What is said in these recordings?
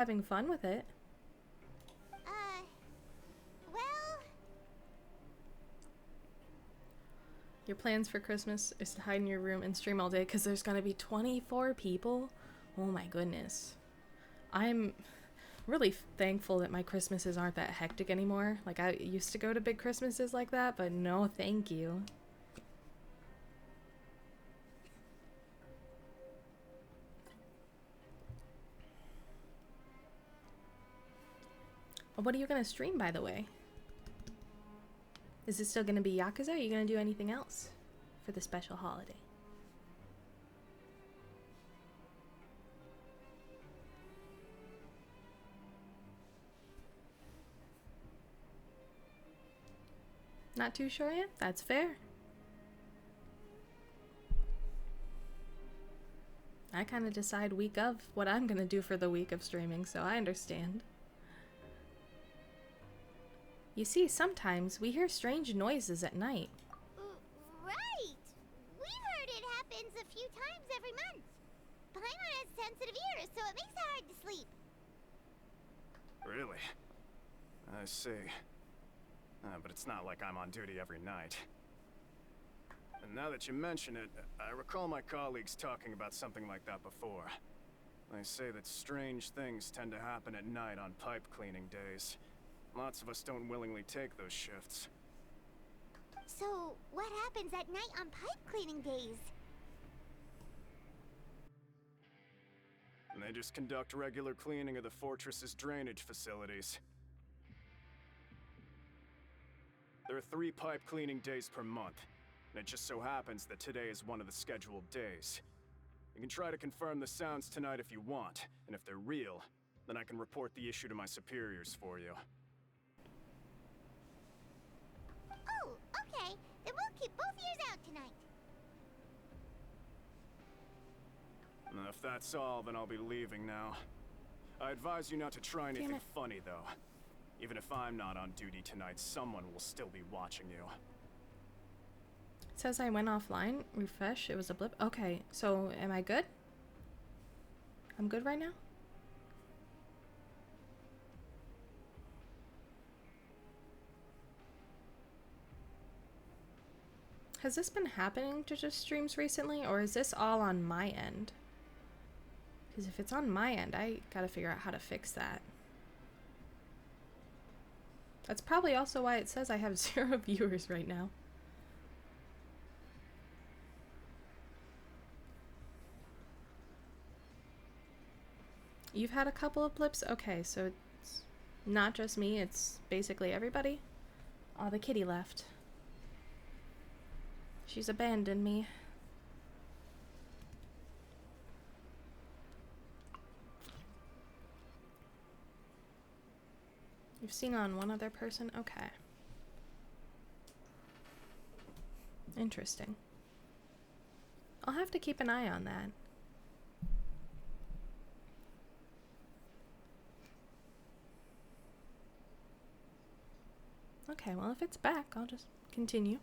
having fun with it. Well... Your plans for Christmas is to hide in your room and stream all day because there's gonna be 24 people? Oh my goodness. I'm really thankful that my Christmases aren't that hectic anymore. Like, I used to go to big Christmases like that, but no thank you. What are you gonna stream, by the way? Is it still gonna be Yakuza, or are you gonna do anything else for the special holiday? Not too sure yet? That's fair. I kind of decide week of what I'm gonna do for the week of streaming, so I understand. You see, sometimes we hear strange noises at night. Right! We've heard it happens a few times every month. Paimon has sensitive ears, so it makes it hard to sleep. Really? I see. But it's not like I'm on duty every night. And now that you mention it, I recall my colleagues talking about something like that before. They say that strange things tend to happen at night on pipe cleaning days. Lots of us don't willingly take those shifts. So, what happens at night on pipe cleaning days? And they just conduct regular cleaning of the fortress's drainage facilities. There are 3 pipe cleaning days per month, and it just so happens that today is one of the scheduled days. You can try to confirm the sounds tonight if you want, and if they're real, then I can report the issue to my superiors for you. Oh, okay. Then we'll keep both ears out tonight. And if that's all, then I'll be leaving now. I advise you not to try anything funny, though. Even if I'm not on duty tonight, someone will still be watching you. It says I went offline. Refresh. It was a blip. Okay, so am I good? I'm good right now? Has this been happening to just streams recently, or is this all on my end? Because if it's on my end, I gotta figure out how to fix that. That's probably also why it says I have 0 viewers right now. You've had a couple of blips? Okay, so it's not just me, it's basically everybody. Oh, the kitty left. She's abandoned me. You've seen on one other person? Okay. Interesting. I'll have to keep an eye on that. Okay, well, if it's back, I'll just continue.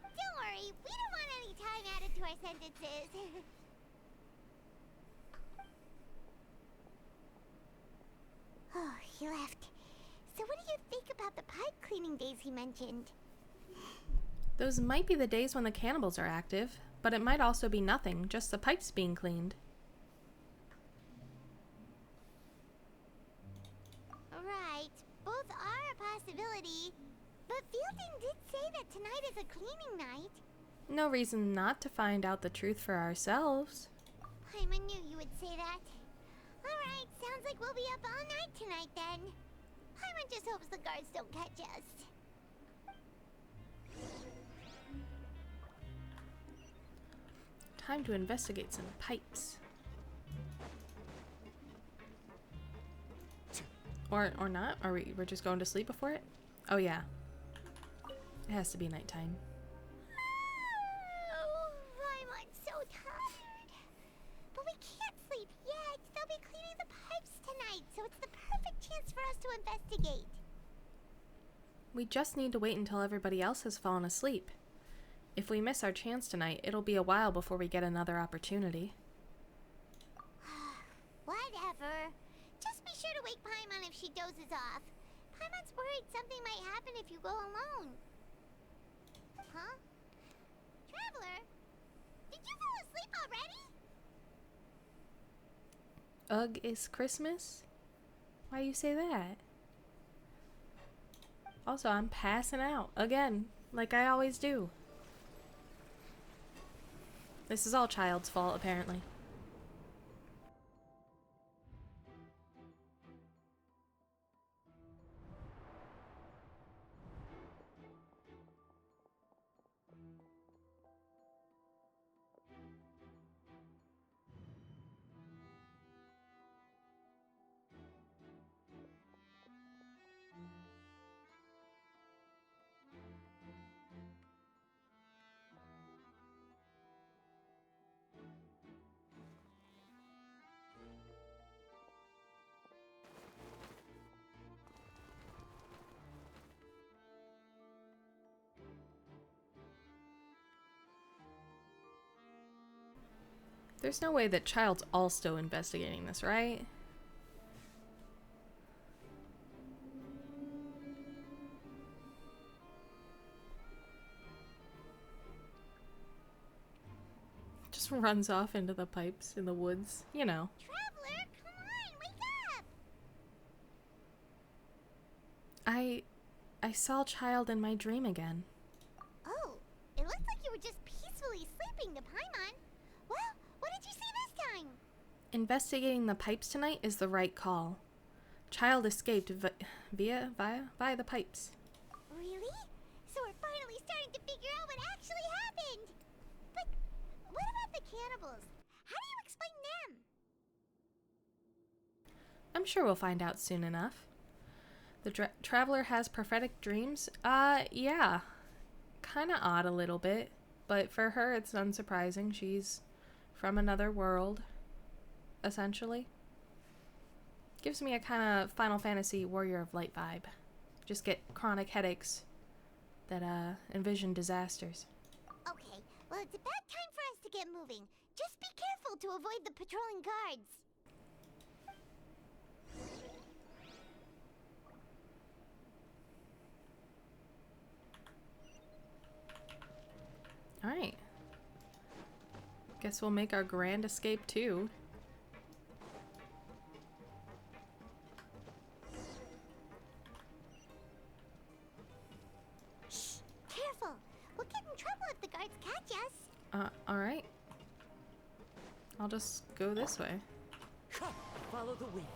Don't worry, we don't want any time added to our sentences. Oh, he left. So what do you think about the pipe cleaning days he mentioned? Those might be the days when the cannibals are active, but it might also be nothing, just the pipes being cleaned. Right, both are a possibility. But Fielding did say that tonight is a cleaning night. No reason not to find out the truth for ourselves. Paimon knew you would say that. Alright, sounds like we'll be up all night tonight then. Paimon just hopes the guards don't catch us. Time to investigate some pipes. Or not? We're just going to sleep before it? Oh yeah. It has to be nighttime. Oh, Paimon's so tired. But we can't sleep yet. They'll be cleaning the pipes tonight, so it's the perfect chance for us to investigate. We just need to wait until everybody else has fallen asleep. If we miss our chance tonight, it'll be a while before we get another opportunity. Whatever. Just be sure to wake wake Paimon if she dozes off. Paimon's worried something might happen if you go alone. Huh? Traveler? Did you fall asleep already? Ugh, it's Christmas? Why you say that? Also, I'm passing out. Again, like I always do. This is all Child's fault, apparently. There's no way that Child's also investigating this, right? Just runs off into the pipes in the woods, you know. Traveler, come on, wake up! I saw Child in my dream again. Oh, it looked like you were just peacefully sleeping to Paimon. Well, what did you see this time? Investigating the pipes tonight is the right call. Child escaped via the pipes. Really? So we're finally starting to figure out what actually happened. But what about the cannibals? How do you explain them? I'm sure we'll find out soon enough. The traveler has prophetic dreams? Yeah. Kinda odd a little bit, but for her it's unsurprising. She's from another world, essentially. Gives me a kind of Final Fantasy Warrior of Light vibe. Just get chronic headaches that envision disasters. Okay, well it's about time for us to get moving. Just be careful to avoid the patrolling guards. Alright. Guess we'll make our grand escape too. Shh, careful. We'll get in trouble if the guards catch us. Alright. I'll just go this way. Follow the wind.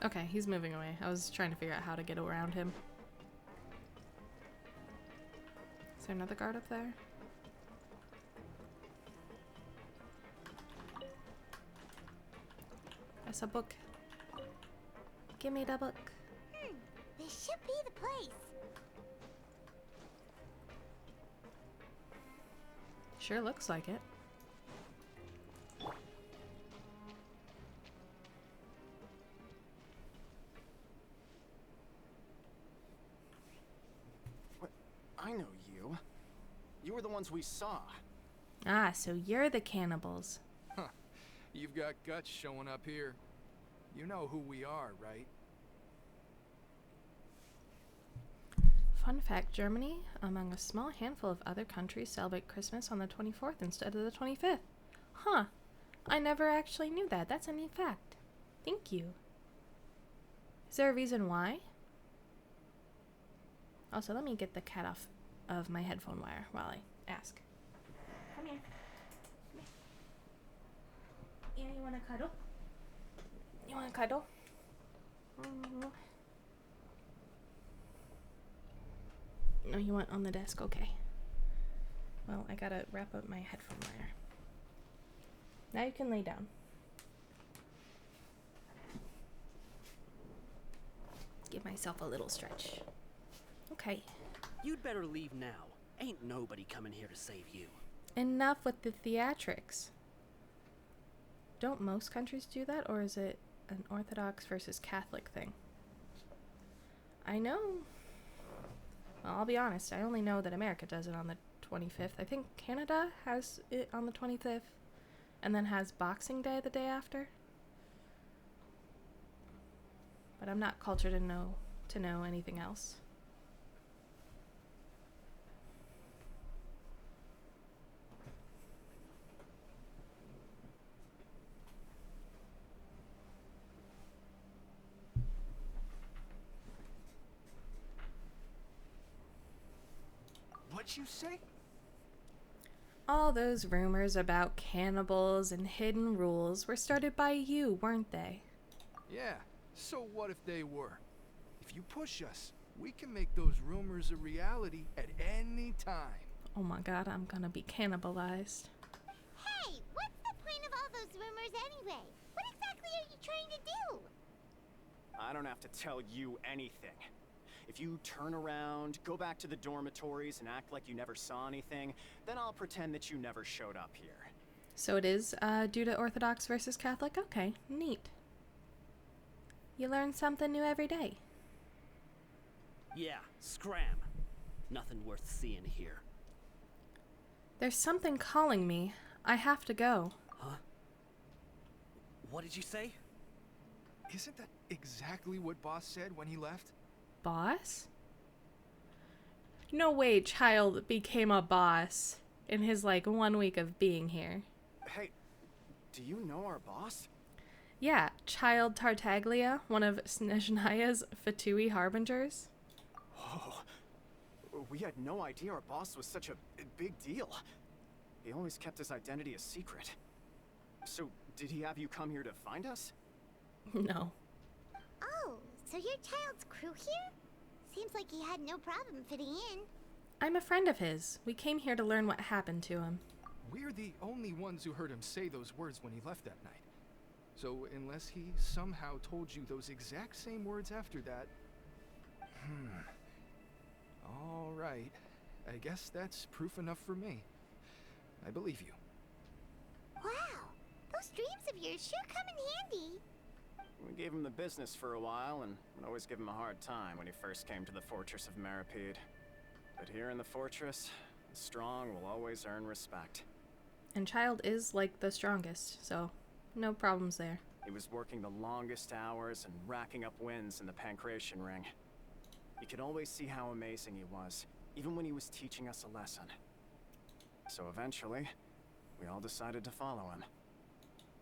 Okay, he's moving away. I was trying to figure out how to get around him. Is there another guard up there? That's a book. Give me the book. This should be the place. Sure looks like it. What? I know you. You were the ones we saw. Ah, so you're the cannibals. You've got guts showing up here. You know who we are, right? Fun fact, Germany, among a small handful of other countries, celebrate Christmas on the 24th instead of the 25th. Huh. I never actually knew that. That's a neat fact. Thank you. Is there a reason why? Also, let me get the cat off of my headphone wire while I ask. Come here. Yeah, you want to cuddle? You want to cuddle? No, you want on the desk? Okay. Well, I gotta wrap up my headphone wire. Now you can lay down. Give myself a little stretch. Okay. You'd better leave now. Ain't nobody coming here to save you. Enough with the theatrics. Don't most countries do that, or is it an Orthodox versus Catholic thing? I know. Well, I'll be honest, I only know that America does it on the 25th. I think Canada has it on the 25th and then has Boxing Day the day after. But I'm not cultured enough to know anything else. What'd you say? All those rumors about cannibals and hidden rules were started by you, weren't they? Yeah, so what if they were? If you push us, we can make those rumors a reality at any time. Oh my god, I'm gonna be cannibalized. Hey, what's the point of all those rumors anyway? What exactly are you trying to do? I don't have to tell you anything. If you turn around, go back to the dormitories and act like you never saw anything, then I'll pretend that you never showed up here. So it is due to Orthodox versus Catholic? Okay, neat. You learn something new every day. Yeah, scram. Nothing worth seeing here. There's something calling me. I have to go. Huh? What did you say? Isn't that exactly what Boss said when he left? Boss? No way Child became a boss in his, 1 week of being here. Hey, do you know our boss? Yeah, Child Tartaglia, one of Snezhnaya's Fatui harbingers. Whoa. We had no idea our boss was such a big deal. He always kept his identity a secret. So, did he have you come here to find us? No. Oh, so you're Child's crew here? Seems like he had no problem fitting in. I'm a friend of his. We came here to learn what happened to him. We're the only ones who heard him say those words when he left that night. So unless he somehow told you those exact same words after that... All right. I guess that's proof enough for me. I believe you. Wow, those dreams of yours sure come in handy. We gave him the business for a while and would always give him a hard time when he first came to the fortress of Maripede. But here in the fortress, the strong will always earn respect. And Child is, the strongest, so no problems there. He was working the longest hours and racking up wins in the Pancration Ring. You could always see how amazing he was, even when he was teaching us a lesson. So eventually, we all decided to follow him.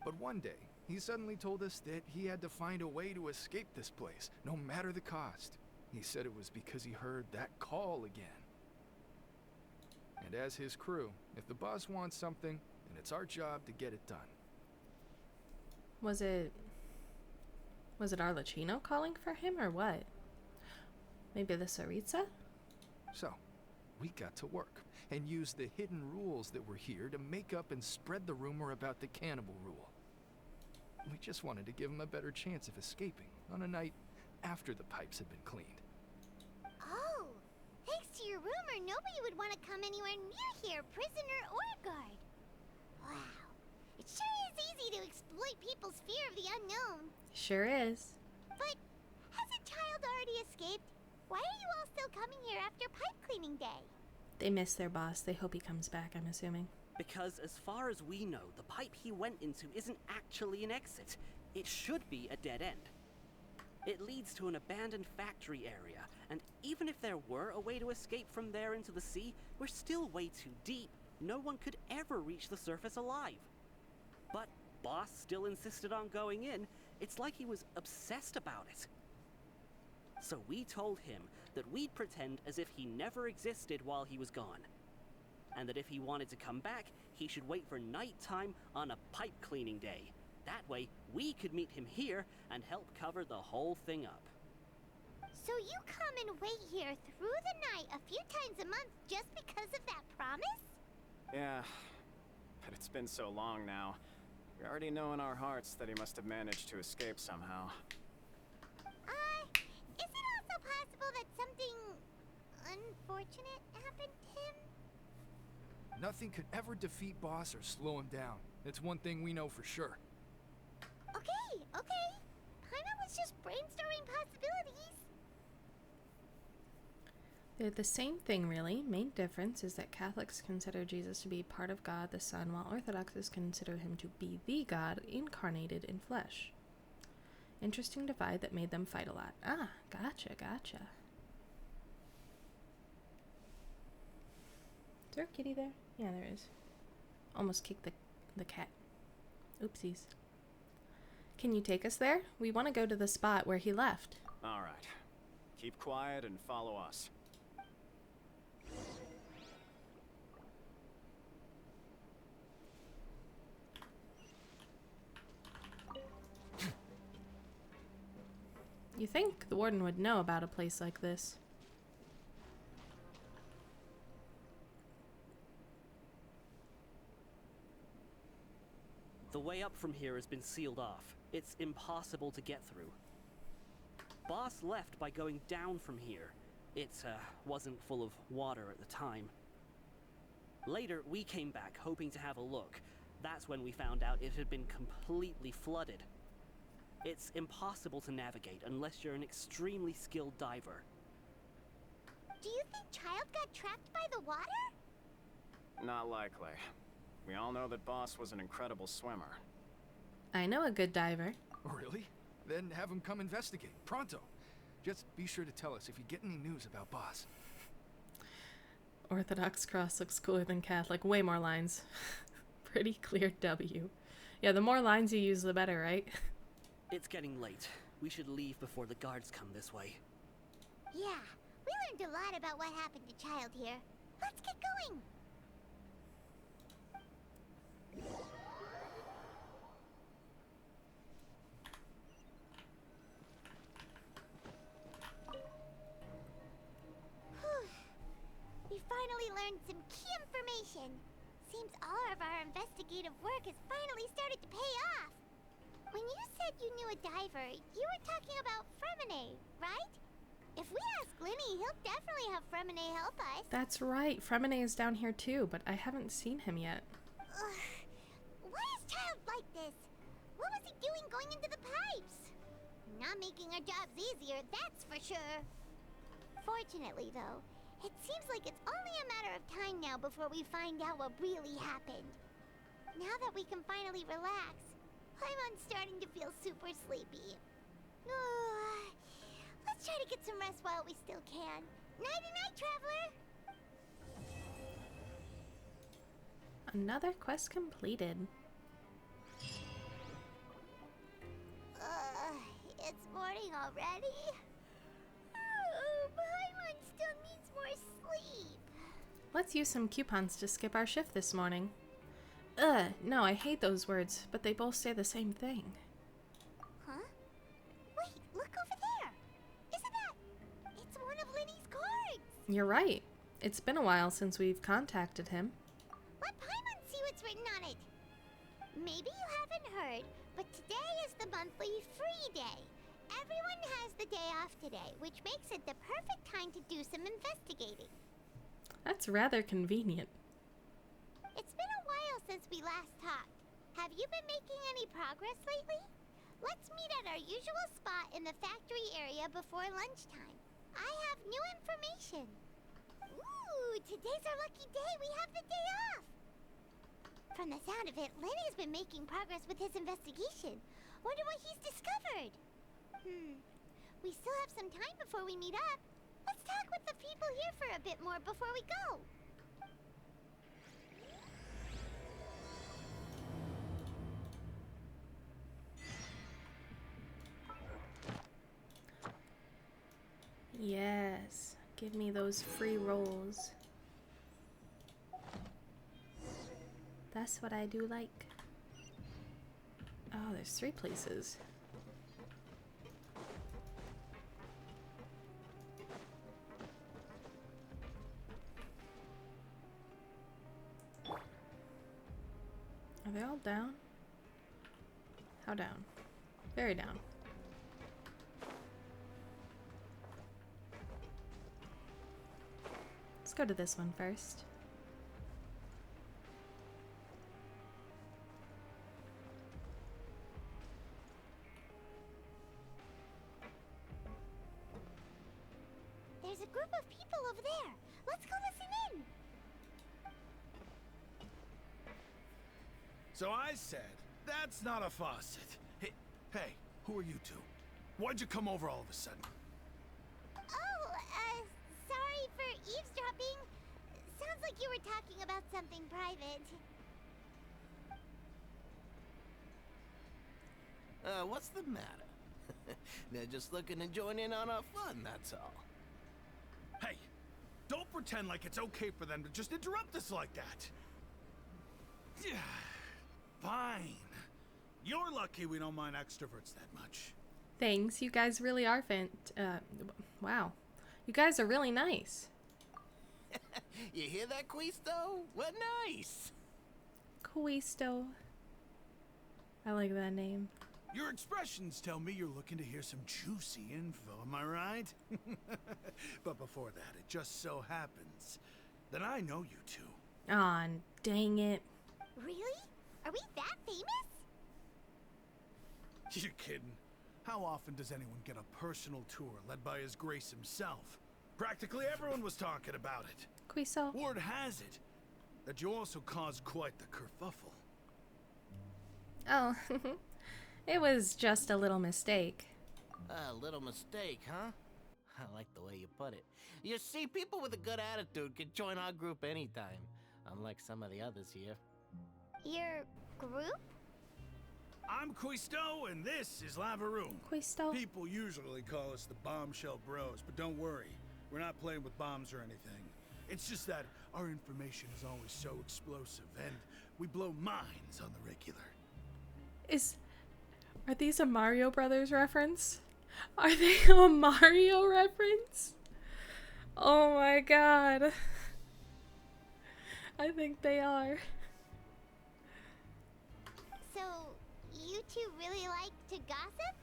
But one day, he suddenly told us that he had to find a way to escape this place, no matter the cost. He said it was because he heard that call again. And as his crew, if the boss wants something, then it's our job to get it done. Was it Arlecchino calling for him, or what? Maybe the Tsaritsa? So, we got to work and used the hidden rules that were here to make up and spread the rumor about the cannibal rule. We just wanted to give him a better chance of escaping on a night after the pipes had been cleaned. Oh, thanks to your rumor, nobody would want to come anywhere near here, prisoner or guard. Wow, it sure is easy to exploit people's fear of the unknown. Sure is. But hasn't Child already escaped? Why are you all still coming here after pipe cleaning day? They miss their boss. They hope he comes back, I'm assuming. Because as far as we know, the pipe he went into isn't actually an exit. It should be a dead end. It leads to an abandoned factory area, and even if there were a way to escape from there into the sea, we're still way too deep. No one could ever reach the surface alive. But Boss still insisted on going in. It's like he was obsessed about it. So we told him that we'd pretend as if he never existed while he was gone. And that if he wanted to come back, he should wait for nighttime on a pipe cleaning day. That way, we could meet him here and help cover the whole thing up. So you come and wait here through the night a few times a month just because of that promise? Yeah, but it's been so long now. We already know in our hearts that he must have managed to escape somehow. Is it also possible that something unfortunate happened to him? Nothing could ever defeat Boss or slow him down. It's one thing we know for sure. Okay. Paimon was just brainstorming possibilities. They're the same thing, really. Main difference is that Catholics consider Jesus to be part of God the Son, while Orthodoxes consider him to be the God incarnated in flesh. Interesting divide that made them fight a lot. Ah, gotcha. Is there a kitty there? Yeah, there is. Almost kicked the cat. Oopsies. Can you take us there? We want to go to the spot where he left. All right. Keep quiet and follow us. You think the warden would know about a place like this? The way up from here has been sealed off. It's impossible to get through. Boss left by going down from here. It wasn't full of water at the time. Later, we came back hoping to have a look. That's when we found out it had been completely flooded. It's impossible to navigate unless you're an extremely skilled diver. Do you think Child got trapped by the water? Not likely. We all know that Boss was an incredible swimmer. I know a good diver. Really? Then have him come investigate. Pronto. Just be sure to tell us if you get any news about Boss. Orthodox cross looks cooler than Catholic. Way more lines. Pretty clear W. Yeah, the more lines you use, the better, right? It's getting late. We should leave before the guards come this way. Yeah, we learned a lot about what happened to Child here. Let's get going. We finally learned some key information. Seems all of our investigative work has finally started to pay off. When you said you knew a diver, you were talking about Fremine, right? If we ask Linny, he'll definitely have Fremine help us. That's right. Fremine is down here too, but I haven't seen him yet. Ugh. Why is Child like this? What was he doing going into the pipes? Not making our jobs easier, that's for sure. Fortunately, though, it seems like it's only a matter of time now before we find out what really happened. Now that we can finally relax, I'm starting to feel super sleepy. Let's try to get some rest while we still can. Nighty-night, traveler! Another quest completed. It's morning already? Oh, Paimon still needs more sleep. Let's use some coupons to skip our shift this morning. No, I hate those words, but they both say the same thing. Huh? Wait, look over there! Isn't that... It's one of Linny's cards! You're right. It's been a while since we've contacted him. Let Paimon see what's written on it! Maybe you haven't heard, but today is the monthly free day. Everyone has the day off today, which makes it the perfect time to do some investigating. That's rather convenient. It's been a while since we last talked. Have you been making any progress lately? Let's meet at our usual spot in the factory area before lunchtime. I have new information. Ooh, today's our lucky day. We have the day off. From the sound of it, Lenny's been making progress with his investigation. Wonder what he's discovered. We still have some time before we meet up. Let's talk with the people here for a bit more before we go. Yes, give me those free rolls. That's what I do like. Oh, there's 3 places. Are they all down? How down? Very down. Let's go to this one first. There's a a group of people over there. Let's go listen in. So I said, that's not a faucet. Hey, who are you two? Why'd you come over all of a sudden? Oh, sorry for eavesdropping. Sounds like you were talking about something private. What's the matter? They're just looking to join in on our fun, that's all. Hey, don't pretend like it's okay for them to just interrupt us like that. Fine. You're lucky we don't mind extroverts that much. Thanks. You guys really are wow. You guys are really nice. You hear that, Quisto? What nice! Quisto. I like that name. Your expressions tell me you're looking to hear some juicy info, am I right? But before that, it just so happens that I know you two. Aw, dang it. Really? Are we that famous? You're kidding. How often does anyone get a personal tour led by His Grace himself? Practically everyone was talking about it. Quiso. Word has it that you also caused quite the kerfuffle. Oh, it was just a little mistake. A little mistake, huh? I like the way you put it. You see, people with a good attitude can join our group anytime, unlike some of the others here. Your group? I'm Quisto, and this is Lava Room. Quisto. People usually call us the Bombshell Bros, but don't worry. We're not playing with bombs or anything. It's just that our information is always so explosive, and we blow minds on the regular. Are these a Mario Brothers reference? Are they a Mario reference? Oh my god. I think they are. So, you two really like to gossip?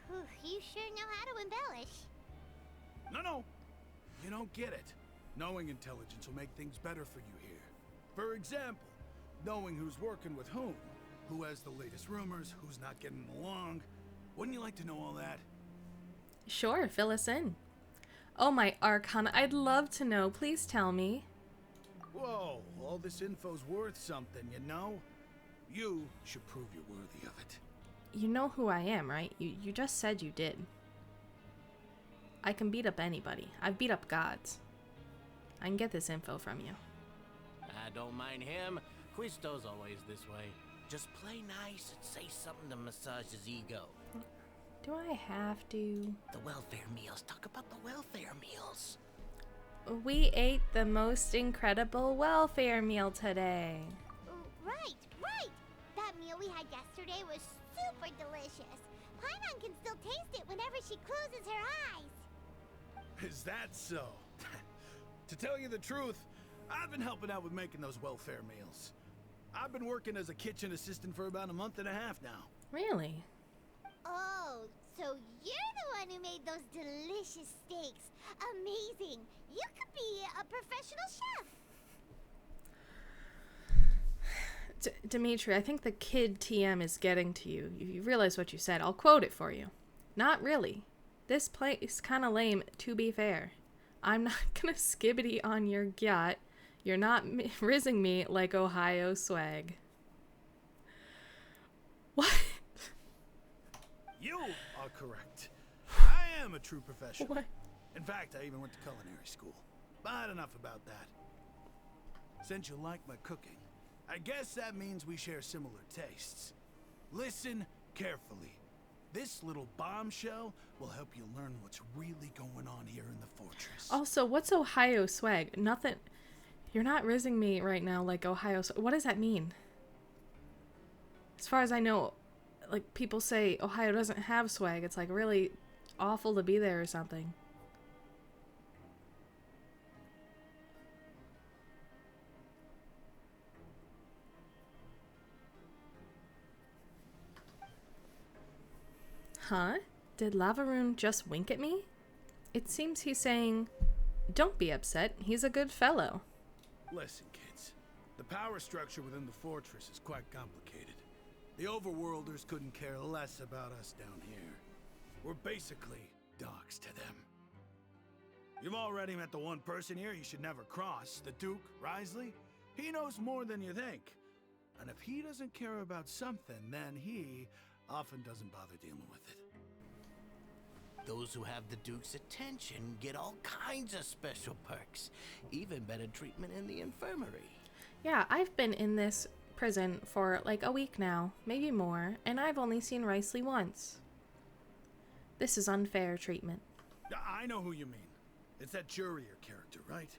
Whew, you sure know how to embellish. No. You don't get it. Knowing intelligence will make things better for you here. For example, knowing who's working with who has the latest rumors, who's not getting along. Wouldn't you like to know all that? Sure, fill us in. Oh my Arcana, I'd love to know. Please tell me. Whoa, all this info's worth something, you know? You should prove you're worthy of it. You know who I am, right? You just said you did. I can beat up anybody. I've beat up gods. I can get this info from you. I don't mind him. Quisto's always this way. Just play nice and say something to massage his ego. Do I have to? The welfare meals. Talk about the welfare meals. We ate the most incredible welfare meal today. Right. That meal we had yesterday was super delicious. Paimon can still taste it whenever she closes her eyes. Is that so? To tell you the truth, I've been helping out with making those welfare meals. I've been working as a kitchen assistant for about a month and a half now. Really? Oh, so you're the one who made those delicious steaks. Amazing. You could be a professional chef. Dimitri, I think the kid TM is getting to you. You realize what you said. I'll quote it for you. Not really. This place kinda lame, to be fair. I'm not gonna skibbity on your yacht. You're not rizzing me like Ohio swag. What? You are correct. I am a true professional. What? In fact, I even went to culinary school. But enough about that. Since you like my cooking, I guess that means we share similar tastes. Listen carefully. This little bombshell will help you learn what's really going on here in the fortress. Also, what's Ohio swag? Nothing. You're not rizzing me right now like Ohio swag. What does that mean? As far as I know, like, people say Ohio doesn't have swag. It's like really awful to be there or something. Huh? Did Lavaroon just wink at me? It seems he's saying, don't be upset, he's a good fellow. Listen, kids. The power structure within the fortress is quite complicated. The overworlders couldn't care less about us down here. We're basically dogs to them. You've already met the one person here you should never cross, the Duke, Risley. He knows more than you think. And if he doesn't care about something, then he often doesn't bother dealing with it. Those who have the Duke's attention get all kinds of special perks. Even better treatment in the infirmary. Yeah, I've been in this prison for like a week now, maybe more, and I've only seen Risley once. This is unfair treatment. I know who you mean. It's that Jurier character, right?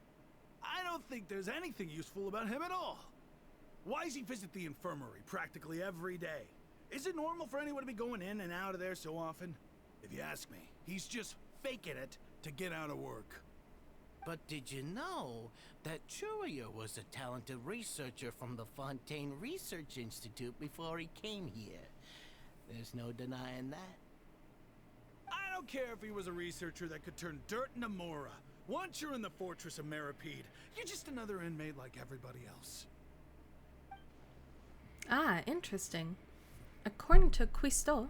I don't think there's anything useful about him at all. Why does he visit the infirmary practically every day? Is it normal for anyone to be going in and out of there so often? If you ask me, he's just faking it to get out of work. But did you know that Jurier was a talented researcher from the Fontaine Research Institute before he came here? There's no denying that. I don't care if he was a researcher that could turn dirt into Mora. Once you're in the fortress of Meripede, you're just another inmate like everybody else. Ah, interesting. According to Quisto,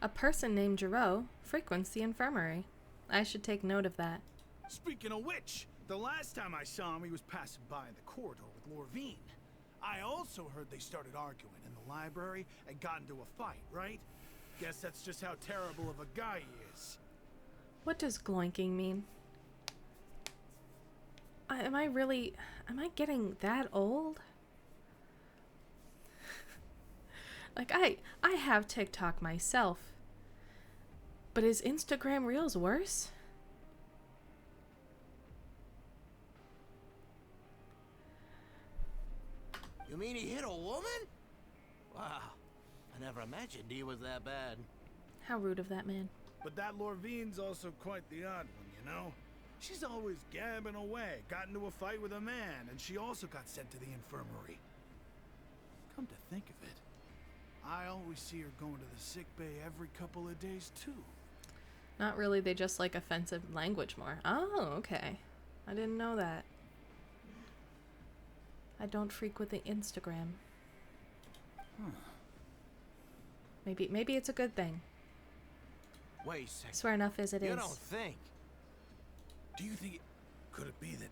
a person named Giraud frequents the infirmary. I should take note of that. Speaking of which, the last time I saw him, he was passing by in the corridor with Lorvine. I also heard they started arguing in the library and got into a fight, right? Guess that's just how terrible of a guy he is. What does gloinking mean? Am I getting that old? Like, I have TikTok myself. But is Instagram Reels worse? You mean he hit a woman? Wow, I never imagined he was that bad. How rude of that man. But that Lorvine's also quite the odd one, you know? She's always gabbing away, got into a fight with a man, and she also got sent to the infirmary. Come to think of it, I always see her going to the sick bay every couple of days, too. Not really, they just like offensive language more. Oh, okay. I didn't know that. I don't frequent the Instagram. Maybe it's a good thing. Wait a second. Swear enough as it is. You don't think? Do you think could it be that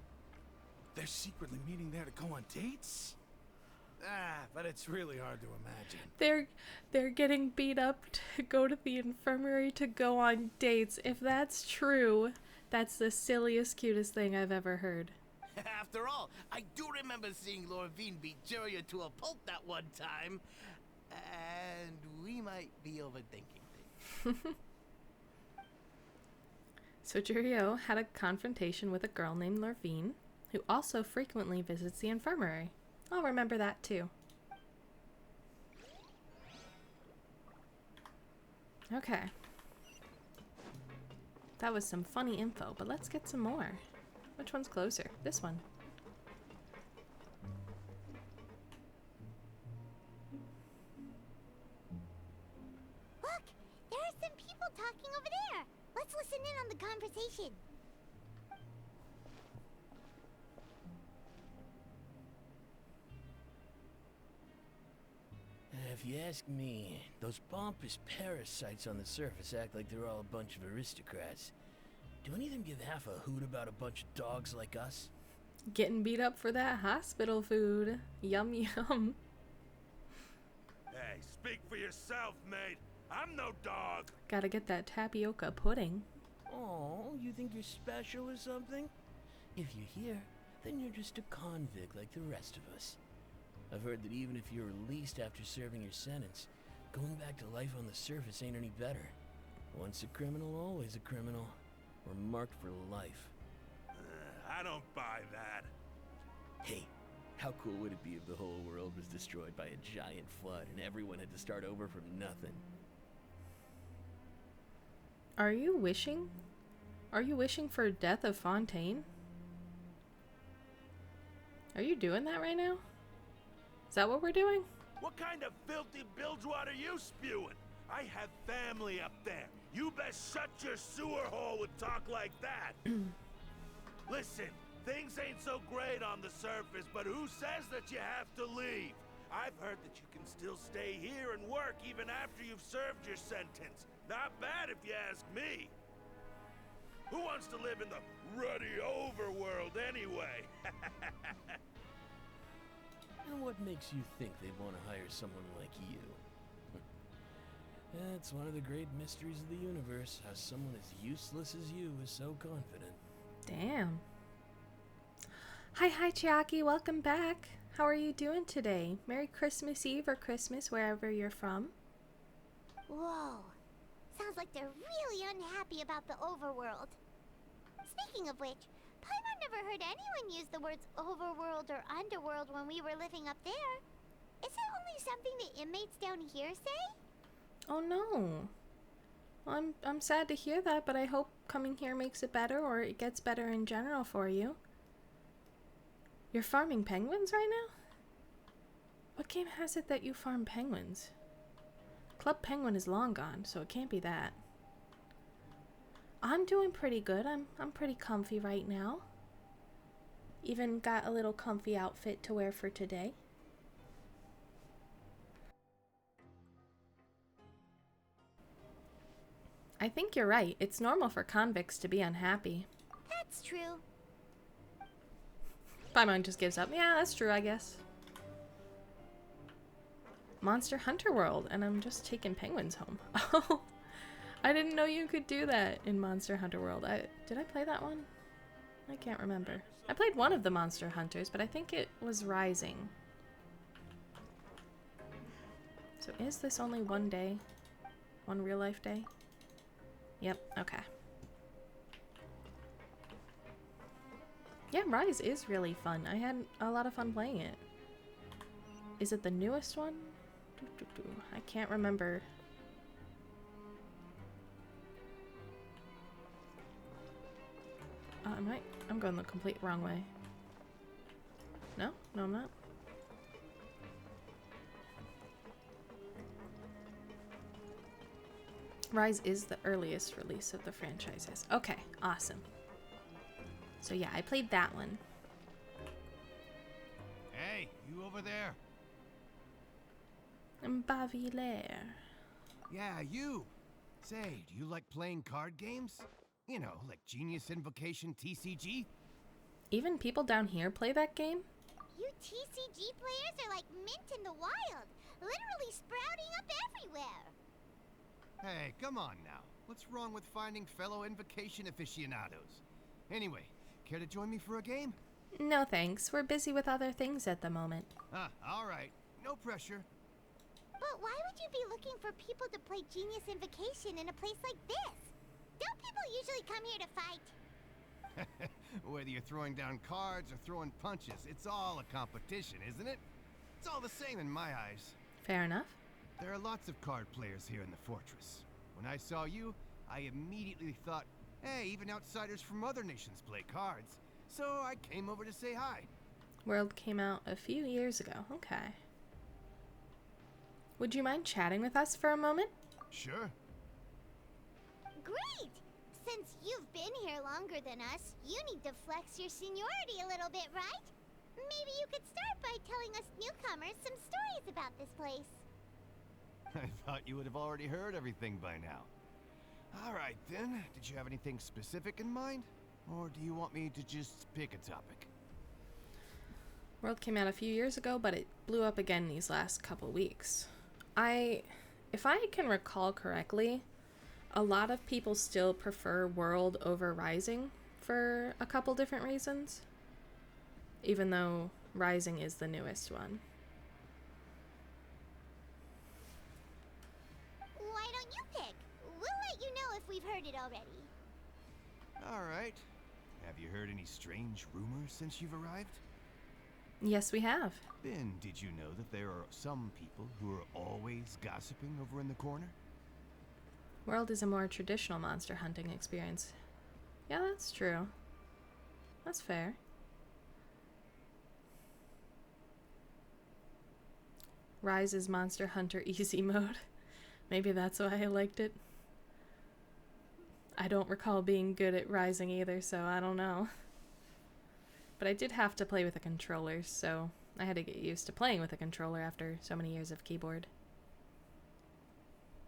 they're secretly meeting there to go on dates? But it's really hard to imagine. They're getting beat up to go to the infirmary to go on dates. If that's true, that's the silliest, cutest thing I've ever heard. After all, I do remember seeing Lorvine beat Jurier to a pulp that one time. And we might be overthinking things. So Jurio had a confrontation with a girl named Lorvine, who also frequently visits the infirmary. I'll remember that too. Okay. That was some funny info, but let's get some more. Which one's closer? This one. Look! There are some people talking over there! Let's listen in on the conversation. If you ask me, those pompous parasites on the surface act like they're all a bunch of aristocrats. Do any of them give half a hoot about a bunch of dogs like us? Getting beat up for that hospital food. Yum yum. Hey, speak for yourself, mate. I'm no dog. Gotta get that tapioca pudding. Oh, you think you're special or something? If you're here, then you're just a convict like the rest of us. I've heard that even if you're released after serving your sentence, going back to life on the surface ain't any better. Once a criminal, always a criminal. Or marked for life. I don't buy that. Hey, how cool would it be if the whole world was destroyed by a giant flood and everyone had to start over from nothing? Are you wishing? Are you wishing for death of Fontaine? Are you doing that right now? Is that what we're doing? What kind of filthy bilgewater are you spewing? I have family up there. You best shut your sewer hole with talk like that. Listen, things ain't so great on the surface, but who says that you have to leave? I've heard that you can still stay here and work even after you've served your sentence. Not bad if you ask me. Who wants to live in the ruddy overworld anyway? And what makes you think they'd want to hire someone like you? That's one of the great mysteries of the universe, how someone as useless as you is so confident. Damn. Hi, Chiaki. Welcome back. How are you doing today? Merry Christmas Eve or Christmas, wherever you're from. Whoa. Sounds like they're really unhappy about the overworld. Speaking of which, Paimon never heard anyone use the words overworld or underworld when we were living up there. Is it only something the inmates down here say? Oh no. Well, I'm sad to hear that, but I hope coming here makes it better, or it gets better in general for you. You're farming penguins right now? What game has it that you farm penguins? Club Penguin is long gone, so it can't be that. I'm doing pretty good. I'm pretty comfy right now. Even got a little comfy outfit to wear for today. I think you're right. It's normal for convicts to be unhappy. That's true. Paimon just gives up. Yeah, that's true, I guess. Monster Hunter World, and I'm just taking penguins home. Oh, I didn't know you could do that in Monster Hunter World. Did I play that one? I can't remember. I played one of the Monster Hunters, but I think it was Rising. So is this only one day? One real life day? Yep, okay. Yeah, Rise is really fun. I had a lot of fun playing it. Is it the newest one? I can't remember. I'm going the complete wrong way. No? No, I'm not. Rise is the earliest release of the franchises. Okay, awesome. So yeah, I played that one. Hey, you over there? Bavillere. Yeah, you. Say, do you like playing card games? You know, like Genius Invocation TCG? Even people down here play that game? You TCG players are like mint in the wild, literally sprouting up everywhere. Hey, come on now. What's wrong with finding fellow Invocation aficionados? Anyway, care to join me for a game? No thanks, we're busy with other things at the moment. Alright. No pressure. But why would you be looking for people to play Genius Invocation in a place like this? Don't people usually come here to fight? Whether you're throwing down cards or throwing punches, it's all a competition, isn't it? It's all the same in my eyes. Fair enough. There are lots of card players here in the fortress. When I saw you, I immediately thought, hey, even outsiders from other nations play cards. So I came over to say hi. World came out a few years ago. Okay. Would you mind chatting with us for a moment? Sure. Great! Since you've been here longer than us, you need to flex your seniority a little bit, right? Maybe you could start by telling us newcomers some stories about this place. I thought you would have already heard everything by now. All right, then. Did you have anything specific in mind? Or do you want me to just pick a topic? World came out a few years ago, but it blew up again these last couple weeks. If I can recall correctly, a lot of people still prefer World over Rising for a couple different reasons, even though Rising is the newest one. Why don't you pick? We'll let you know if we've heard it already. All right. Have you heard any strange rumors since you've arrived? Yes, we have. Then, did you know that there are some people who are always gossiping over in the corner? World is a more traditional monster hunting experience. Yeah, that's true. That's fair. Rise is Monster Hunter easy mode. Maybe that's why I liked it. I don't recall being good at Rising either, so I don't know. But I did have to play with a controller, so I had to get used to playing with a controller after so many years of keyboard.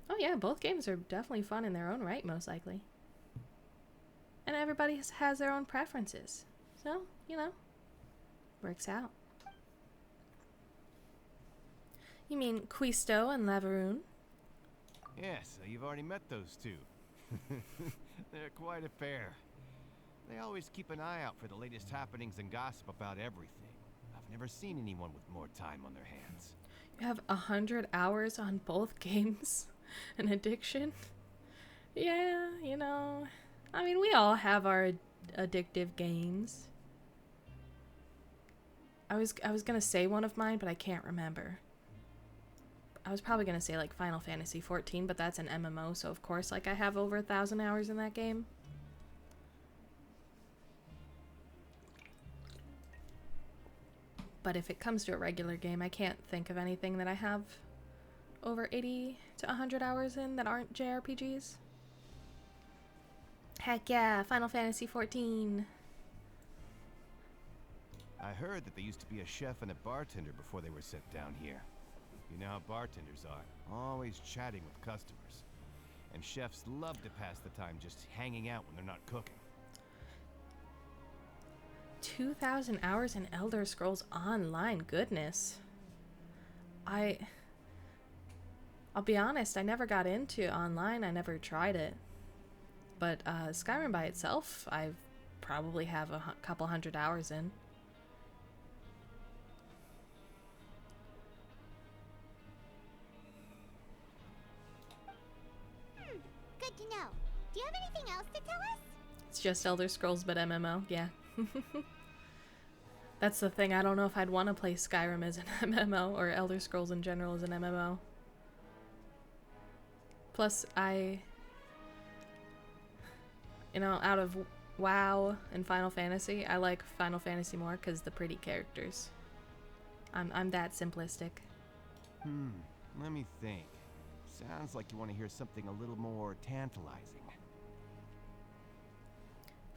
Oh yeah, both games are definitely fun in their own right, most likely. And everybody has their own preferences. So, you know, works out. You mean Quisto and Laveroon? Yes, you've already met those two. They're quite a pair. They always keep an eye out for the latest happenings and gossip about everything. I've never seen anyone with more time on their hands. You have 100 hours on both games? An addiction? Yeah, you know. I mean, we all have our addictive games. I was gonna say one of mine, but I can't remember. I was probably gonna say like Final Fantasy 14, but that's an MMO, so of course like I have over 1,000 hours in that game. But if it comes to a regular game, I can't think of anything that I have over 80 to 100 hours in that aren't JRPGs. Heck yeah, Final Fantasy 14. I heard that there used to be a chef and a bartender before they were sent down here. You know how bartenders are, always chatting with customers. And chefs love to pass the time just hanging out when they're not cooking. 2,000 hours in Elder Scrolls Online, goodness. I'll be honest, I never got into online, I never tried it. But Skyrim by itself, I probably have a couple hundred hours in. Good to know. Do you have anything else to tell us? It's just Elder Scrolls, but MMO, yeah. That's the thing, I don't know if I'd want to play Skyrim as an MMO, or Elder Scrolls in general as an MMO. Plus, you know, out of WoW and Final Fantasy, I like Final Fantasy more because the pretty characters. I'm that simplistic. Let me think. Sounds like you want to hear something a little more tantalizing.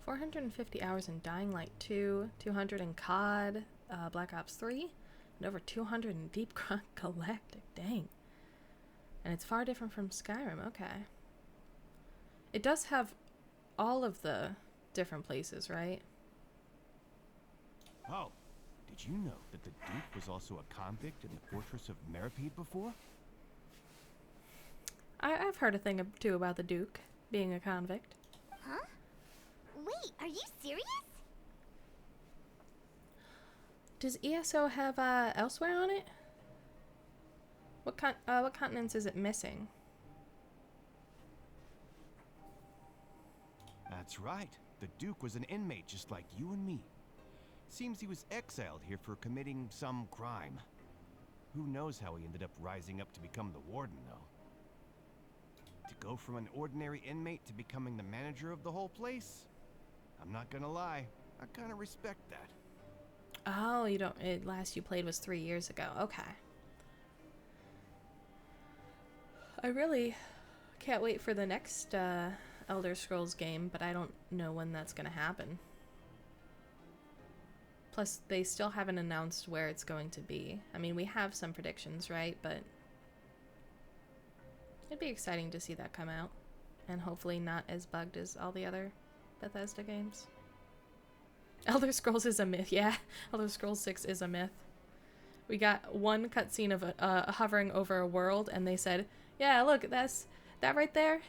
450 hours in Dying Light 2, 200 in COD, Black Ops 3, and over 200 in Deep Galactic. Dang. And it's far different from Skyrim. Okay. It does have all of the different places, right? Oh, did you know that the Duke was also a convict in the fortress of Meripede before? I've heard a thing or two about the Duke being a convict. Huh? Wait, are you serious? Does ESO have elsewhere on it? What continents is it missing? That's right. The Duke was an inmate just like you and me. Seems he was exiled here for committing some crime. Who knows how he ended up rising up to become the warden, though. To go from an ordinary inmate to becoming the manager of the whole place? I'm not gonna lie, I kinda respect that. Oh, you don't. Last you played was 3 years ago. Okay. I really can't wait for the next Elder Scrolls game, but I don't know when that's gonna happen. Plus, they still haven't announced where it's going to be. I mean, we have some predictions, right? But it'd be exciting to see that come out. And hopefully not as bugged as all the other Bethesda games. Elder Scrolls is a myth, yeah. Elder Scrolls 6 is a myth. We got one cutscene of hovering over a world, and they said, yeah, look, that right there,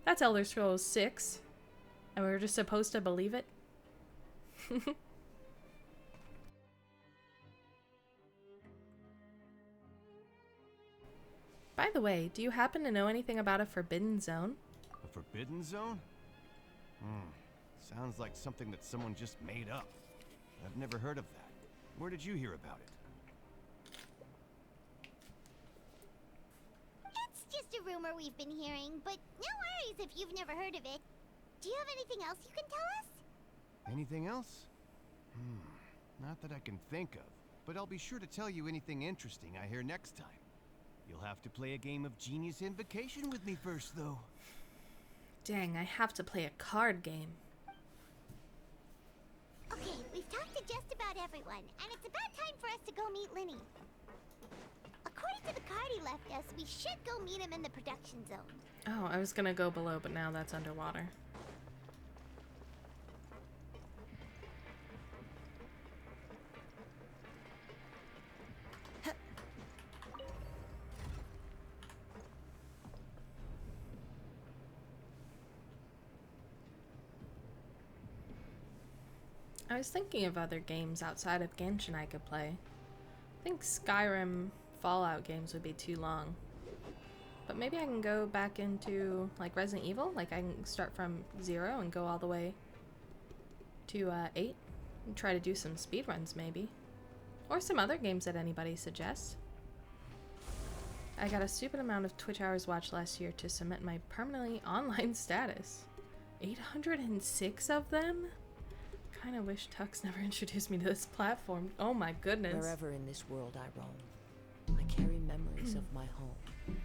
that's Elder Scrolls 6. And we were just supposed to believe it. By the way, do you happen to know anything about a Forbidden Zone? A Forbidden Zone? Sounds like something that someone just made up. I've never heard of that. Where did you hear about it? It's just a rumor we've been hearing, but no worries if you've never heard of it. Do you have anything else you can tell us? Anything else? Not that I can think of, but I'll be sure to tell you anything interesting I hear next time. You'll have to play a game of Genius Invocation with me first, though. Dang, I have to play a card game. Okay, we've talked to just about everyone, and it's about time for us to go meet Linny. According to the card he left us, we should go meet him in the production zone. Oh, I was gonna go below, but now that's underwater. I was thinking of other games outside of Genshin I could play. I think Skyrim, Fallout games would be too long. But maybe I can go back into like Resident Evil. Like I can start from 0 and go all the way to 8 and try to do some speedruns maybe. Or some other games that anybody suggests. I got a stupid amount of Twitch hours watched last year to cement my permanently online status. 806 of them? Kinda wish Tux never introduced me to this platform. Oh my goodness. Wherever in this world I roam, I carry memories of my home.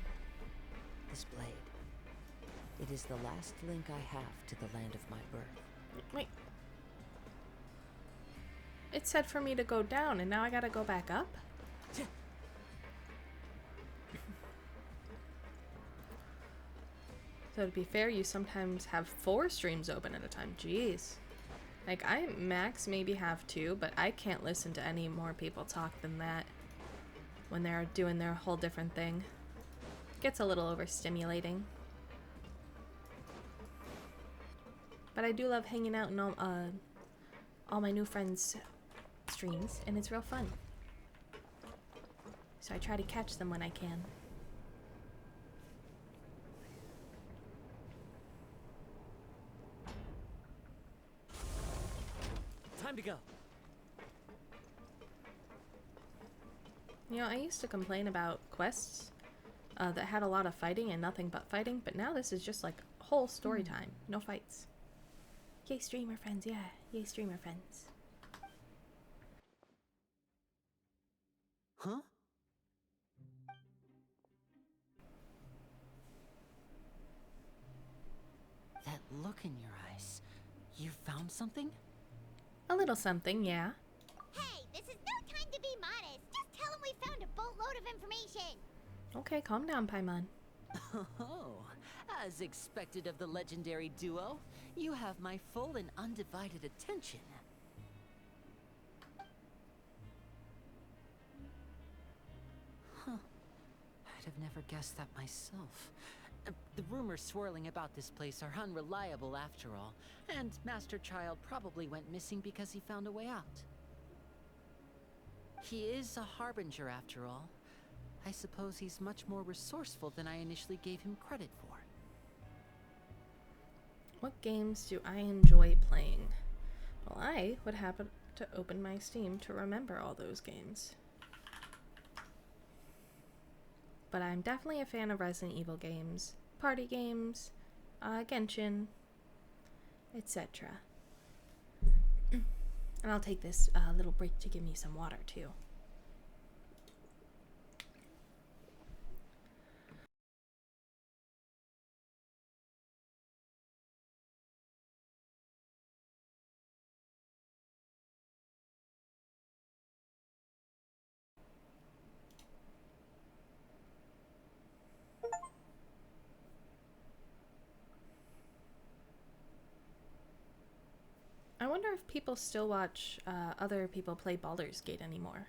This blade. It is the last link I have to the land of my birth. Wait. It said for me to go down and now I gotta go back up? So to be fair, you sometimes have 4 streams open at a time. Jeez. Like, I max maybe have 2, but I can't listen to any more people talk than that when they're doing their whole different thing. It gets a little overstimulating. But I do love hanging out in all my new friends' streams, and it's real fun. So I try to catch them when I can. Time to go. You know, I used to complain about quests that had a lot of fighting and nothing but fighting, but now this is just like whole story time. No fights. Yay, streamer friends, yeah. Yay, streamer friends. Huh? That look in your eyes. You found something? A little something, yeah. Hey, this is no time to be modest. Just tell him we found a boatload of information. Okay, calm down, Paimon. Oh, as expected of the legendary duo, you have my full and undivided attention. Huh. I'd have never guessed that myself. The rumors swirling about this place are unreliable after all, and Master Child probably went missing because he found a way out. He is a harbinger after all. I suppose he's much more resourceful than I initially gave him credit for. What games do I enjoy playing? Well, I would have to open my Steam to remember all those games. But I'm definitely a fan of Resident Evil games, party games, Genshin, etc. And I'll take this little break to give me some water too. I wonder if people still watch other people play Baldur's Gate anymore.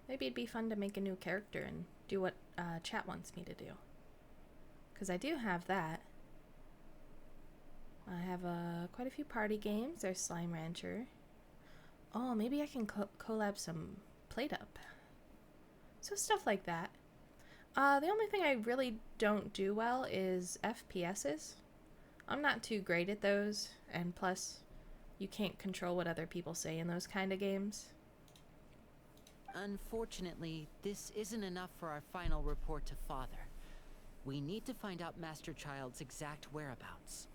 Maybe it'd be fun to make a new character and do what chat wants me to do. Because I do have that. I have quite a few party games. There's Slime Rancher. Oh, maybe I can collab some Plate-Up. So stuff like that. The only thing I really don't do well is FPSs. I'm not too great at those, and plus, you can't control what other people say in those kind of games. Unfortunately, this isn't enough for our final report to Father. We need to find out Master Child's exact whereabouts.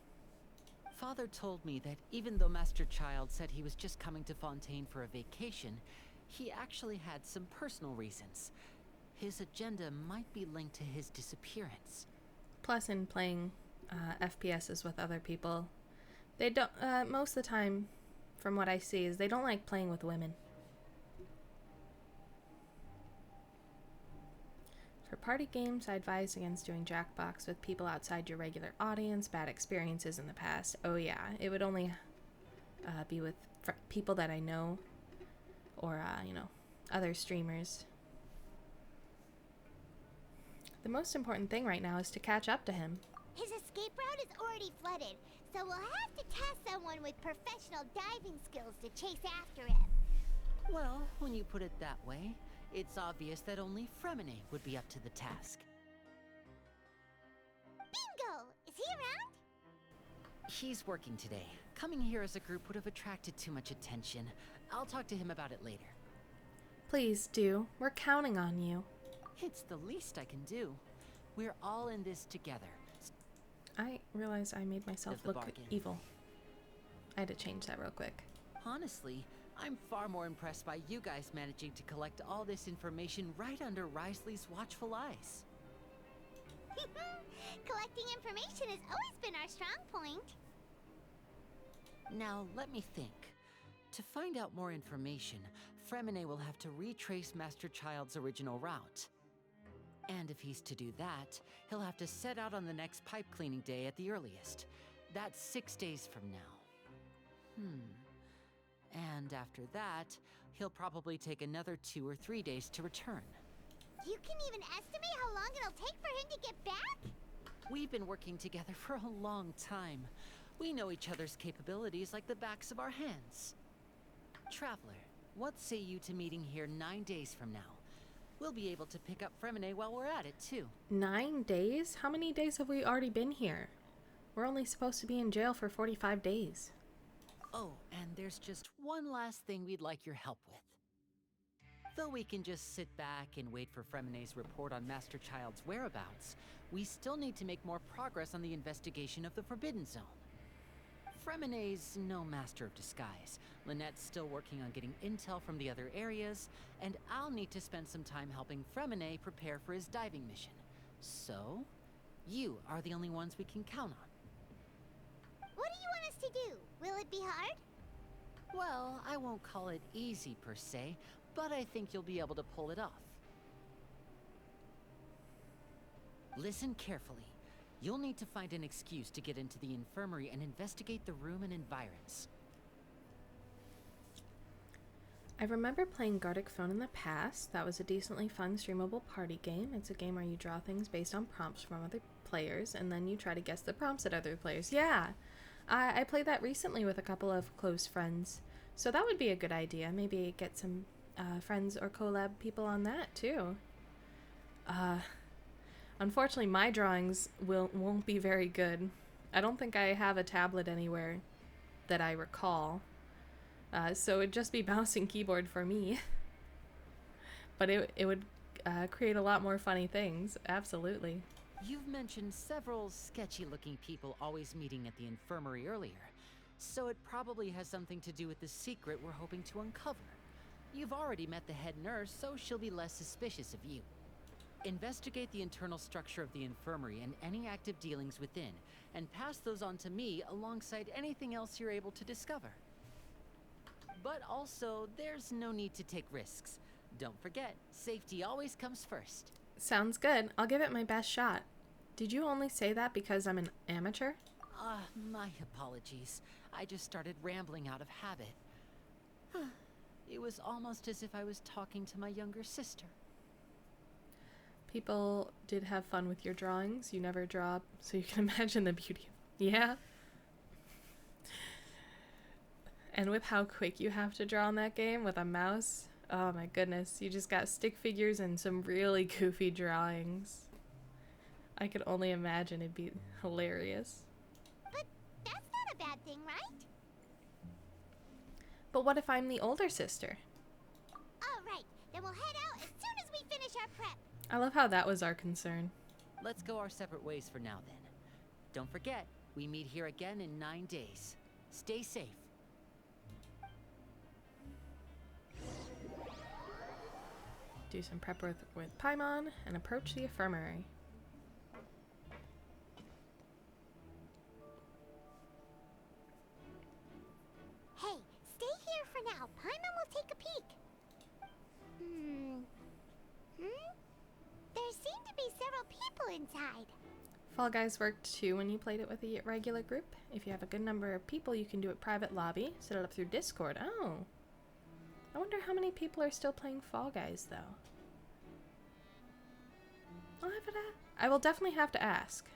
Father told me that even though Master Child said he was just coming to Fontaine for a vacation, he actually had some personal reasons. His agenda might be linked to his disappearance. Plus, in playing FPSs with other people, they don't, most of the time, from what I see, is they don't like playing with women. For party games, I advise against doing Jackbox with people outside your regular audience. Bad experiences in the past. Oh yeah, it would only be with people that I know, or, you know, other streamers. The most important thing right now is to catch up to him. His escape route is already flooded, So we'll have to task someone with professional diving skills to chase after him. Well, when you put it that way, it's obvious that only Fremine would be up to the task. Bingo! Is he around? He's working today. Coming here as a group would have attracted too much attention. I'll talk to him about it later. Please do. We're counting on you. It's the least I can do. We're all in this together. I realize I made myself Of the look bargain. evil. I had to change that real quick. Honestly, I'm far more impressed by you guys managing to collect all this information right under Risley's watchful eyes. Collecting information has always been our strong point. Now, let me think. To find out more information, Fremine will have to retrace Master Child's original route. And if he's to do that, he'll have to set out on the next pipe cleaning day at the earliest. That's 6 days from now. And after that, he'll probably take another 2 or 3 days to return. You can even estimate how long it'll take for him to get back? We've been working together for a long time. We know each other's capabilities like the backs of our hands. Traveler, what say you to meeting here 9 days from now? We'll be able to pick up Fremine while we're at it, too. 9 days? How many days have we already been here? We're only supposed to be in jail for 45 days. Oh, and there's just one last thing we'd like your help with. Though we can just sit back and wait for Fremine's report on Master Child's whereabouts, we still need to make more progress on the investigation of the Forbidden Zone. Fremine's no master of disguise. Lynette's still working on getting intel from the other areas, and I'll need to spend some time helping Fremine prepare for his diving mission. So, you are the only ones we can count on. What do you want us to do? Will it be hard? Well, I won't call it easy per se, but I think you'll be able to pull it off. Listen carefully. You'll need to find an excuse to get into the infirmary and investigate the room and environs. I remember playing Gartic Phone in the past. That was a decently fun streamable party game. It's a game where you draw things based on prompts from other players, and then you try to guess the prompts at other players. Yeah! I played that recently with a couple of close friends. So that would be a good idea. Maybe get some friends or collab people on that, too. Unfortunately, my drawings won't be very good. I don't think I have a tablet anywhere that I recall. So it'd just be mouse and keyboard for me. But it would create a lot more funny things, absolutely. You've mentioned several sketchy-looking people always meeting at the infirmary earlier, so it probably has something to do with the secret we're hoping to uncover. You've already met the head nurse, so she'll be less suspicious of you. Investigate the internal structure of the infirmary and any active dealings within, and pass those on to me alongside anything else you're able to discover. But also, there's no need to take risks. Don't forget, safety always comes first. Sounds good. I'll give it my best shot. Did you only say that because I'm an amateur? My apologies. I just started rambling out of habit. It was almost as if I was talking to my younger sister. People did have fun with your drawings. You never draw, so you can imagine the beauty. Yeah? And with how quick you have to draw in that game with a mouse, oh my goodness, you just got stick figures and some really goofy drawings. I could only imagine it'd be hilarious. But that's not a bad thing, right? But what if I'm the older sister? All right, then we'll head out as soon as we finish our prep. I love how that was our concern. Let's go our separate ways for now then. Don't forget, we meet here again in 9 days. Stay safe. Do some prep work with Paimon and approach the infirmary. Hey, stay here for now. Paimon will take a peek. There seem to be several people inside. Fall Guys worked too when you played it with a regular group. If you have a good number of people, you can do it private lobby. Set it up through Discord. Oh. I wonder how many people are still playing Fall Guys, though. I will definitely have to ask.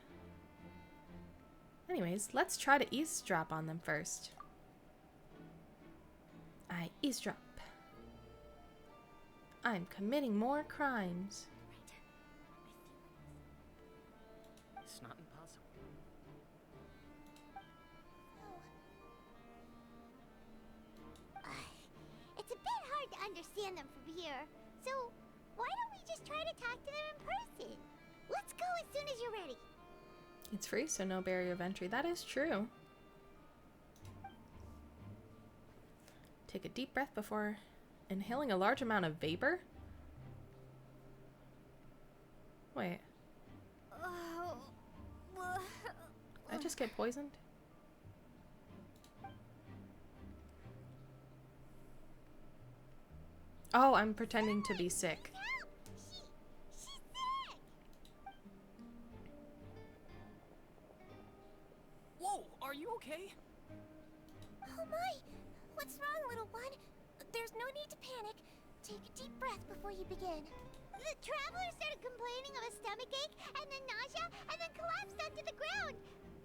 Anyways, let's try to eavesdrop on them first. I eavesdrop. I'm committing more crimes. It's not impossible. It's a bit hard to understand them from here, so why don't we just try to talk to them in person? Let's go as soon as you're ready. It's free, so no barrier of entry. That is true. Take a deep breath before inhaling a large amount of vapor. Wait. I just get poisoned? Oh, I'm pretending to be sick. She's sick! Whoa, are you okay? Oh my! What's wrong, little one? There's no need to panic. Take a deep breath before you begin. The traveler started complaining of a stomachache, and then nausea, and then collapsed onto the ground.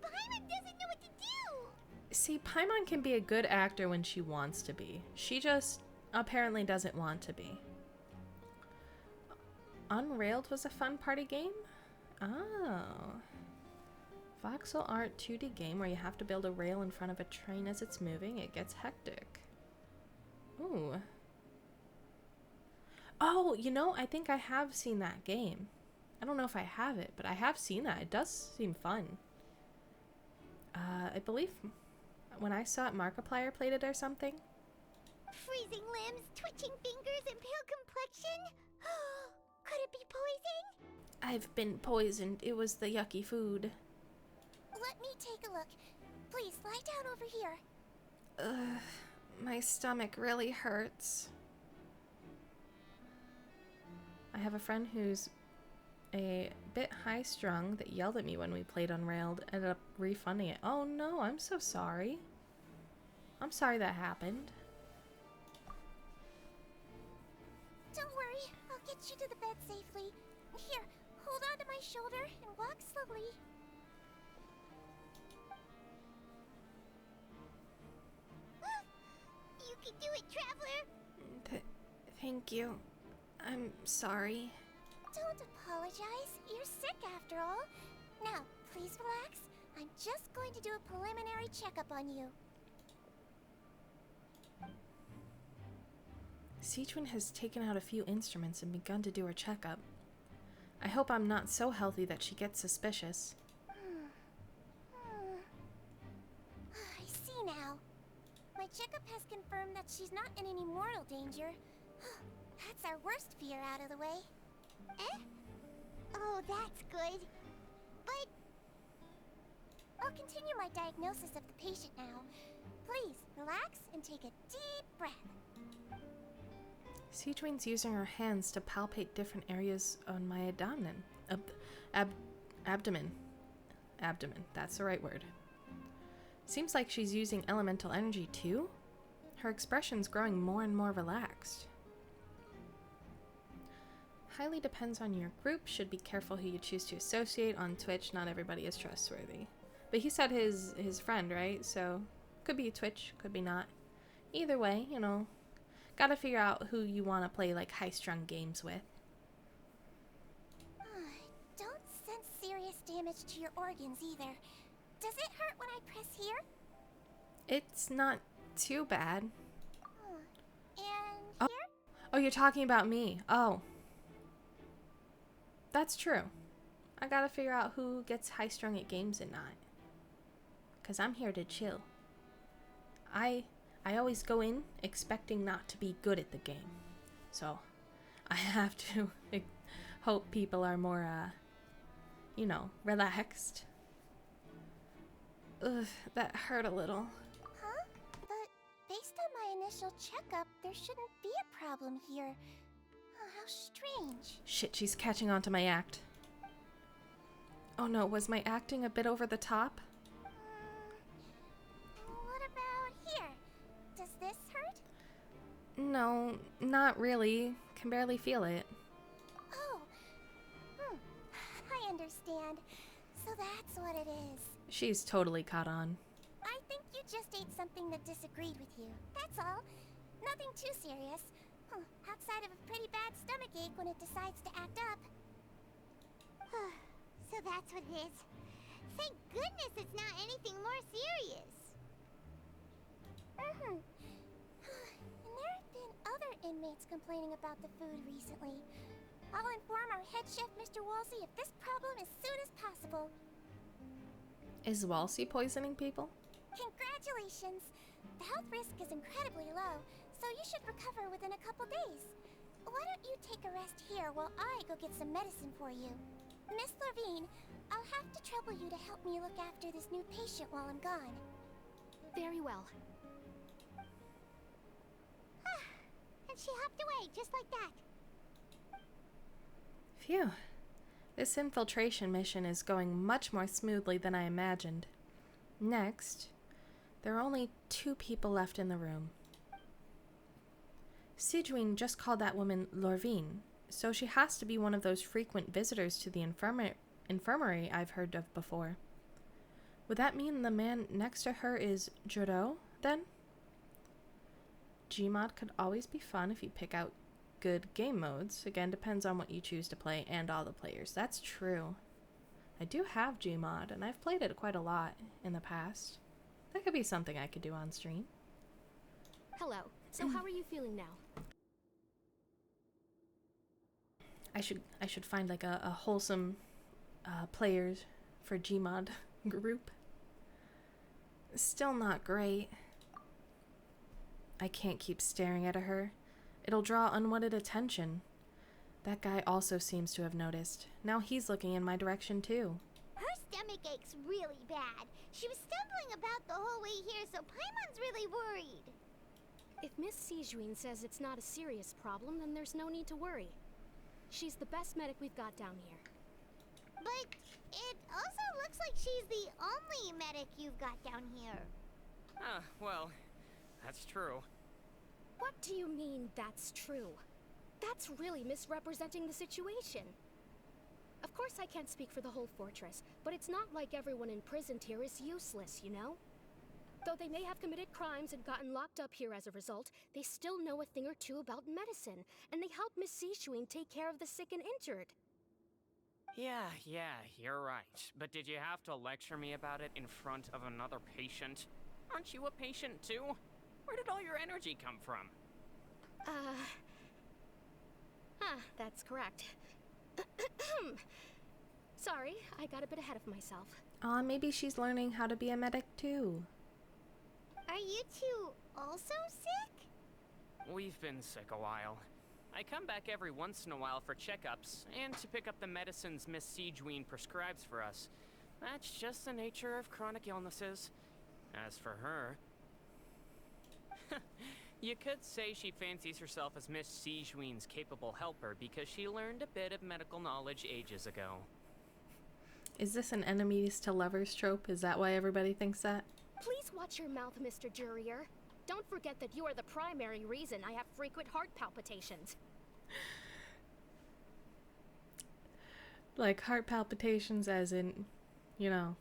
Paimon doesn't know what to do! See, Paimon can be a good actor when she wants to be. She just apparently doesn't want to be. Unrailed was a fun party game? Oh. Voxel art 2D game where you have to build a rail in front of a train as it's moving. It gets hectic. Ooh. Oh, you know, I think I have seen that game. I don't know if I have it, but I have seen that. It does seem fun. I believe when I saw it, Markiplier played it or something. Freezing limbs, twitching fingers, and pale complexion? Could it be poison? I've been poisoned. It was the yucky food. Let me take a look. Please, lie down over here. Ugh, my stomach really hurts. I have a friend who's a bit high-strung that yelled at me when we played Unrailed. Ended up refunding it. Oh no, I'm so sorry. I'm sorry that happened. Don't worry, I'll get you to the bed safely. Here, hold on to my shoulder and walk slowly. You can do it, Traveler! Thank you. I'm sorry. Don't apologize. You're sick after all. Now, please relax. I'm just going to do a preliminary checkup on you. Sichuan has taken out a few instruments and begun to do her checkup. I hope I'm not so healthy that she gets suspicious. I see now. My checkup has confirmed that she's not in any mortal danger. That's our worst fear out of the way. Eh? Oh, that's good. But I'll continue my diagnosis of the patient now. Please, relax and take a deep breath. Sichuan's using her hands to palpate different areas on my abdomen. Abdomen. Abdomen, that's the right word. Seems like she's using elemental energy too? Her expression's growing more and more relaxed. Highly depends on your group. Should be careful who you choose to associate on Twitch. Not everybody is trustworthy. But he said his friend, right? So, could be Twitch, could be not. Either way, you know, gotta figure out who you want to play like high-strung games with. Don't sense serious damage to your organs either. Does it hurt when I press here? It's not too bad. And here? Oh, you're talking about me. Oh. That's true. I gotta figure out who gets high-strung at games and not. 'Cause I'm here to chill. I always go in expecting not to be good at the game. So, I have to hope people are more, you know, relaxed. Ugh, that hurt a little. Huh? But based on my initial checkup, there shouldn't be a problem here. Oh, how strange. Shit, she's catching on to my act. Oh no, was my acting a bit over the top? What about here? Does this hurt? No, not really. Can barely feel it. Oh. I understand. So that's what it is. She's totally caught on. I think you just ate something that disagreed with you. That's all. Nothing too serious. Outside of a pretty bad stomachache when it decides to act up. So that's what it is. Thank goodness it's not anything more serious. And there have been other inmates complaining about the food recently. I'll inform our head chef, Mr. Wolsey, of this problem as soon as possible. Is Walsey poisoning people? Congratulations! The health risk is incredibly low, so you should recover within a couple days. Why don't you take a rest here while I go get some medicine for you? Miss Levine, I'll have to trouble you to help me look after this new patient while I'm gone. Very well. And she hopped away, just like that. Phew. This infiltration mission is going much more smoothly than I imagined. Next, there are only 2 people left in the room. Sigewinne just called that woman Lorvine, so she has to be one of those frequent visitors to the infirmary I've heard of before. Would that mean the man next to her is Juro, then? Gmod could always be fun if you pick out good game modes. Again, depends on what you choose to play and all the players. That's true. I do have Gmod, and I've played it quite a lot in the past. That could be something I could do on stream. Hello. So how are you feeling now? I should find like a wholesome players for Gmod group. Still not great. I can't keep staring at her. It'll draw unwanted attention. That guy also seems to have noticed. Now he's looking in my direction too. Her stomach ache's really bad. She was stumbling about the whole way here, so Paimon's really worried. If Miss Sigewinne says it's not a serious problem, then there's no need to worry. She's the best medic we've got down here. But it also looks like she's the only medic you've got down here. Well, that's true. What do you mean, that's true? That's really misrepresenting the situation. Of course I can't speak for the whole fortress, but it's not like everyone imprisoned here is useless, you know? Though they may have committed crimes and gotten locked up here as a result, they still know a thing or two about medicine, and they help Miss Sigewinne take care of the sick and injured. Yeah, you're right. But did you have to lecture me about it in front of another patient? Aren't you a patient too? Where did all your energy come from? That's correct. Sorry, I got a bit ahead of myself. Maybe she's learning how to be a medic too. Are you two also sick? We've been sick a while. I come back every once in a while for checkups, and to pick up the medicines Miss Sigewinne prescribes for us. That's just the nature of chronic illnesses. As for her... You could say she fancies herself as Miss Sigewinne's capable helper because she learned a bit of medical knowledge ages ago. Is this an enemies to lovers trope? Is that why everybody thinks that? Please watch your mouth, Mr. Jurier. Don't forget that you are the primary reason I have frequent heart palpitations. Like heart palpitations as in, you know,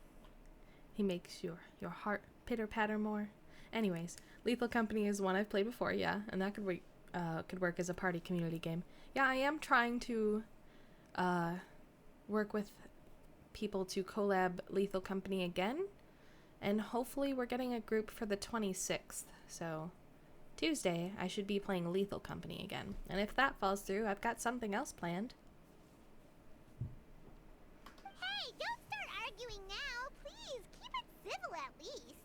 he makes your heart pitter-patter more. Anyways, Lethal Company is one I've played before, yeah, and that could work as a party community game. Yeah, I am trying to work with people to collab Lethal Company again, and hopefully we're getting a group for the 26th, so Tuesday I should be playing Lethal Company again, and if that falls through, I've got something else planned. Hey, don't start arguing now, please. Keep it civil at least.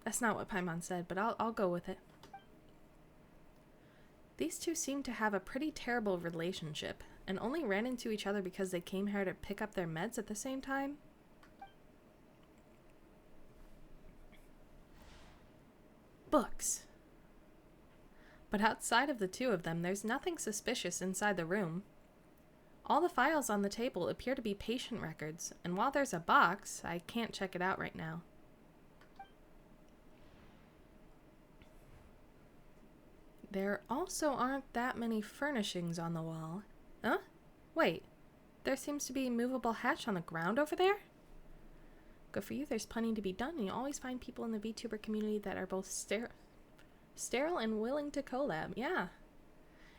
That's not what Paimon said, but I'll go with it. These two seem to have a pretty terrible relationship, and only ran into each other because they came here to pick up their meds at the same time. Books. But outside of the two of them, there's nothing suspicious inside the room. All the files on the table appear to be patient records, and while there's a box, I can't check it out right now. There also aren't that many furnishings on the wall. Huh? Wait. there seems to be a movable hatch on the ground over there. Good for you, there's plenty to be done, and you always find people in the VTuber community that are both sterile and willing to collab. Yeah.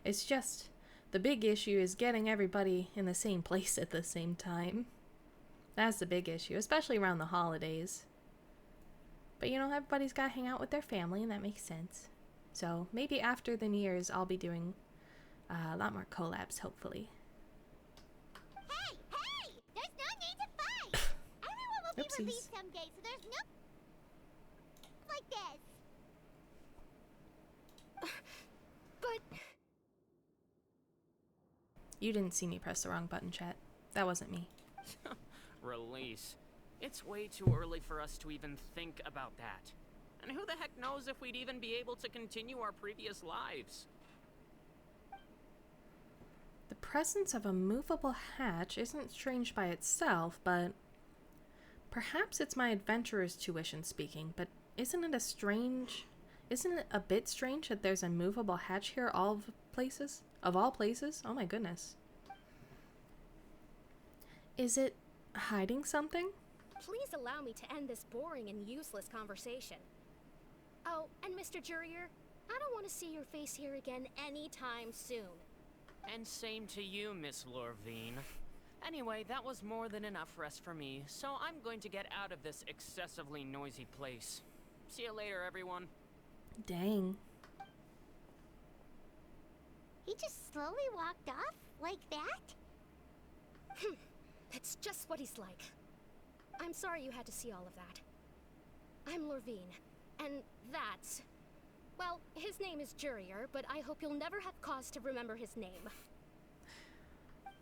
It's just, the big issue is getting everybody in the same place at the same time. That's the big issue, especially around the holidays. But you know, everybody's got to hang out with their family, and that makes sense. So maybe after the New Year's, I'll be doing a lot more collabs, hopefully. Hey! Hey! There's no need to fight! Everyone will be Oopsies. released someday, so there's no... like this. But You didn't see me press the wrong button, chat. That wasn't me. Release. It's way too early for us to even think about that. And who the heck knows if we'd even be able to continue our previous lives? The presence of a movable hatch isn't strange by itself, but perhaps it's my adventurer's tuition speaking, but isn't it a bit strange that there's a movable hatch here of all places? Oh my goodness. Is it hiding something? please allow me to end this boring and useless conversation. Oh, and Mr. Jurier, I don't want to see your face here again anytime soon. And same to you, Miss Lorvine. Anyway, that was more than enough rest for me, so I'm going to get out of this excessively noisy place. See you later, everyone. Dang. He just slowly walked off like that? That's just what he's like. I'm sorry you had to see all of that. I'm Lorvine, and that's... well, his name is Jurier, but I hope you'll never have cause to remember his name.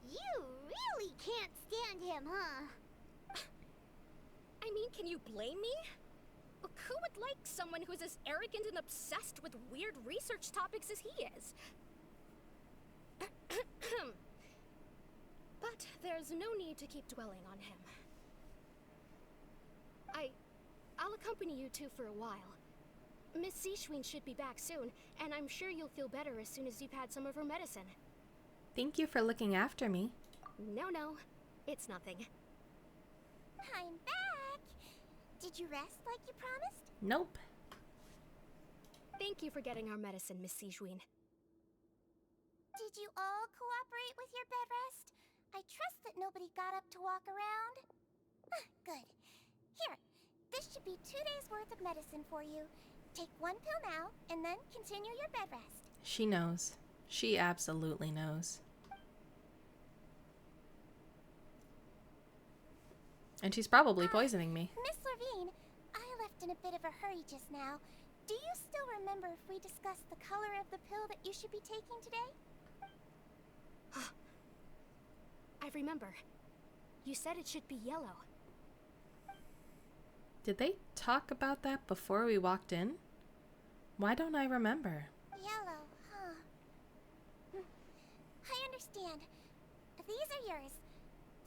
You really can't stand him, huh? I mean, can you blame me? Who would like someone who's as arrogant and obsessed with weird research topics as he is? But there's no need to keep dwelling on him. I'll accompany you two for a while. Miss Seashween should be back soon, and I'm sure you'll feel better as soon as you've had some of her medicine. Thank you for looking after me. No, it's nothing. I'm back! Did you rest like you promised? Nope. Thank you for getting our medicine, Miss Seashween. Did you all cooperate with your bed rest? I trust that nobody got up to walk around. Good. Here, this should be 2 days' worth of medicine for you. Take 1 pill now, and then continue your bed rest. She knows. She absolutely knows. And she's probably poisoning me. Miss Lorvine, I left in a bit of a hurry just now. Do you still remember if we discussed the color of the pill that you should be taking today? I remember. You said it should be yellow. Did they talk about that before we walked in? Why don't I remember? Yellow, huh? I understand. These are yours.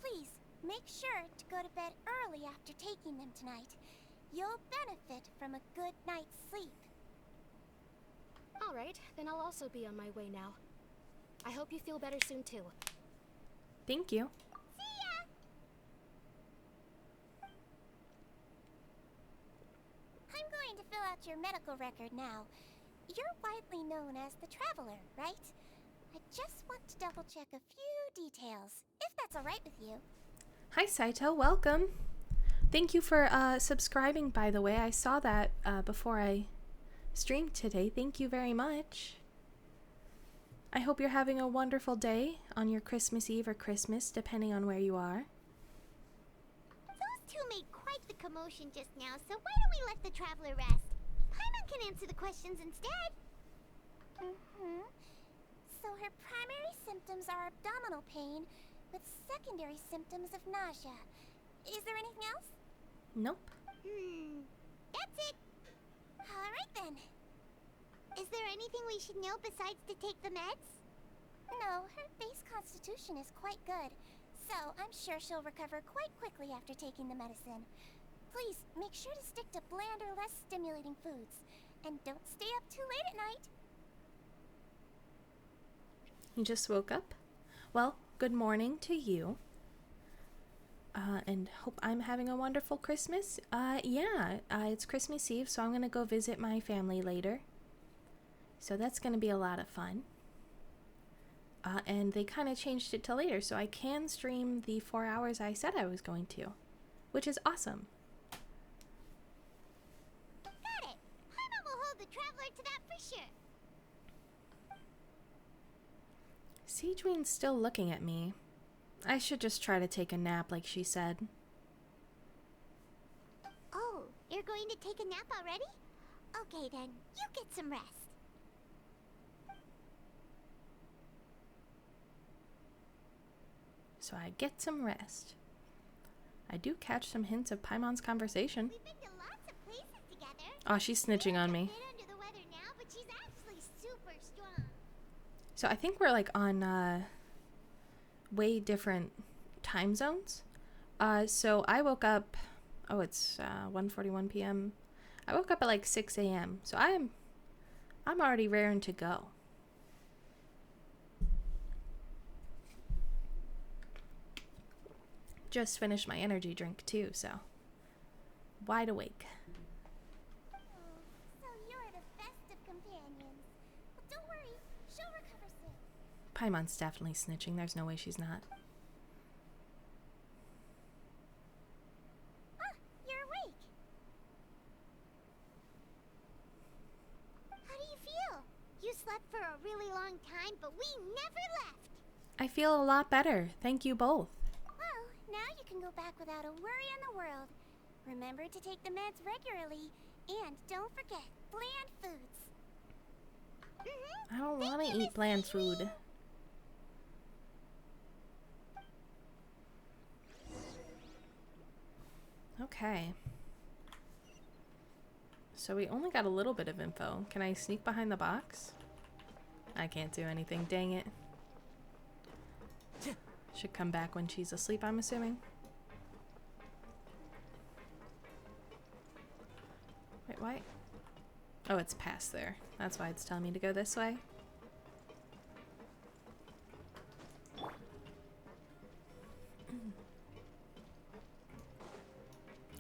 Please, make sure to go to bed early after taking them tonight. You'll benefit from a good night's sleep. All right, then I'll also be on my way now. I hope you feel better soon, too. Thank you. See ya! I'm going to fill out your medical record now. You're widely known as the Traveler, right? I just want to double-check a few details, if that's all right with you. Hi, Saito. Welcome. Thank you for subscribing, by the way. I saw that before I streamed today. Thank you very much. I hope you're having a wonderful day on your Christmas Eve or Christmas, depending on where you are. Those two made quite the commotion just now, so why don't we let the Traveler rest? Paimon can answer the questions instead. So her primary symptoms are abdominal pain, with secondary symptoms of nausea. Is there anything else? Nope. That's it. All right then. Is there anything we should know besides to take the meds? No, her base constitution is quite good, so I'm sure she'll recover quite quickly after taking the medicine. Please, make sure to stick to bland or less stimulating foods, and don't stay up too late at night. You just woke up? Well, good morning to you. And hope I'm having a wonderful Christmas. It's Christmas Eve, so I'm gonna go visit my family later. So that's gonna be a lot of fun. And they kind of changed it to later, so I can stream the 4 hours I said I was going to, which is awesome. Got it! Paimon will hold the traveler to that for sure. Siegeween's still looking at me. I should just try to take a nap like she said. Oh, you're going to take a nap already? Okay then, you get some rest. So I get some rest. I do catch some hints of Paimon's conversation. We've been to lots of places together. Oh, she's snitching on me. She's a bit under the weather now, but she's actually super strong. So I think we're like on way different time zones. So I woke up, it's 1:41 p.m. I woke up at like 6 a.m. So I'm already raring to go. Just finished my energy drink too, so wide awake. Oh, so you're the best of companions. But don't worry, she'll recover soon. Paimon's definitely snitching. There's no way she's not. Ah, you're awake. How do you feel? You slept for a really long time, but we never left. I feel a lot better. Thank you both. Well, now you can go back without a worry in the world. Remember to take the meds regularly, and don't forget bland foods. I don't want to eat bland food. Okay. So we only got a little bit of info. Can I sneak behind the box? I can't do anything, dang it. Should come back when she's asleep, I'm assuming. Wait, why? Oh, it's past there. That's why it's telling me to go this way.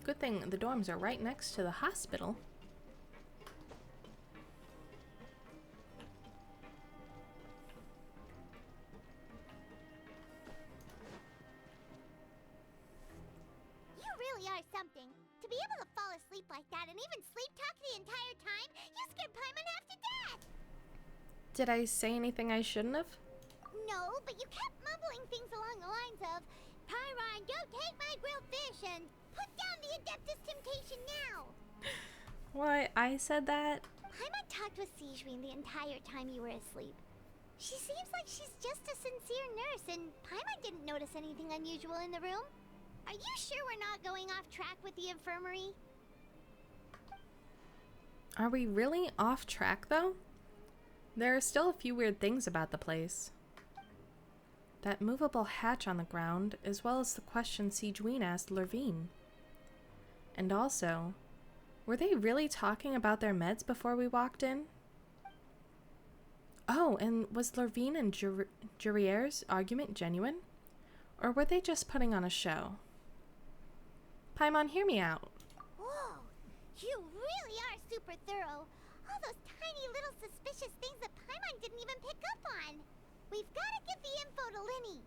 Good thing the dorms are right next to the hospital. You really are something. To be able to fall asleep like that and even sleep talk the entire time, you scared Paimon half to death! Did I say anything I shouldn't have? No, but you kept mumbling things along the lines of, Pyron, don't take my grilled fish, and put down the Adeptus Temptation now! What? I said that? Paimon talked with Siegeween the entire time you were asleep. She seems like she's just a sincere nurse, and Paimon didn't notice anything unusual in the room. Are you sure we're not going off track with the infirmary? Are we really off track, though? There are still a few weird things about the place. That movable hatch on the ground, as well as the question Siegeween asked Lurvine. And also, were they really talking about their meds before we walked in? Oh, and was Lurvine and Jurier's argument genuine? Or were they just putting on a show? Paimon, hear me out. Whoa, you really are super thorough. All those tiny little suspicious things that Paimon didn't even pick up on. We've got to get the info to Linny.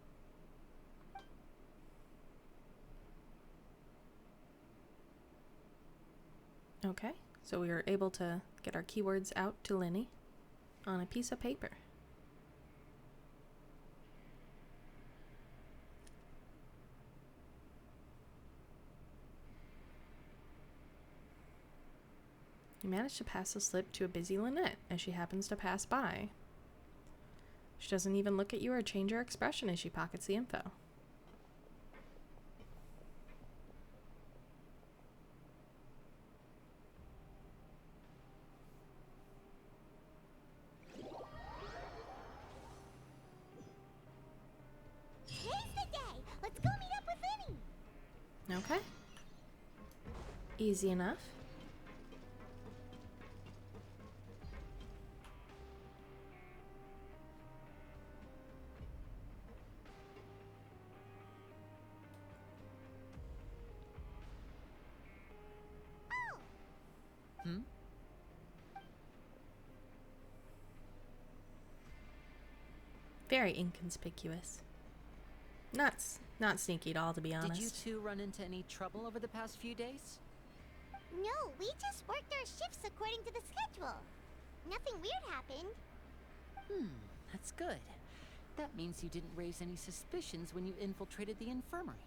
Okay, so we were able to get our keywords out to Linny on a piece of paper. You managed to pass the slip to a busy Lynette as she happens to pass by. She doesn't even look at you or change her expression as she pockets the info. Today's the day. Let's go meet up with Linny. Okay. Easy enough. Very inconspicuous. Not sneaky at all, to be honest. Did you two run into any trouble over the past few days? No, we just worked our shifts according to the schedule. Nothing weird happened. That's good. That means you didn't raise any suspicions when you infiltrated the infirmary.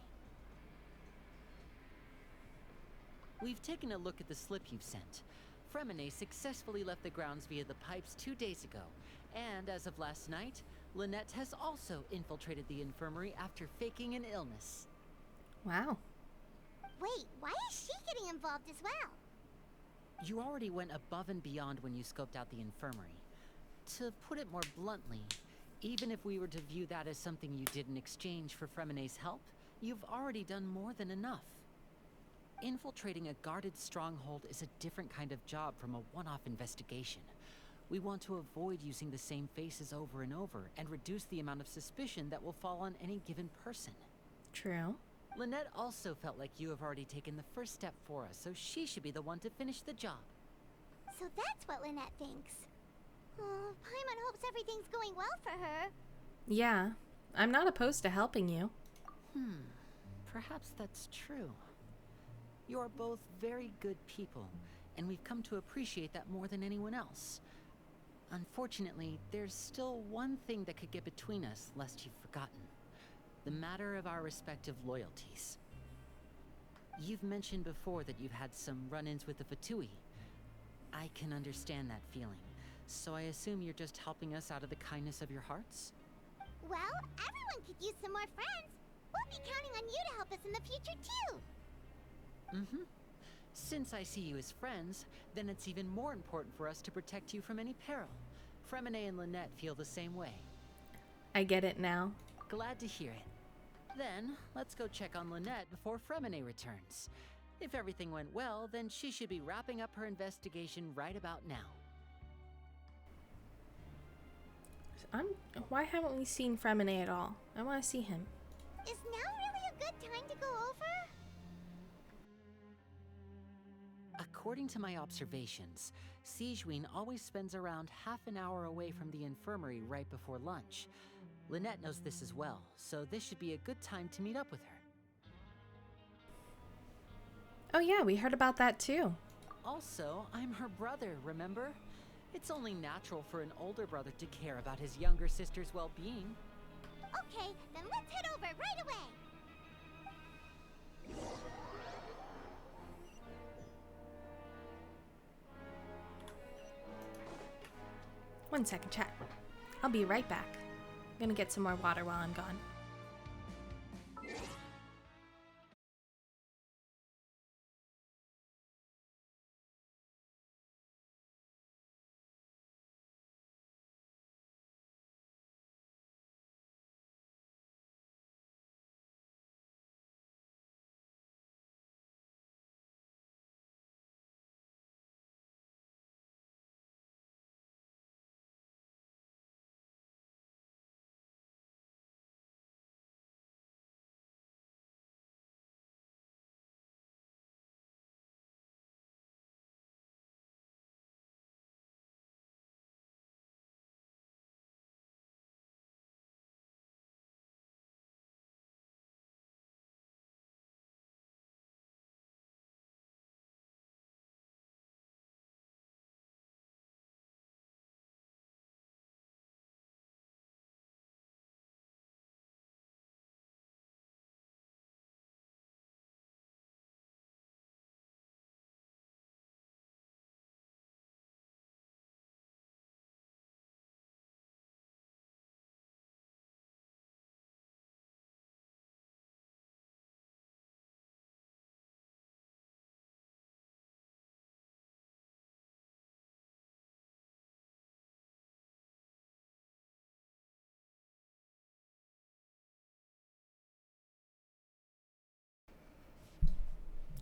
We've taken a look at the slip you've sent. Fremine successfully left the grounds via the pipes 2 days ago, and as of last night, Lynette has also infiltrated the infirmary after faking an illness. Wow. Wait, why is she getting involved as well? You already went above and beyond when you scoped out the infirmary. To put it more bluntly, even if we were to view that as something you did in exchange for Fremine's help, you've already done more than enough. Infiltrating a guarded stronghold is a different kind of job from a one-off investigation. We want to avoid using the same faces over and over and reduce the amount of suspicion that will fall on any given person. True. Lynette also felt like you have already taken the first step for us, so she should be the one to finish the job. So that's what Lynette thinks. Oh, Paimon hopes everything's going well for her. Yeah, I'm not opposed to helping you. Perhaps that's true. You are both very good people, and we've come to appreciate that more than anyone else. Unfortunately, there's still one thing that could get between us, lest you've forgotten. The matter of our respective loyalties. You've mentioned before that you've had some run-ins with the Fatui. I can understand that feeling, so I assume you're just helping us out of the kindness of your hearts? Well, everyone could use some more friends. We'll be counting on you to help us in the future, too. Since I see you as friends, then it's even more important for us to protect you from any peril. Fremine and Lynette feel the same way. I get it now. Glad to hear it. Then, let's go check on Lynette before Fremine returns. If everything went well, then she should be wrapping up her investigation right about now. Why haven't we seen Fremine at all? I want to see him. Is now really a good time to go over? According to my observations, Sigewinne always spends around half an hour away from the infirmary right before lunch. Lynette knows this as well, so this should be a good time to meet up with her. Oh yeah, we heard about that too. Also, I'm her brother, remember? It's only natural for an older brother to care about his younger sister's well-being. Okay, then let's head over right away. One second, chat. I'll be right back. I'm gonna get some more water while I'm gone.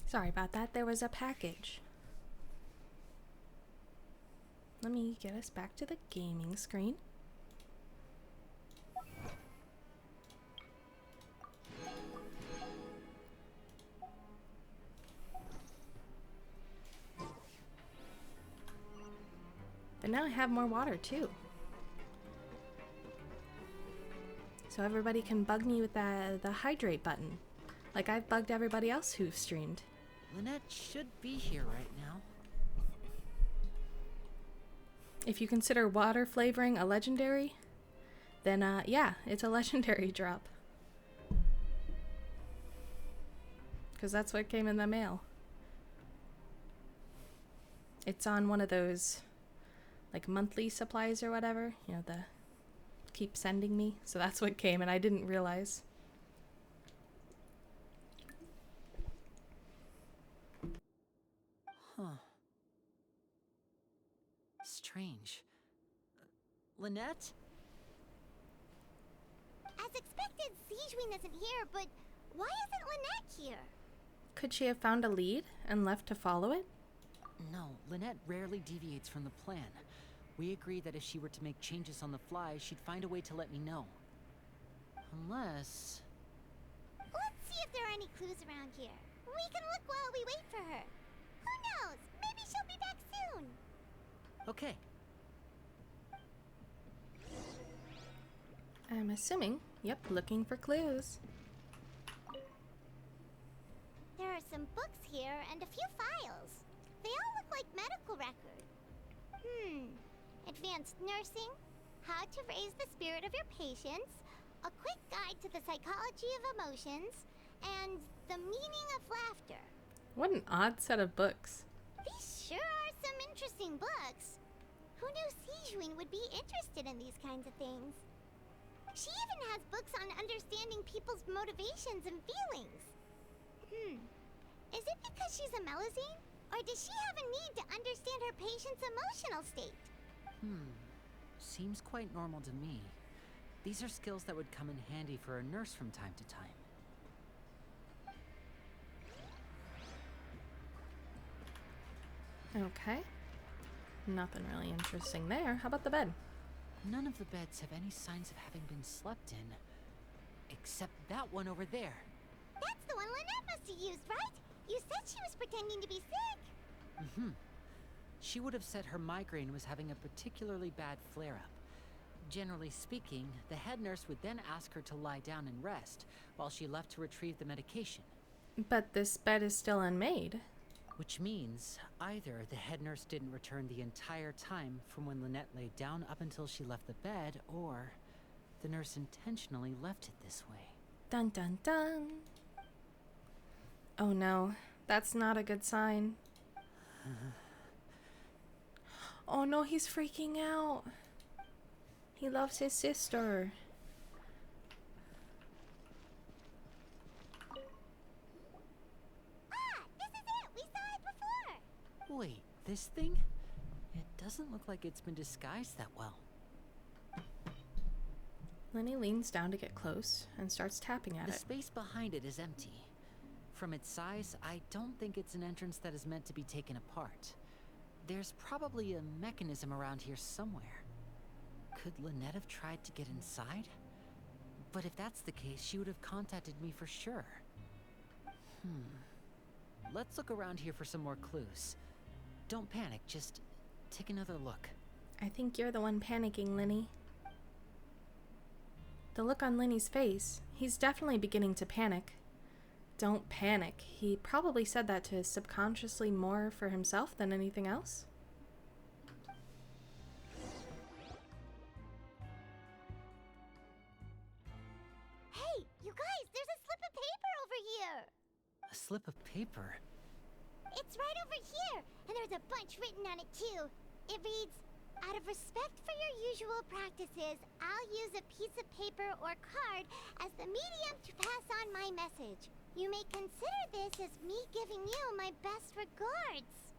Sorry about that, there was a package. Let me get us back to the gaming screen. But now I have more water too. So everybody can bug me with the hydrate button. Like I've bugged everybody else who's streamed. Lynette should be here right now. If you consider water flavoring a legendary, then yeah, it's a legendary drop. Because that's what came in the mail. It's on one of those like monthly supplies or whatever, you know, the keep sending me. So that's what came, and I didn't realize. Huh. Strange. Lynette? As expected, Sijwin isn't here, but why isn't Lynette here? Could she have found a lead and left to follow it? No, Lynette rarely deviates from the plan. We agreed that if she were to make changes on the fly, she'd find a way to let me know. Unless... Let's see if there are any clues around here. We can look while we wait for her. Who knows? Maybe she'll be back soon. Okay. I'm assuming, yep, looking for clues. There are some books here and a few files. They all look like medical records. Advanced nursing, how to raise the spirit of your patients, a quick guide to the psychology of emotions, and the meaning of laughter. What an odd set of books. These sure are some interesting books. Who knew Sijwin would be interested in these kinds of things? She even has books on understanding people's motivations and feelings. Is it because she's a Melusine? Or does she have a need to understand her patient's emotional state? Seems quite normal to me. These are skills that would come in handy for a nurse from time to time. Okay. Nothing really interesting there. How about the bed? None of the beds have any signs of having been slept in. Except that one over there. That's the one Lynette must have used, right? You said she was pretending to be sick. She would have said her migraine was having a particularly bad flare-up. Generally speaking, the head nurse would then ask her to lie down and rest, while she left to retrieve the medication. But this bed is still unmade. Which means either the head nurse didn't return the entire time from when Lynette lay down up until she left the bed, or the nurse intentionally left it this way. Dun dun dun. Oh no, that's not a good sign. Oh no, he's freaking out. He loves his sister. This is it! We saw it before! Wait, this thing? It doesn't look like it's been disguised that well. Lenny leans down to get close and starts tapping at The it. space behind it is empty. From its size, I don't think it's an entrance that is meant to be taken apart. There's probably a mechanism around here somewhere. Could Lynette have tried to get inside? But if that's the case, she would have contacted me for sure. Let's look around here for some more clues. Don't panic, just take another look. I think you're the one panicking, Lenny. The look on Lenny's face, he's definitely beginning to panic. Don't panic. He probably said that to subconsciously more for himself than anything else. Hey, you guys, there's a slip of paper over here! A slip of paper? It's right over here, and there's a bunch written on it too. It reads, "Out of respect for your usual practices, I'll use a piece of paper or card as the medium to pass on my message. You may consider this as me giving you my best regards."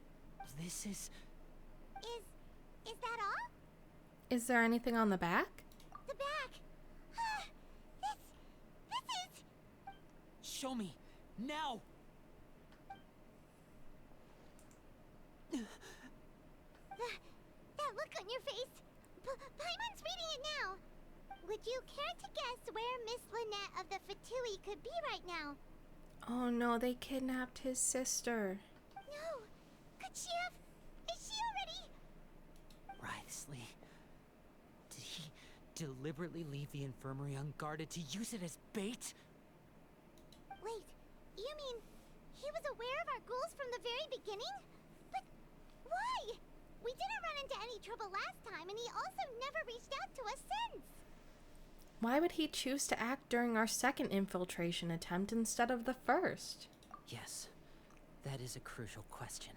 This is... Is that all? Is there anything on the back? The back. This is... Show me! Now! That look on your face. Paimon's reading it now. Would you care to guess where Miss Lynette of the Fatui could be right now? Oh no, they kidnapped his sister. No. Could she have... Is she already... Writhely. Deliberately leave the infirmary unguarded to use it as bait? Wait, you mean he was aware of our goals from the very beginning? But why? We didn't run into any trouble last time, and he also never reached out to us since. Why would he choose to act during our second infiltration attempt instead of the first? Yes, that is a crucial question.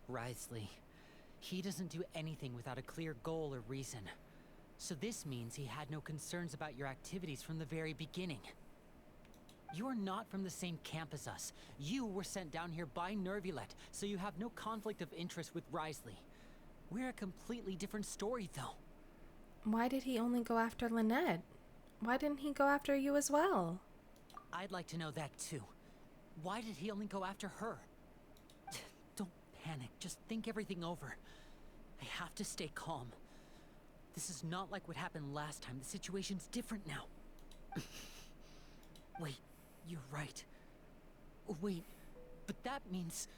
Risley, he doesn't do anything without a clear goal or reason. So this means he had no concerns about your activities from the very beginning. You're not from the same camp as us. You were sent down here by Nervulet, so you have no conflict of interest with Risley. We're a completely different story, though. Why did he only go after Lynette? Why didn't he go after you as well? I'd like to know that, too. Why did he only go after her? Don't panic. Just think everything over. I have to stay calm. This is not like what happened last time. The situation's different now. Wait, you're right. Wait, but that means...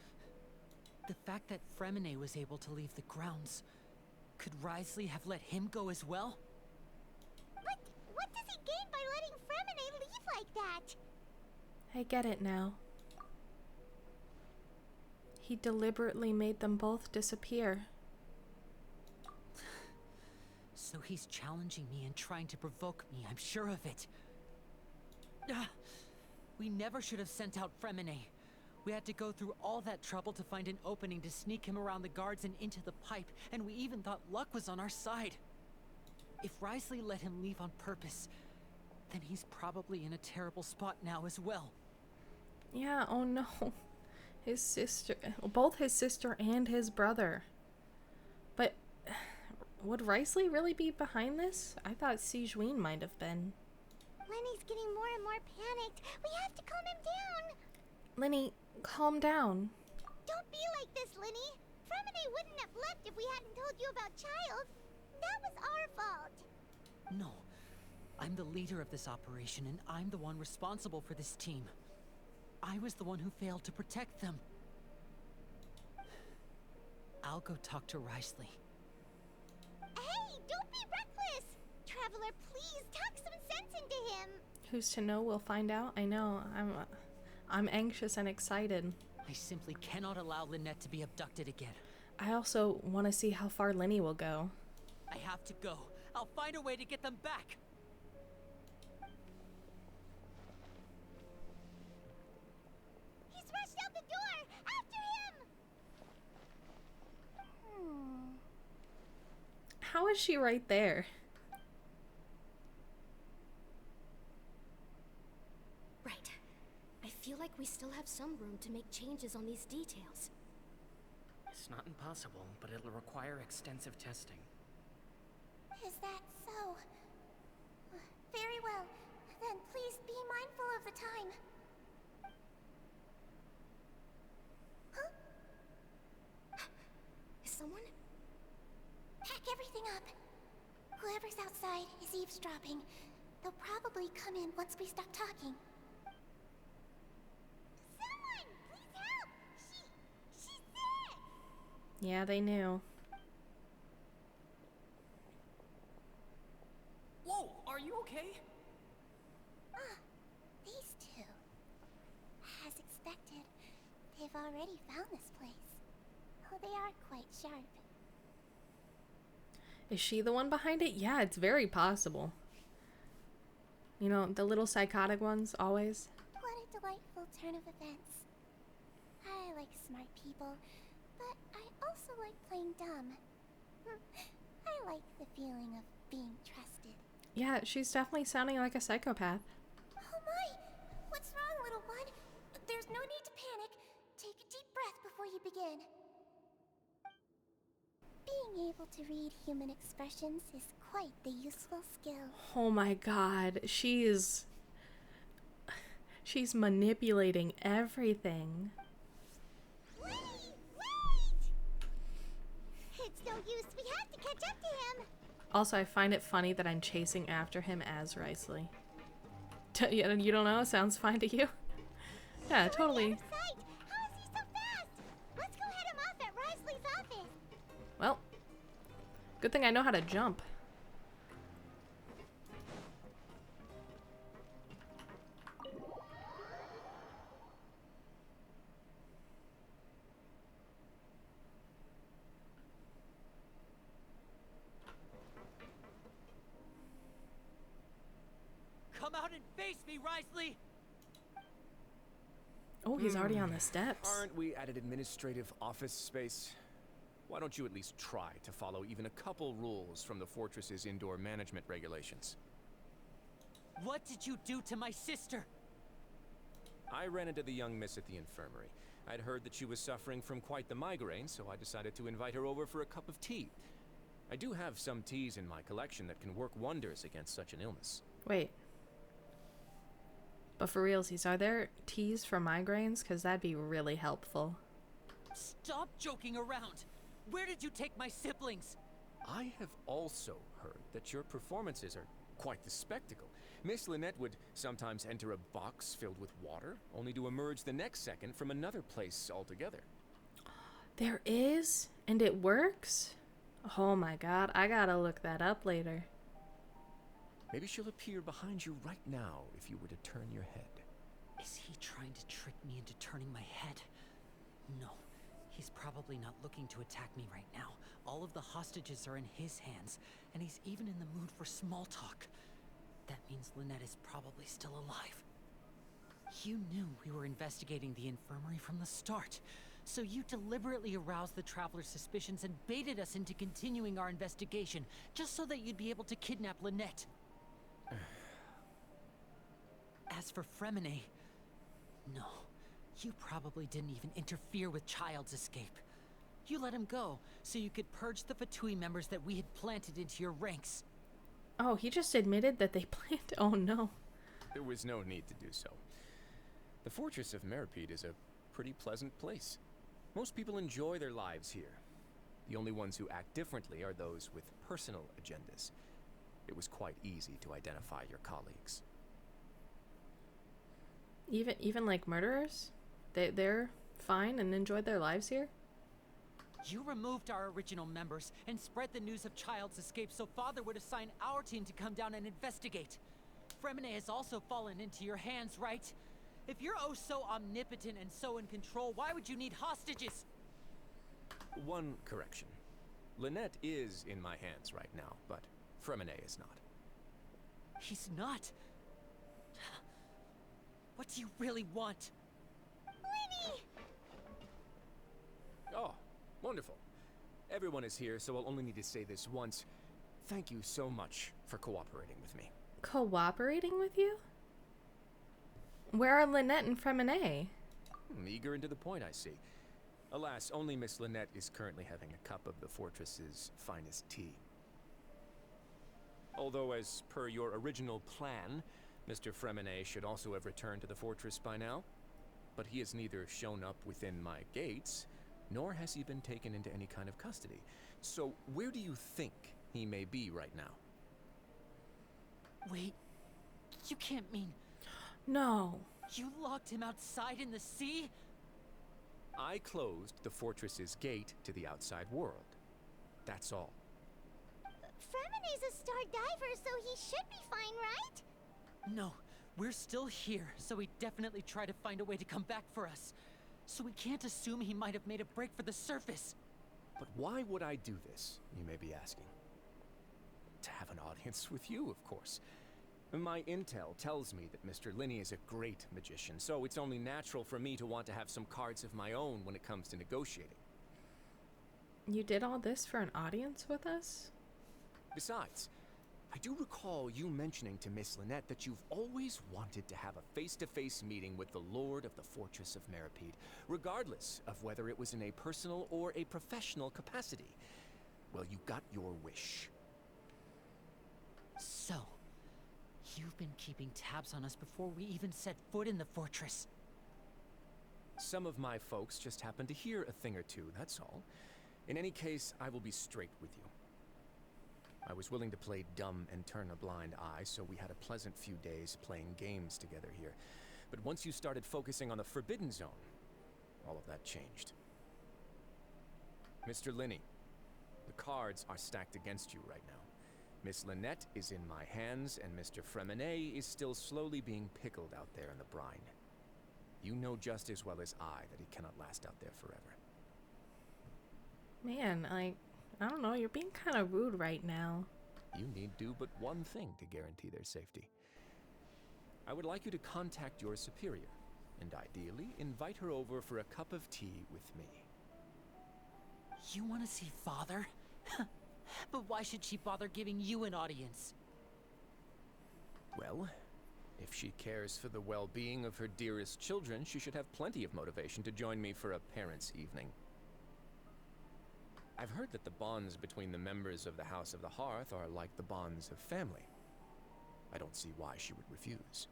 the fact that Fremine was able to leave the grounds... could Risley have let him go as well? But what does he gain by letting Fremine leave like that? I get it now. He deliberately made them both disappear. So he's challenging me and trying to provoke me, I'm sure of it. We never should have sent out Fremine. We had to go through all that trouble to find an opening to sneak him around the guards and into the pipe, and we even thought luck was on our side. If Risley let him leave on purpose, then he's probably in a terrible spot now as well. Yeah, oh no. His sister, both his sister and his brother. But would Risley really be behind this? I thought Sigewinne might have been. Lenny's getting more and more panicked. We have to calm him down. Lenny, calm down. Don't be like this, Lenny. Fremine wouldn't have left if we hadn't told you about Child. That was our fault. No. I'm the leader of this operation, and I'm the one responsible for this team. I was the one who failed to protect them. I'll go talk to Risley. Hey, don't be reckless! Traveler, please talk some sense into him. Who's to know? We'll find out. I know. I'm anxious and excited. I simply cannot allow Lynette to be abducted again. I also want to see how far Lenny will go. I have to go. I'll find a way to get them back. He's rushed out the door! After him! How is she right there? Right. I feel like we still have some room to make changes on these details. It's not impossible, but it'll require extensive testing. Is that so? Very well. Then please be mindful of the time. Huh? Is someone? Pack everything up. Whoever's outside is eavesdropping. They'll probably come in once we stop talking. Someone! Please help! She's sick! Yeah, they knew. Whoa, are you okay? These two. As expected, they've already found this place. Oh, they are quite sharp. Is she the one behind it? Yeah, it's very possible. You know, the little psychotic ones, always. What a delightful turn of events. I like smart people, but I also like playing dumb. I like the feeling of being trusted. Yeah, she's definitely sounding like a psychopath. Oh my! What's wrong, little one? There's no need to panic. Take a deep breath before you begin. Being able to read human expressions is quite the useful skill. Oh my god, she's manipulating everything. Wait! It's no use. We have to catch up to him. Also, I find it funny that I'm chasing after him as Risley. Yeah, you don't know? Sounds fine to you? Yeah, totally. How is he so fast? Let's go head him off at Risley's office. Well, good thing I know how to jump. out and face me, Risley! Oh, he's already on the steps. Aren't we at an administrative office space? Why don't you at least try to follow even a couple rules from the fortress's indoor management regulations? What did you do to my sister? I ran into the young miss at the infirmary. I'd heard that she was suffering from quite the migraine, so I decided to invite her over for a cup of tea. I do have some teas in my collection that can work wonders against such an illness. Wait. But for realsies, are there teas for migraines? Because that'd be really helpful. Stop joking around! Where did you take my siblings? I have also heard that your performances are quite the spectacle. Miss Lynette would sometimes enter a box filled with water, only to emerge the next second from another place altogether. There is? And it works? Oh my god, I gotta look that up later. Maybe she'll appear behind you right now if you were to turn your head. Is he trying to trick me into turning my head? No, he's probably not looking to attack me right now. All of the hostages are in his hands, and he's even in the mood for small talk. That means Lynette is probably still alive. You knew we were investigating the infirmary from the start, so you deliberately aroused the traveler's suspicions and baited us into continuing our investigation, just so that you'd be able to kidnap Lynette. As for Fremine, no, you probably didn't even interfere with Child's escape. You let him go, so you could purge the Fatui members that we had planted into your ranks. Oh, he just admitted that they planned. Oh no. There was no need to do so. The Fortress of Meripede is a pretty pleasant place. Most people enjoy their lives here. The only ones who act differently are those with personal agendas. It was quite easy to identify your colleagues. Even like murderers? They're fine and enjoyed their lives here? You removed our original members and spread the news of Child's escape so Father would assign our team to come down and investigate. Fremine has also fallen into your hands, right? If you're oh so omnipotent and so in control, why would you need hostages? One correction. Lynette is in my hands right now, but Fremine is not. He's not? What do you really want? Winnie! Oh, wonderful. Everyone is here, so I'll only need to say this once. Thank you so much for cooperating with me. Cooperating with you? Where are Lynette and Fremine? Eager and to the point, I see. Alas, only Miss Lynette is currently having a cup of the fortress's finest tea. Although, as per your original plan, Mr. Fremine should also have returned to the fortress by now. But he has neither shown up within my gates, nor has he been taken into any kind of custody. So, where do you think he may be right now? Wait, you can't mean... No. You locked him outside in the sea? I closed the fortress's gate to the outside world. That's all. Fremine's a star diver, so he should be fine, right? No, we're still here, so he definitely tried to find a way to come back for us. So we can't assume he might have made a break for the surface. But why would I do this, you may be asking? To have an audience with you, of course. My intel tells me that Mr. Linney is a great magician, so it's only natural for me to want to have some cards of my own when it comes to negotiating. You did all this for an audience with us? Besides, I do recall you mentioning to Miss Lynette that you've always wanted to have a face-to-face meeting with the Lord of the Fortress of Meripede, regardless of whether it was in a personal or a professional capacity. Well, you got your wish. So, you've been keeping tabs on us before we even set foot in the fortress. Some of my folks just happened to hear a thing or two, that's all. In any case, I will be straight with you. I was willing to play dumb and turn a blind eye, so we had a pleasant few days playing games together here. But once you started focusing on the Forbidden Zone, all of that changed. Mr. Linney, the cards are stacked against you right now. Miss Lynette is in my hands, and Mr. Fremine is still slowly being pickled out there in the brine. You know just as well as I that he cannot last out there forever. Man, I don't know, you're being kind of rude right now. You need do but one thing to guarantee their safety. I would like you to contact your superior, and ideally invite her over for a cup of tea with me. You want to see Father? But why should she bother giving you an audience? Well, if she cares for the well-being of her dearest children, she should have plenty of motivation to join me for a parents' evening. I've heard that the bonds between the members of the House of the Hearth are like the bonds of family. I don't see why she would refuse.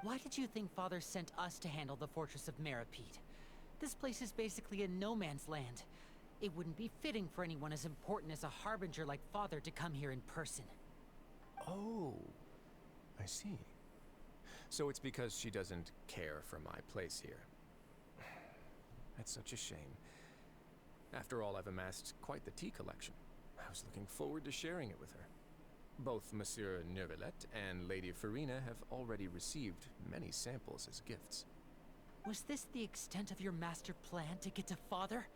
Why did you think Father sent us to handle the Fortress of Meripede? This place is basically a no-man's land. It wouldn't be fitting for anyone as important as a Harbinger like Father to come here in person. Oh, I see. So it's because she doesn't care for my place here. That's such a shame. After all, I've amassed quite the tea collection. I was looking forward to sharing it with her. Both Monsieur Neuvillette and Lady Farina have already received many samples as gifts. Was this the extent of your master plan to get to Father?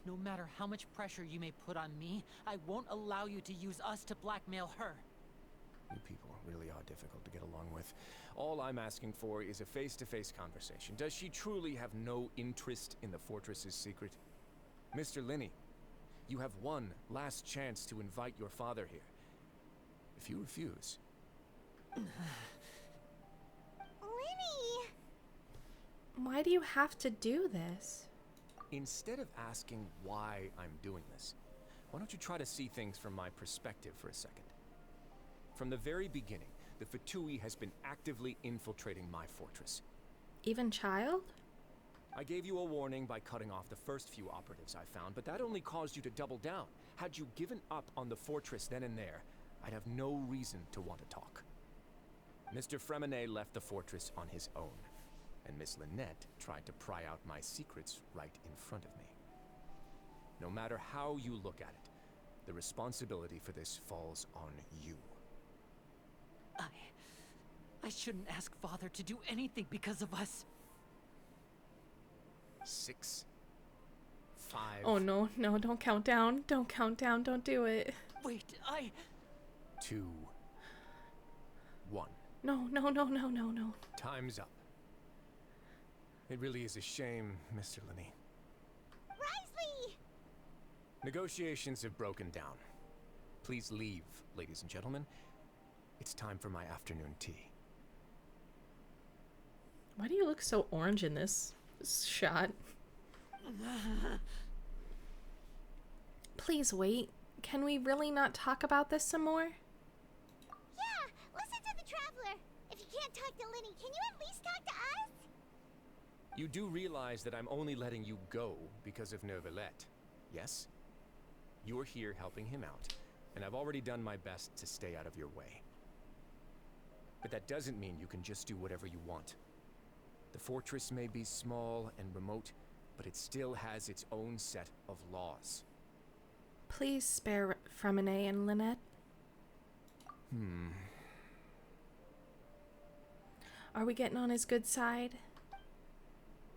No matter how much pressure you may put on me, I won't allow you to use us to blackmail her. You people really are difficult to get along with. All I'm asking for is a face-to-face conversation. Does she truly have no interest in the fortress's secret? Mr. Linney, you have one last chance to invite your father here. If you refuse... Linny! Why do you have to do this? Instead of asking why I'm doing this, why don't you try to see things from my perspective for a second? From the very beginning, the Fatui has been actively infiltrating my fortress. Even child? I gave you a warning by cutting off the first few operatives I found, but that only caused you to double down. Had you given up on the fortress then and there, I'd have no reason to want to talk. Mr. Fremenet left the fortress on his own, and Miss Lynette tried to pry out my secrets right in front of me. No matter how you look at it, the responsibility for this falls on you. I shouldn't ask Father to do anything because of us. 6, 5... Oh no, don't count down. Don't count down, don't do it. Wait, 2, 1. No. Time's up. It really is a shame, Mr. Linney. Risley! Negotiations have broken down. Please leave, ladies and gentlemen. It's time for my afternoon tea. Why do you look so orange in this shot? Please wait. Can we really not talk about this some more? Yeah, listen to the Traveler. If you can't talk to Linny, can you at least talk to us? You do realize that I'm only letting you go because of Neuvillette, yes? You're here helping him out, and I've already done my best to stay out of your way. But that doesn't mean you can just do whatever you want. The fortress may be small and remote, but it still has its own set of laws. Please spare Fremenet and Lynette. Are we getting on his good side?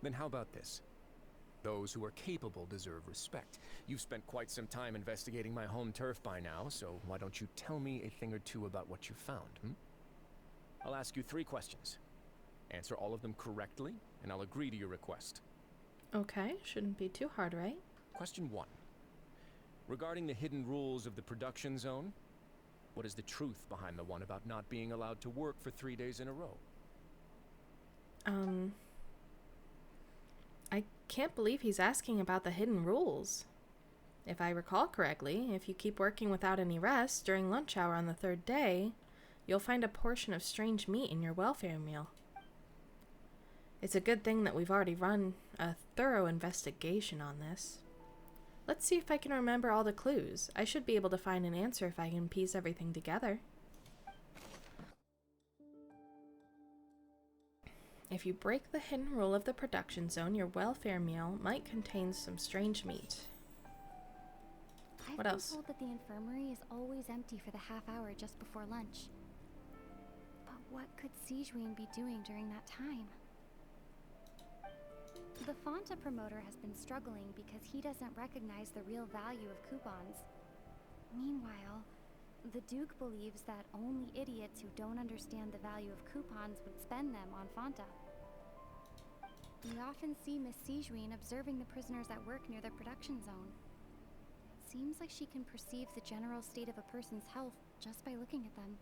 Then how about this? Those who are capable deserve respect. You've spent quite some time investigating my home turf by now, so why don't you tell me a thing or two about what you found, I'll ask you 3 questions. Answer all of them correctly, and I'll agree to your request. Okay, shouldn't be too hard, right? Question 1. Regarding the hidden rules of the production zone, what is the truth behind the one about not being allowed to work for 3 days in a row? I can't believe he's asking about the hidden rules. If I recall correctly, if you keep working without any rest during lunch hour on the 3rd day, you'll find a portion of strange meat in your welfare meal. It's a good thing that we've already run a thorough investigation on this. Let's see if I can remember all the clues. I should be able to find an answer if I can piece everything together. If you break the hidden rule of the production zone, your welfare meal might contain some strange meat. What else? I've been told that the infirmary is always empty for the half hour just before lunch. But what could Sigewinne be doing during that time? The Fonta promoter has been struggling because he doesn't recognize the real value of coupons. Meanwhile, The Duke believes that only idiots who don't understand the value of coupons would spend them on Fanta. We often see Miss Sijuin observing the prisoners at work near the production zone. It seems like she can perceive the general state of a person's health just by looking at them.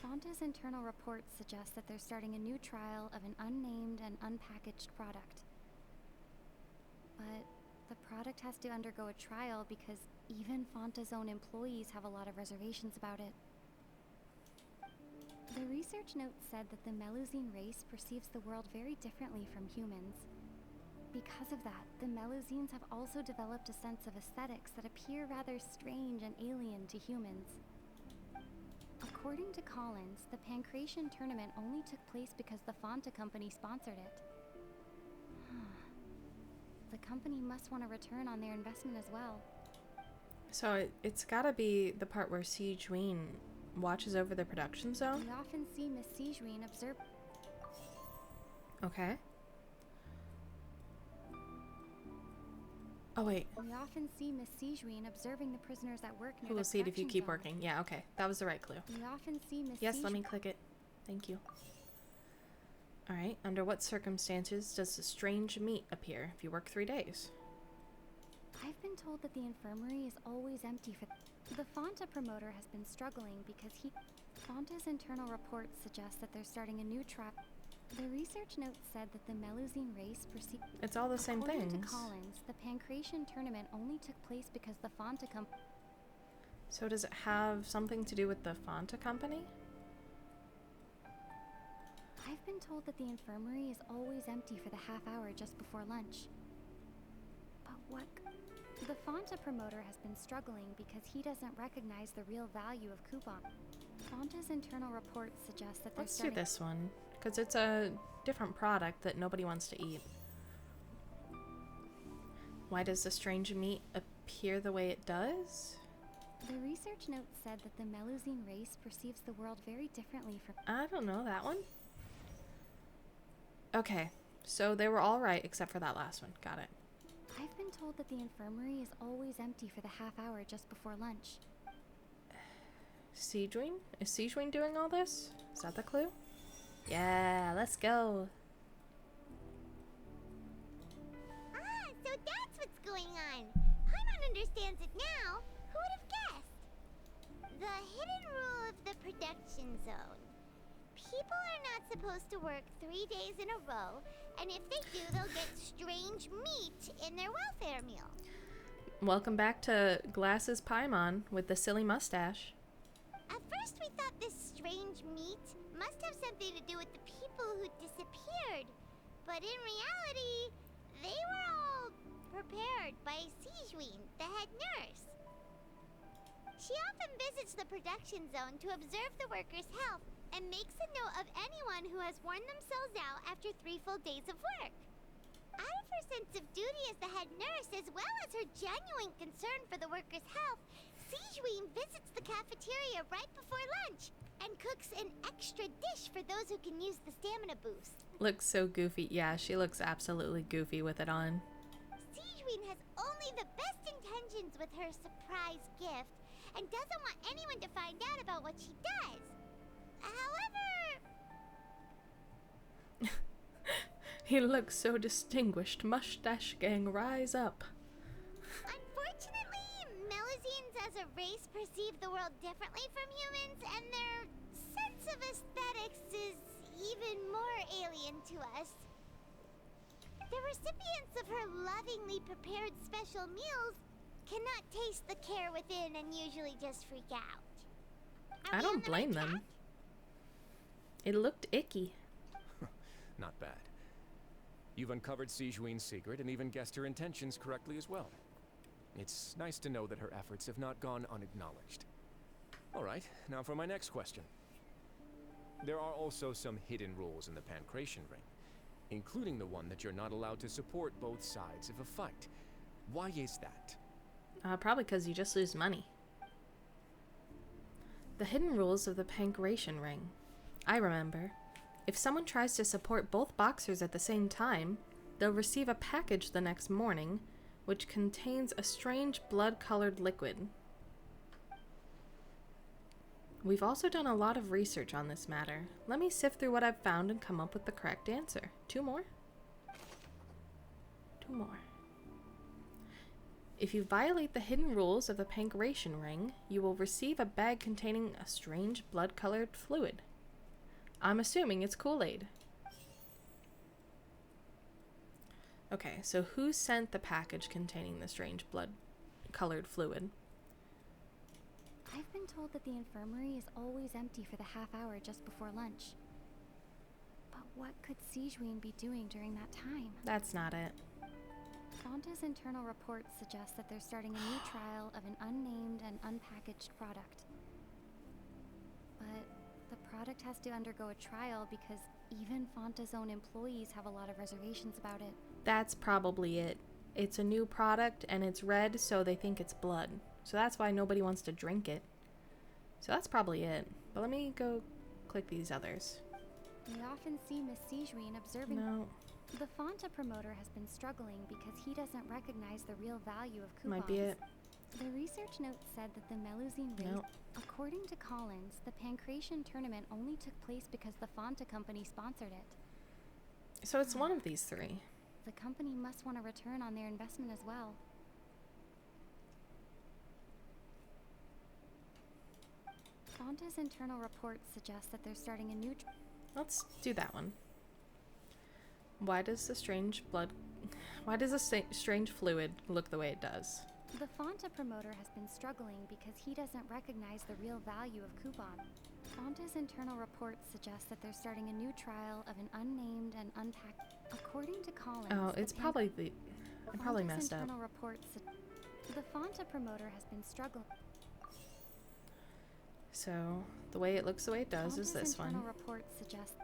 Fanta's internal reports suggest that they're starting a new trial of an unnamed and unpackaged product. But the product has to undergo a trial because even Fanta's own employees have a lot of reservations about it. The research note said that the Melusine race perceives the world very differently from humans. Because of that, the Melusines have also developed a sense of aesthetics that appear rather strange and alien to humans. According to Collins, the Pancration tournament only took place because the Fanta company sponsored it. The company must want a return on their investment as well. So it's gotta be the part where Sijuin watches over the production zone? We often see Miss Sijuin observe... Okay. Oh, wait. We often see Miss Sijuin observing the prisoners at work near We'll the see it if you production keep zone. working. Yeah, okay. That was the right clue. We often see Miss Yes, let Sijuin... me click it. Thank you. Alright, under what circumstances does the strange meat appear if you work 3 days? I've been told that the infirmary is always empty for... The Fanta promoter has been struggling because he... Fanta's internal reports suggest that they're starting a new trial. The research note said that the Melusine race perceived... It's all the same According things. to Collins, the Pancration tournament only took place because the Fanta company... So does it have something to do with the Fanta company? I've been told that the infirmary is always empty for the half hour just before lunch. But what... The Fanta promoter has been struggling because he doesn't recognize the real value of coupon. Fanta's internal reports suggest that they're Let's do starting... this one, because it's a different product that nobody wants to eat. Why does the strange meat appear the way it does? The research note said that the Melusine race perceives the world very differently from... I don't know that one. Okay, so they were all right except for that last one. Got it. I've been told that the infirmary is always empty for the half hour just before lunch. Sijuin? Is Sijuin doing all this? Is that the clue? Yeah, let's go. Ah, so that's what's going on. Paimon understands it now. Who would have guessed? The hidden rule of the production zone. People are not supposed to work 3 days in a row, and if they do, they'll get strange meat in their welfare meal. Welcome back to Glasses Paimon with the silly mustache. At first we thought this strange meat must have something to do with the people who disappeared, but in reality, they were all prepared by Sijuin, the head nurse. She often visits the production zone to observe the workers' health and makes a note of anyone who has worn themselves out after 3 full days of work. Out of her sense of duty as the head nurse, as well as her genuine concern for the workers' health, Sijuin visits the cafeteria right before lunch and cooks an extra dish for those who can use the stamina boost. Looks so goofy. Yeah, she looks absolutely goofy with it on. Sijuin has only the best intentions with her surprise gift and doesn't want anyone to find out about what she does. However... He looks so distinguished. Mustache gang, rise up. Unfortunately, Melusines as a race perceive the world differently from humans, and their sense of aesthetics is even more alien to us. The recipients of her lovingly prepared special meals cannot taste the care within and usually just freak out. I don't blame them. It looked icky. Not bad. You've uncovered Sijuin's secret and even guessed her intentions correctly as well. It's nice to know that her efforts have not gone unacknowledged. All right, now for my next question. There are also some hidden rules in the Pancration ring, including the one that you're not allowed to support both sides of a fight. Why is that? Probably because you just lose money. The hidden rules of the Pancration ring. I remember. If someone tries to support both boxers at the same time, they'll receive a package the next morning, which contains a strange blood-colored liquid. We've also done a lot of research on this matter. Let me sift through what I've found and come up with the correct answer. 2 more? 2 more. If you violate the hidden rules of the Pancration Ring, you will receive a bag containing a strange blood-colored fluid. I'm assuming it's Kool-Aid. Okay, so who sent the package containing the strange blood-colored fluid? I've been told that the infirmary is always empty for the half hour just before lunch. But what could Sijuin be doing during that time? That's not it. Fonta's internal reports suggest that they're starting a new trial of an unnamed and unpackaged product. But the product has to undergo a trial because even Fonta's own employees have a lot of reservations about it. That's probably it. It's a new product and it's red, so they think it's blood. So that's why nobody wants to drink it. So that's probably it. But let me go click these others. We often see Miss Sijuin observing... No. The Fonta promoter has been struggling because he doesn't recognize the real value of coupons. Might be it. The research note said that the Melusine race... Nope. According to Collins, the Pancration tournament only took place because the Fonta company sponsored it. So it's one of these 3. The company must want a return on their investment as well. Fonta's internal reports suggest that they're starting a new... Let's do that one. Why does the strange fluid look the way it does? The Fonta promoter has been struggling because he doesn't recognize the real value of coupon. Fonta's internal reports suggest that they're starting a new trial of an unnamed and unpacked... According to Collins... Oh, it's probably the... I probably messed up. Internal reports... The Fonta promoter has been struggling... So, the way it looks the way it does is this one. Reports suggest...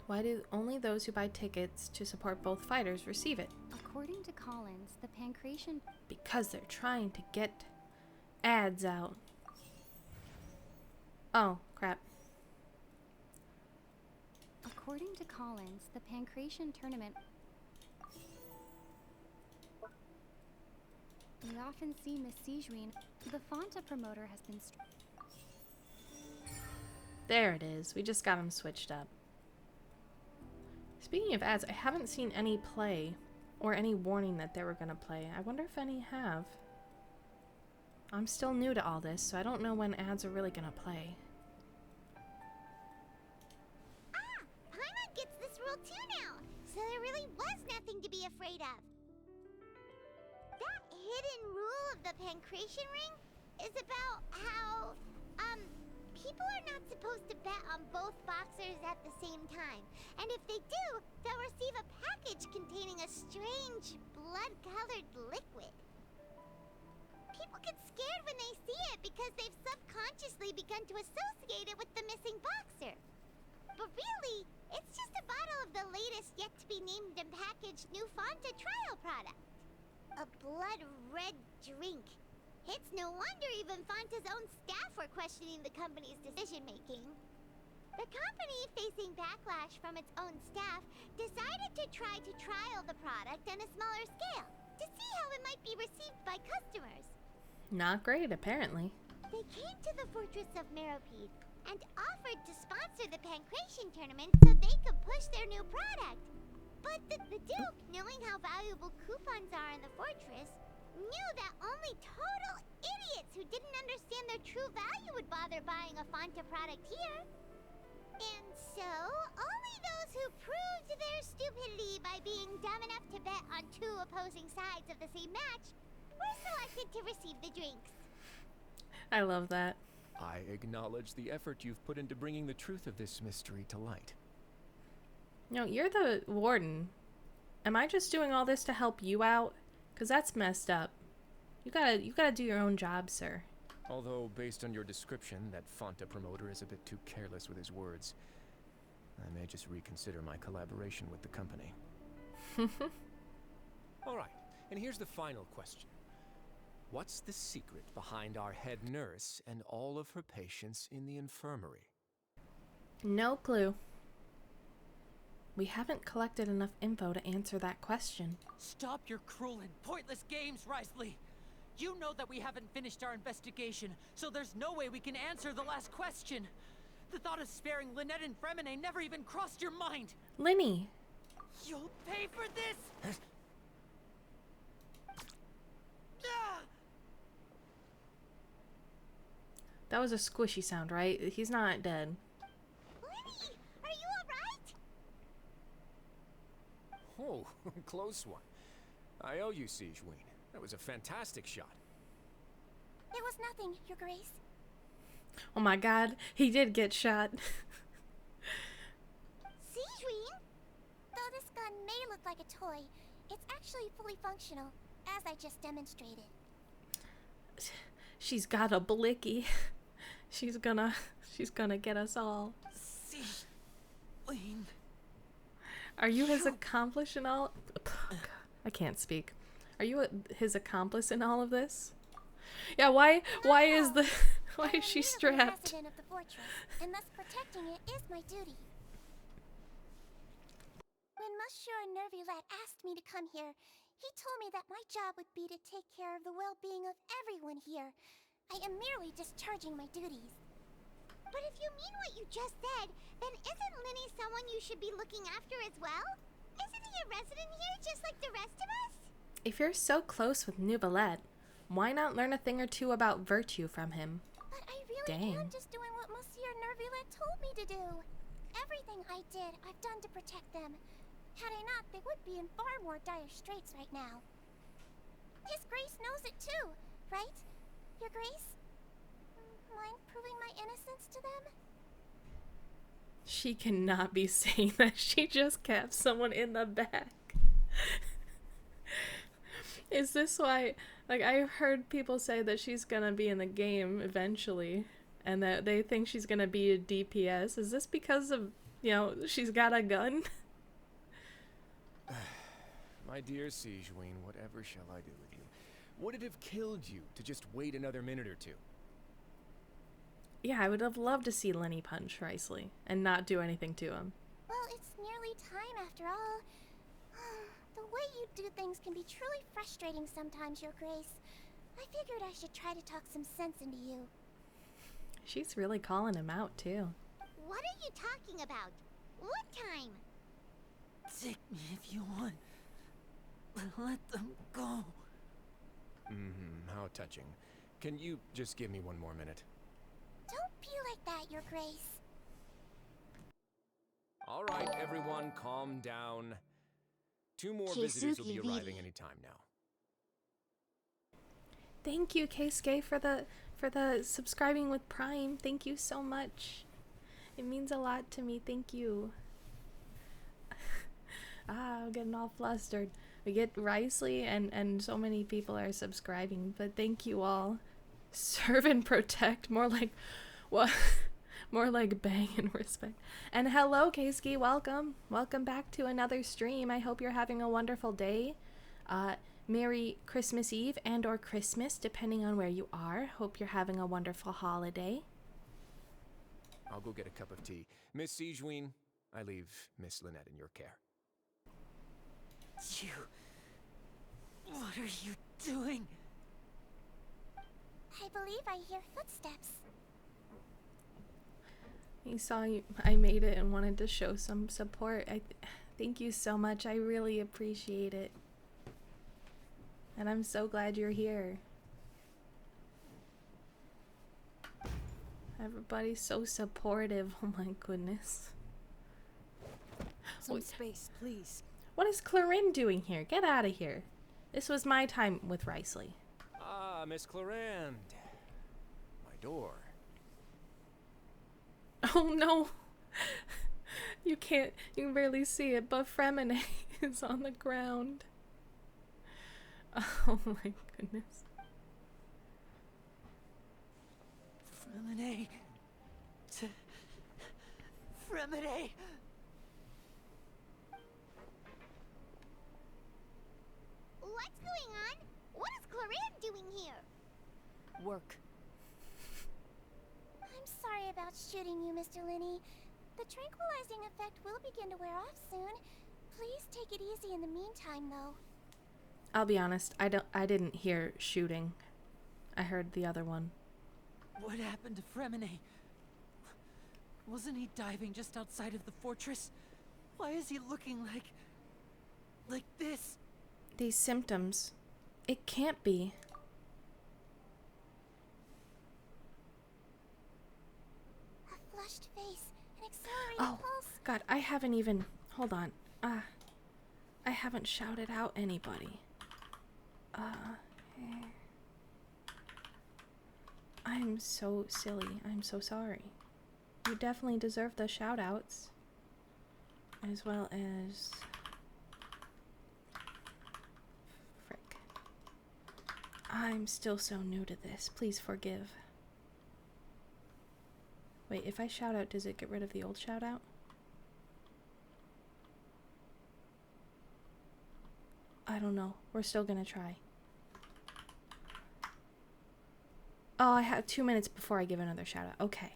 Why do only those who buy tickets to support both fighters receive it? According to Collins, the Pancration... Because they're trying to get ads out. Oh, crap. According to Collins, the Pancration tournament... We often see Miss Sijuin. The Fonta promoter has been... There it is. We just got them switched up. Speaking of ads, I haven't seen any play or any warning that they were going to play. I wonder if any have. I'm still new to all this, so I don't know when ads are really going to play. Ah! Paimon gets this rule too now, so there really was nothing to be afraid of. That hidden rule of the Pancration Ring is about how, people are not supposed to bet on both boxers at the same time. And if they do, they'll receive a package containing a strange, blood-colored liquid. People get scared when they see it because they've subconsciously begun to associate it with the missing boxer. But really, it's just a bottle of the latest yet-to-be-named and packaged new Fonta trial product. A blood-red drink. It's no wonder even Fonta's own staff were questioning the company's decision-making. The company, facing backlash from its own staff, decided to try to trial the product on a smaller scale to see how it might be received by customers. Not great, apparently. They came to the fortress of Meropide and offered to sponsor the Pancration tournament so they could push their new product. But the Duke, knowing how valuable coupons are in the fortress, knew that only total idiots who didn't understand their true value would bother buying a Fonta product here. And so, only those who proved their stupidity by being dumb enough to bet on 2 opposing sides of the same match were selected to receive the drinks. I love that. I acknowledge the effort you've put into bringing the truth of this mystery to light. No, you're the warden. Am I just doing all this to help you out? Because that's messed up. You gotta do your own job, sir. Although, based on your description, that Fonta promoter is a bit too careless with his words. I may just reconsider my collaboration with the company. Alright, and here's the final question. What's the secret behind our head nurse and all of her patients in the infirmary? No clue. We haven't collected enough info to answer that question. Stop your cruel and pointless games, Risley! You know that we haven't finished our investigation, so there's no way we can answer the last question. The thought of sparing Lynette and Fremine never even crossed your mind. Linny. You'll pay for this! Ah! That was a squishy sound, right? He's not dead. Lenny, are you alright? Oh, close one. I owe you, Siegeween. That was a fantastic shot. It was nothing, Your Grace. Oh my god, he did get shot. Siegeween? Though this gun may look like a toy, it's actually fully functional, as I just demonstrated. She's got a blicky. She's gonna get us all. Siegeween. Are you his accomplice in all? I can't speak. Are you his accomplice in all of this? Yeah. Why is the? Why is she strapped? Resident of the fortress, and thus protecting it is my duty. When Monsieur Nervulette asked me to come here, he told me that my job would be to take care of the well-being of everyone here. I am merely discharging my duties. But if you mean what you just said, then isn't Linny someone you should be looking after as well? Isn't he a resident here just like the rest of us? If you're so close with Neuvillette, why not learn a thing or two about virtue from him? But I really am just doing what Monsieur Nervulette told me to do. Everything I did, I've done to protect them. Had I not, they would be in far more dire straits right now. His Grace knows it too, right? Your Grace? Mind proving my innocence to them? She cannot be saying that. She just capped someone in the back. Is this why, like, I've heard people say that she's gonna be in the game eventually, and that they think she's gonna be a DPS. Is this because of, you know, she's got a gun? My dear Siegeween, whatever shall I do with you? Would it have killed you to just wait another minute or two? Yeah, I would have loved to see Lenny punch Riceley and not do anything to him. Well, it's nearly time after all. The way you do things can be truly frustrating sometimes, Your Grace. I figured I should try to talk some sense into you. She's really calling him out, too. What are you talking about? What time? Take me if you want. Let them go. How touching. Can you just give me one more minute? Don't be like that, Your Grace. All right, everyone, calm down. 2 more visitors will be arriving any time now. Thank you, Keisuke, for the subscribing with Prime. Thank you so much. It means a lot to me. Thank you. I'm getting all flustered. We get Riceley and so many people are subscribing, but thank you all. Serve and protect. More like what? More like bang and respect. And hello, Keisuke. Welcome. Welcome back to another stream. I hope you're having a wonderful day. Merry Christmas Eve and or Christmas, depending on where you are. Hope you're having a wonderful holiday. I'll go get a cup of tea. Miss Siegeween, I leave Miss Lynette in your care. You... What are you doing? I believe I hear footsteps. He saw you. I made it and wanted to show some support. Thank you so much. I really appreciate it. And I'm so glad you're here. Everybody's so supportive. Oh my goodness. Some space, please. What is Clarin doing here? Get out of here. This was my time with Riceley. Ah, Miss Clarend. My door. Oh no. You can barely see it, but Fremine is on the ground. Oh my goodness. Fremine. Fremine. What's going on? What is Clarin doing here? Work. I'm sorry about shooting you, Mr. Linney. The tranquilizing effect will begin to wear off soon. Please take it easy in the meantime, though. I'll be honest, I didn't hear shooting. I heard the other one. What happened to Fremine? Wasn't he diving just outside of the fortress? Why is he looking like this? These symptoms. It can't be. A flushed face, an accelerated Oh, pulse. God, I haven't even... Hold on. I haven't shouted out anybody. I'm so silly. I'm so sorry. You definitely deserve the shout outs. As well as... Frick. I'm still so new to this. Please forgive. Wait, if I shout out, does it get rid of the old shout out? I don't know. We're still gonna try. Oh, I have 2 minutes before I give another shout out. Okay.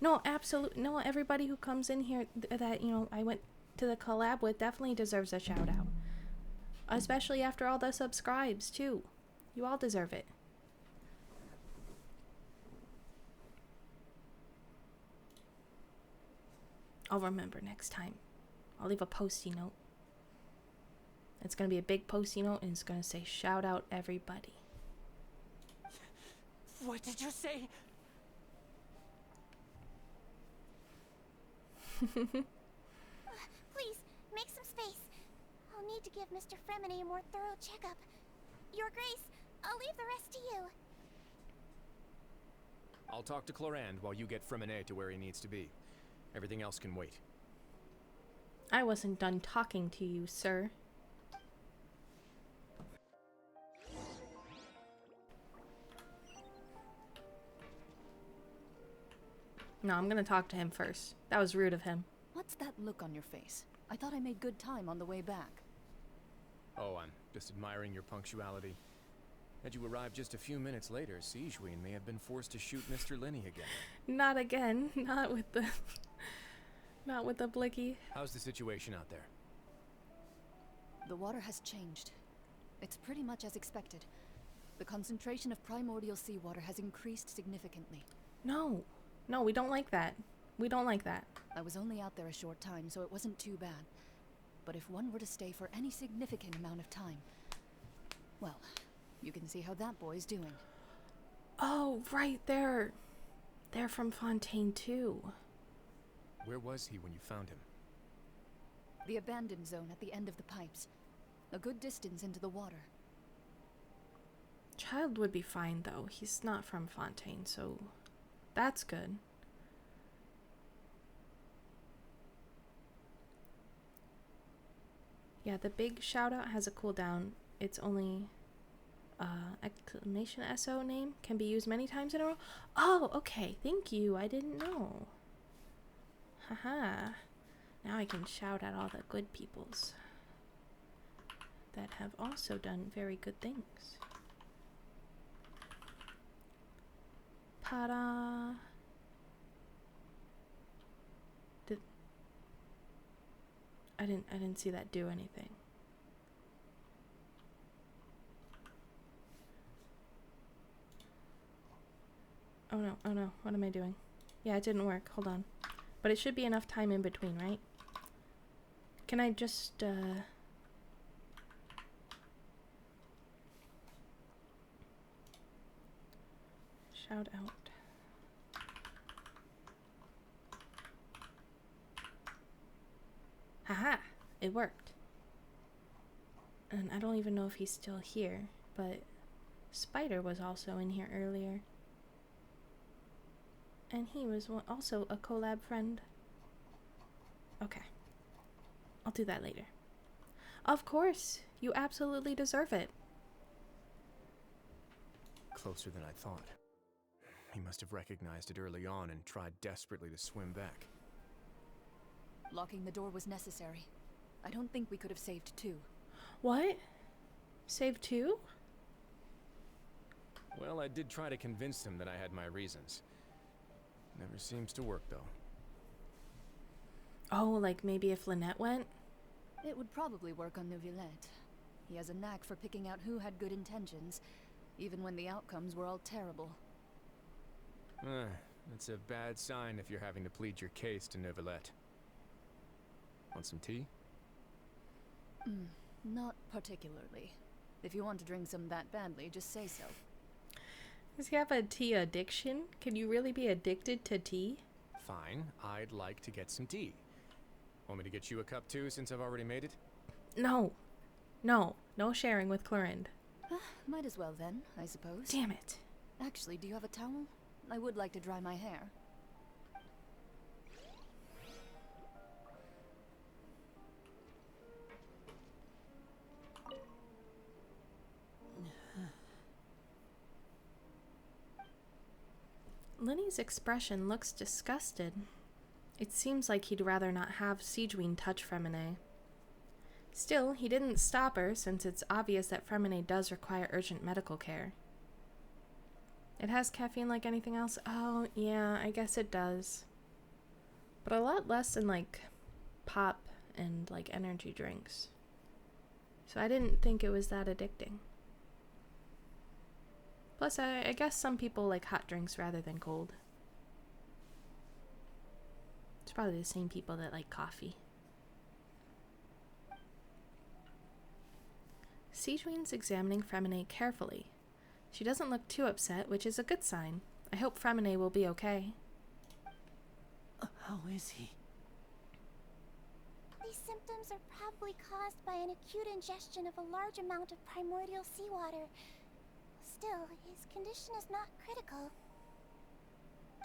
No, absolutely. No, everybody who comes in here that, you know, I went to the collab with definitely deserves a shout out. Especially after all the subscribes, too. You all deserve it. I'll remember next time. I'll leave a post-it note. It's going to be a big post-it note and it's going to say shout out everybody. What did you say? Please, make some space. I'll need to give Mr. Fremine a more thorough checkup. Your Grace, I'll leave the rest to you. I'll talk to Clorand while you get Fremine to where he needs to be. Everything else can wait. I wasn't done talking to you, sir. No, I'm gonna talk to him first. That was rude of him. What's that look on your face? I thought I made good time on the way back. Oh, I'm just admiring your punctuality. Had you arrived just a few minutes later, Siegeween may have been forced to shoot Mr. Linney again. Not again. Not with the... Not with the blicky. How's the situation out there? The water has changed. It's pretty much as expected. The concentration of primordial seawater has increased significantly. No. No, we don't like that. We don't like that. I was only out there a short time, so it wasn't too bad. But if one were to stay for any significant amount of time... Well, you can see how that boy's doing. Oh, right there. They're from Fontaine, too. Where was he when you found him? The abandoned zone at the end of the pipes. A good distance into the water. Child would be fine, though. He's not from Fontaine, so that's good. Yeah, the big shout out has a cooldown. It's only exclamation SO name can be used many times in a row. Oh, okay. Thank you. I didn't know. Haha. Now I can shout at all the good peoples that have also done very good things. Ta-da! I didn't see that do anything. Oh no, oh no, what am I doing? Yeah, it didn't work, hold on. But it should be enough time in between, right? Can I just, shout out. Haha! It worked. And I don't even know if he's still here, but Spider was also in here earlier. And he was also a collab friend. Okay. I'll do that later. Of course! You absolutely deserve it. Closer than I thought. He must have recognized it early on and tried desperately to swim back. Locking the door was necessary. I don't think we could have saved two. What? Save two? Well, I did try to convince him that I had my reasons. Never seems to work, though. Oh, like maybe if Lynette went? It would probably work on Neuvillette. He has a knack for picking out who had good intentions, even when the outcomes were all terrible. That's a bad sign if you're having to plead your case to Neuvillette. Want some tea? Not particularly. If you want to drink some that badly, just say so. Does he have a tea addiction? Can you really be addicted to tea? Fine, I'd like to get some tea. Want me to get you a cup too, since I've already made it? No. No. No sharing with Clorind. Might as well then, I suppose. Damn it. Actually, do you have a towel? I would like to dry my hair. Lenny's expression looks disgusted. It seems like he'd rather not have Sigewinne touch Freminet. Still, he didn't stop her since it's obvious that Freminet does require urgent medical care. It has caffeine like anything else? Oh, yeah, I guess it does. But a lot less than, like, pop and, like, energy drinks. So I didn't think it was that addicting. Plus, I guess some people like hot drinks rather than cold. It's probably the same people that like coffee. Sigewinne's examining Freminet carefully. She doesn't look too upset, which is a good sign. I hope Freminet will be okay. How is he? These symptoms are probably caused by an acute ingestion of a large amount of primordial seawater. Still, his condition is not critical.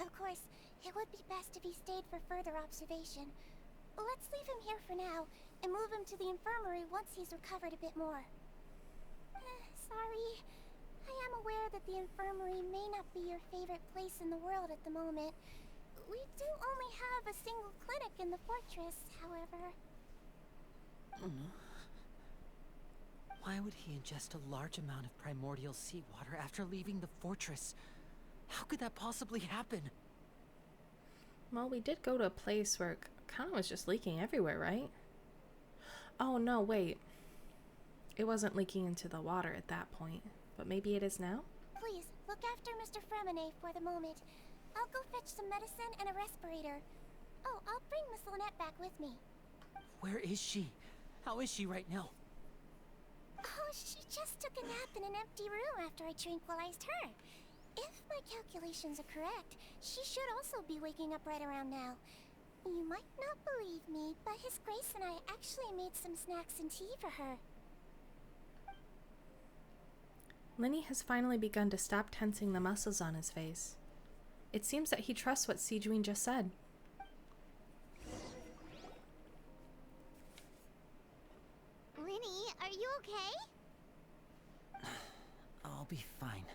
Of course, it would be best if he stayed for further observation. Let's leave him here for now, and move him to the infirmary once he's recovered a bit more. Sorry. I am aware that the infirmary may not be your favorite place in the world at the moment. We do only have a single clinic in the fortress, however. Why would he ingest a large amount of primordial seawater after leaving the fortress? How could that possibly happen? Well, we did go to a place where it kind of was just leaking everywhere, right? Oh, no, wait. It wasn't leaking into the water at that point, but maybe it is now? Please, look after Mr. Freminet for the moment. I'll go fetch some medicine and a respirator. Oh, I'll bring Miss Lynette back with me. Where is she? How is she right now? Oh, she just took a nap in an empty room after I tranquilized her. If my calculations are correct, she should also be waking up right around now. You might not believe me, but His Grace and I actually made some snacks and tea for her. Lenny has finally begun to stop tensing the muscles on his face. It seems that he trusts what Sigewinne just said. Lenny, are you okay? I'll be fine.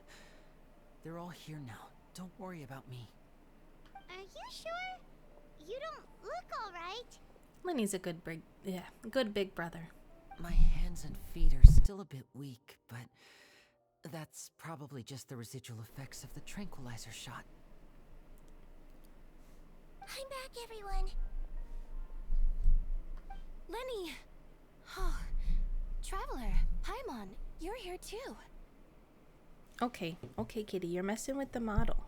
They're all here now. Don't worry about me. Are you sure? You don't look alright. Lenny's a good big brother. My hands and feet are still a bit weak, but that's probably just the residual effects of the tranquilizer shot. I'm back, everyone. Lenny! Oh, Traveler, Paimon, you're here too. Okay, kitty, you're messing with the model.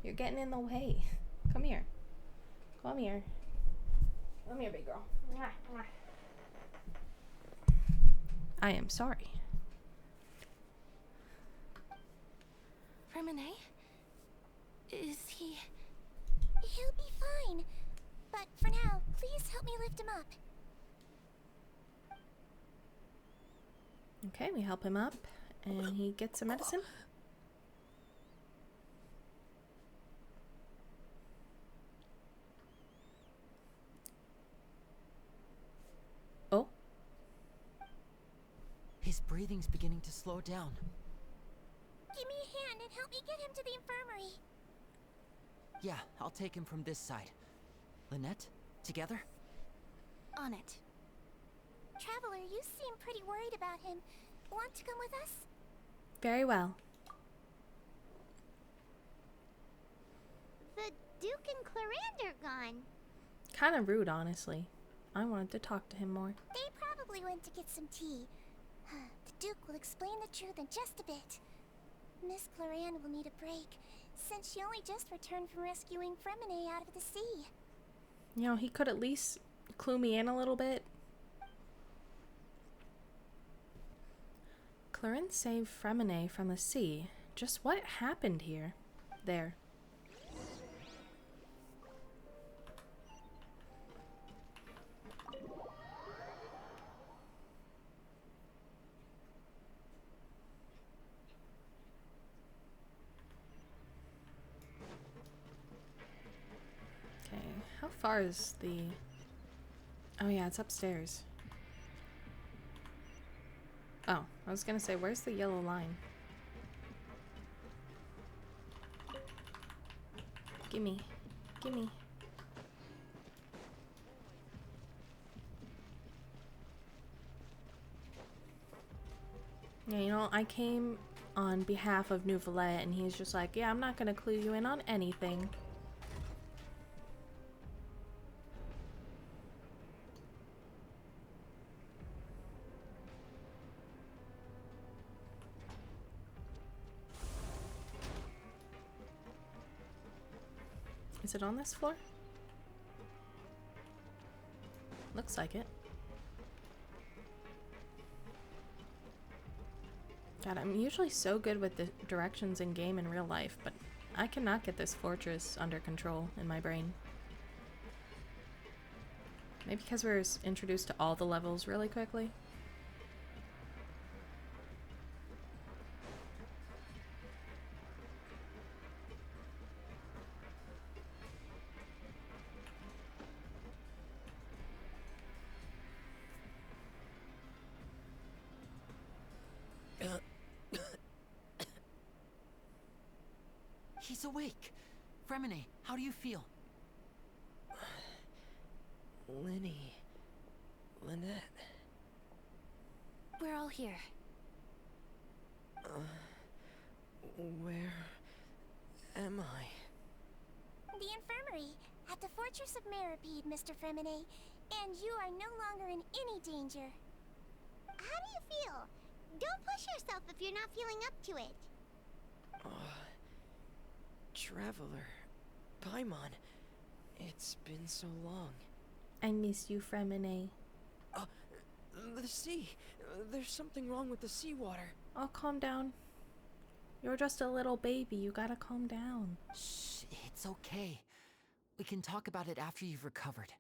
You're getting in the way. Come here. Come here. Come here, big girl. I am sorry. Freminet? Is he... He'll be fine. But for now, please help me lift him up. Okay, we help him up, and he gets some medicine. Oh. His breathing's beginning to slow down. Give me a hand and help me get him to the infirmary. Yeah, I'll take him from this side. Lynette, together? On it. Traveler, you seem pretty worried about him. Want to come with us? Very well. The Duke and Clorind are gone. Kind of rude, honestly. I wanted to talk to him more. They probably went to get some tea. The Duke will explain the truth in just a bit. Miss Cloran will need a break, since she only just returned from rescuing Fremine out of the sea. You know, he could at least clue me in a little bit. Cloran saved Fremine from the sea. Just what happened here? There. Okay, how far is the... Oh yeah, it's upstairs. Oh, I was gonna say, where's the yellow line? Gimme. Gimme. Yeah, you know, I came on behalf of Nouvelet, and he's just like, yeah, I'm not gonna clue you in on anything. Is it on this floor? Looks like it. God, I'm usually so good with the directions in game and real life, but I cannot get this fortress under control in my brain. Maybe because we're introduced to all the levels really quickly. He's awake. Fremine, how do you feel? Lenny. Lynette. We're all here. Where am I? The infirmary, at the Fortress of Meripede, Mr. Fremine, and you are no longer in any danger. How do you feel? Don't push yourself if you're not feeling up to it. Traveler. Paimon. It's been so long. I miss you, Fremine. The sea. There's something wrong with the seawater. Oh, calm down. You're just a little baby. You gotta calm down. Shh, it's okay. We can talk about it after you've recovered.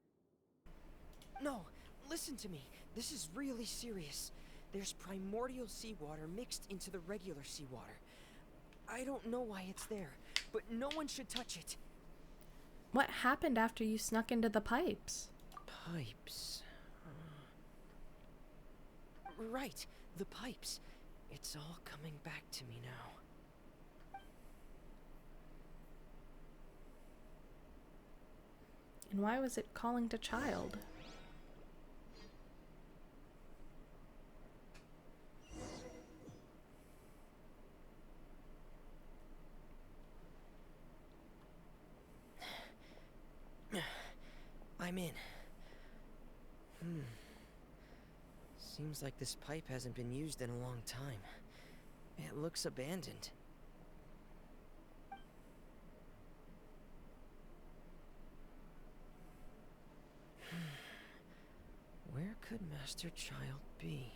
No, listen to me. This is really serious. There's primordial seawater mixed into the regular seawater. I don't know why it's there, but no one should touch it. What happened after you snuck into the pipes? Pipes. Right, the pipes. It's all coming back to me now. And why was it calling to child? I'm in. Seems like this pipe hasn't been used in a long time. It looks abandoned. Where could Master Child be?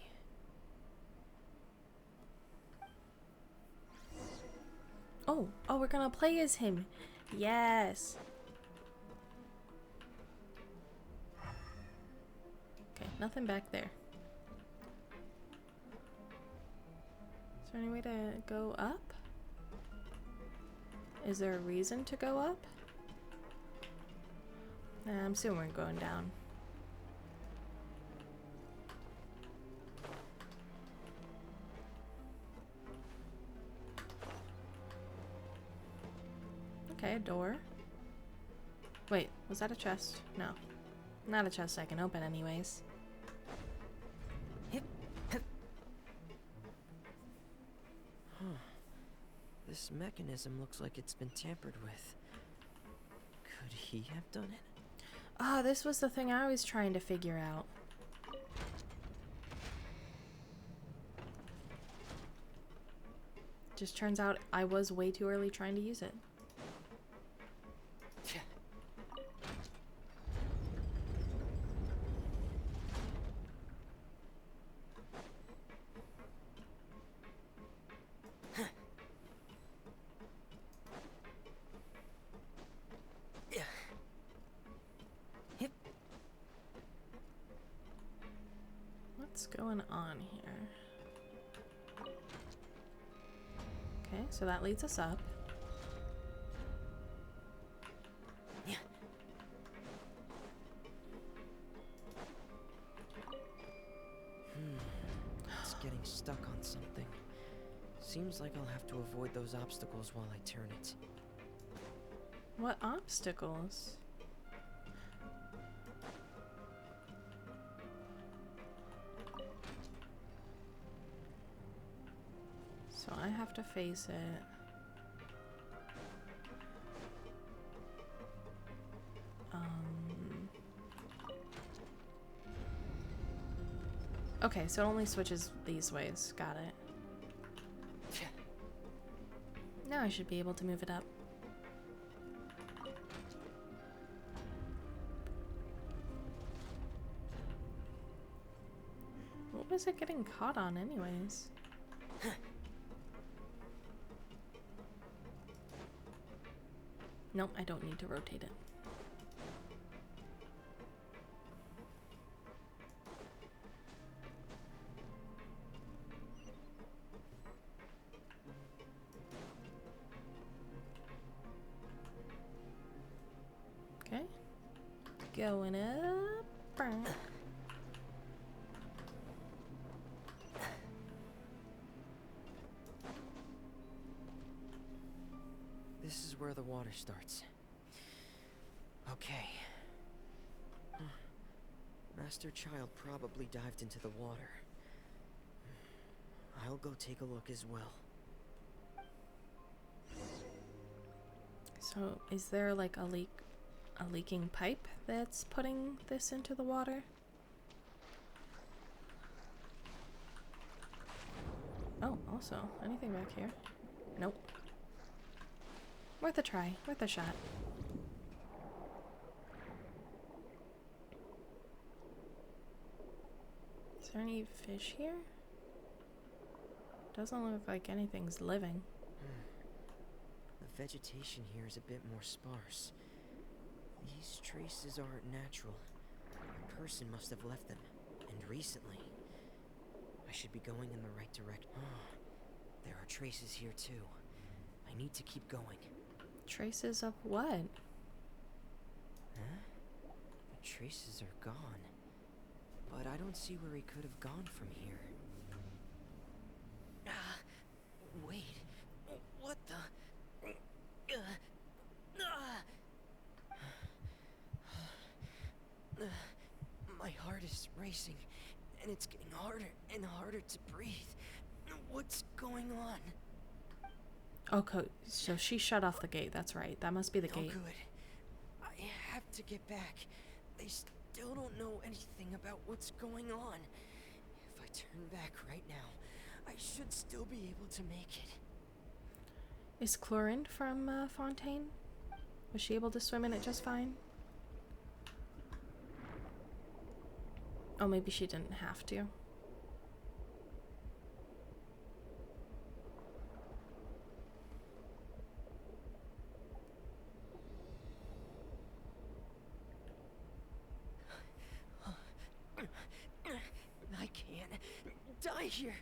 Oh, we're gonna play as him. Yes. Okay, nothing back there. Is there any way to go up? Is there a reason to go up? Nah, I'm assuming we're going down. Okay, a door. Wait, was that a chest? No. Not a chest I can open anyways. This mechanism looks like it's been tampered with. Could he have done it? Ah, this was the thing I was trying to figure out. Just turns out I was way too early trying to use it. What's going on here? Okay, so that leads us up. It's getting stuck on something. Seems like I'll have to avoid those obstacles while I turn it. What obstacles? So I have to face it. Okay, so it only switches these ways. Got it. Now I should be able to move it up. What was it getting caught on anyways? Nope, I don't need to rotate it. Okay. Going up. This is where the water starts. Okay. Master Child probably dived into the water. I'll go take a look as well. So, is there like a leaking pipe that's putting this into the water? Oh, also, anything back here? Nope. Worth a try, worth a shot. Is there any fish here? Doesn't look like anything's living. The vegetation here is a bit more sparse. These traces aren't natural. A person must have left them, and recently. I should be going in the right direction. There are traces here too. I need to keep going. Traces of what? Huh? The traces are gone. But I don't see where he could have gone from here. Wait. What the? My heart is racing, and it's getting harder and harder to breathe. What's going on? Okay, so she shut off the gate. That's right. That must be the gate. Good. I have to get back. They still don't know anything about what's going on. If I turn back right now, I should still be able to make it. Is Chlorine from Fontaine? Was she able to swim in it just fine? Oh, maybe she didn't have to. I can't die here.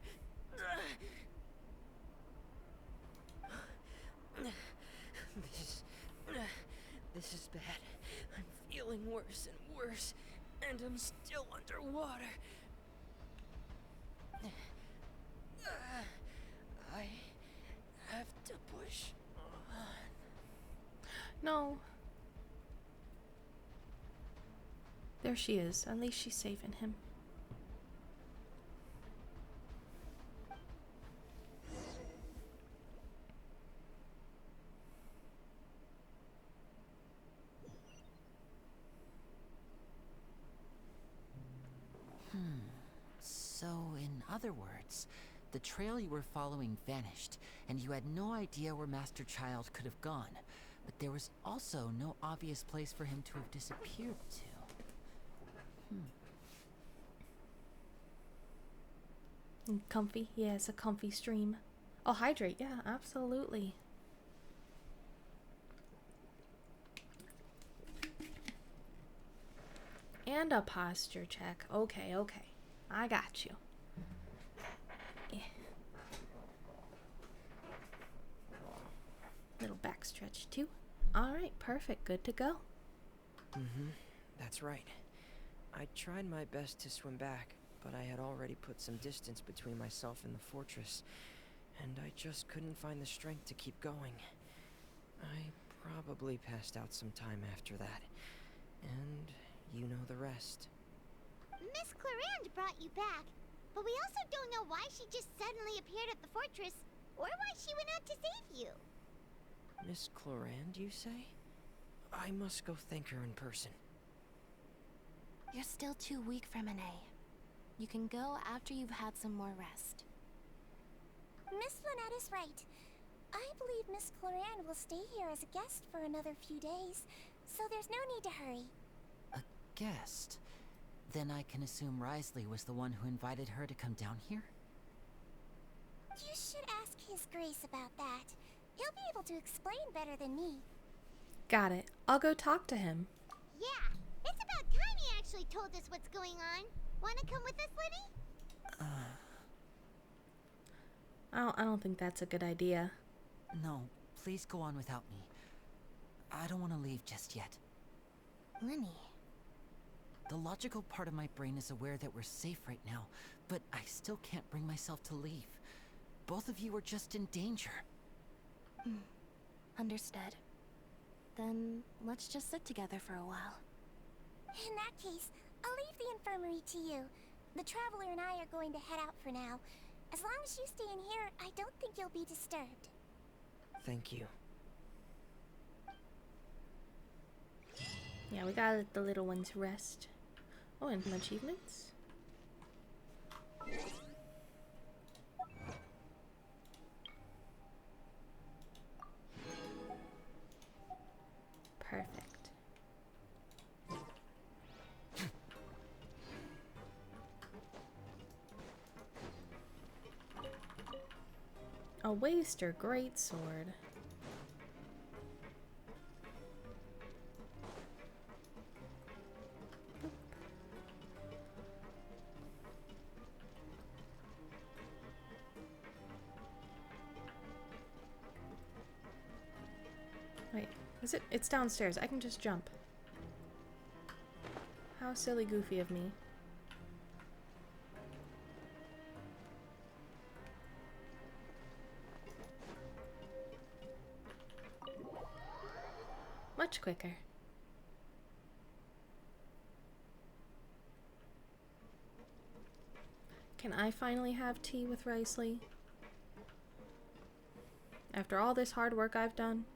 This is bad. I'm feeling worse and worse, and I'm still underwater. I have to push on. No. There she is. At least she's saving him. So, in other words, The trail you were following vanished, and you had no idea where Master Child could have gone. But there was also no obvious place for him to have disappeared to. Comfy? Yeah, it's a comfy stream. Oh, hydrate. Yeah, absolutely. And a posture check. Okay, okay. I got you. Yeah. Little back stretch too. Alright, perfect. Good to go. That's right. I tried my best to swim back, but I had already put some distance between myself and the fortress, and I just couldn't find the strength to keep going. I probably passed out some time after that, and you know the rest. Miss Clarande brought you back, but we also don't know why she just suddenly appeared at the fortress, or why she went out to save you. Miss Clarande, you say? I must go thank her in person. You're still too weak, Fremine. You can go after you've had some more rest. Miss Lynette is right. I believe Miss Clarande will stay here as a guest for another few days, so there's no need to hurry. A guest? Then I can assume Risley was the one who invited her to come down here? You should ask His Grace about that. He'll be able to explain better than me. Got it. I'll go talk to him. Yeah, it's about time he actually told us what's going on. Wanna come with us, Lenny? I don't think that's a good idea. No, please go on without me. I don't want to leave just yet. Lenny. The logical part of my brain is aware that we're safe right now, but I still can't bring myself to leave. Both of you are just in danger. Understood. Then let's just sit together for a while. In that case, I'll leave the infirmary to you. The Traveler and I are going to head out for now. As long as you stay in here, I don't think you'll be disturbed. Thank you. Yeah, we gotta let the little ones rest. Oh, and some achievements. Perfect. A waster greatsword. Wait, is it? It's downstairs. I can just jump. How silly goofy of me. Much quicker. Can I finally have tea with Risley? After all this hard work I've done?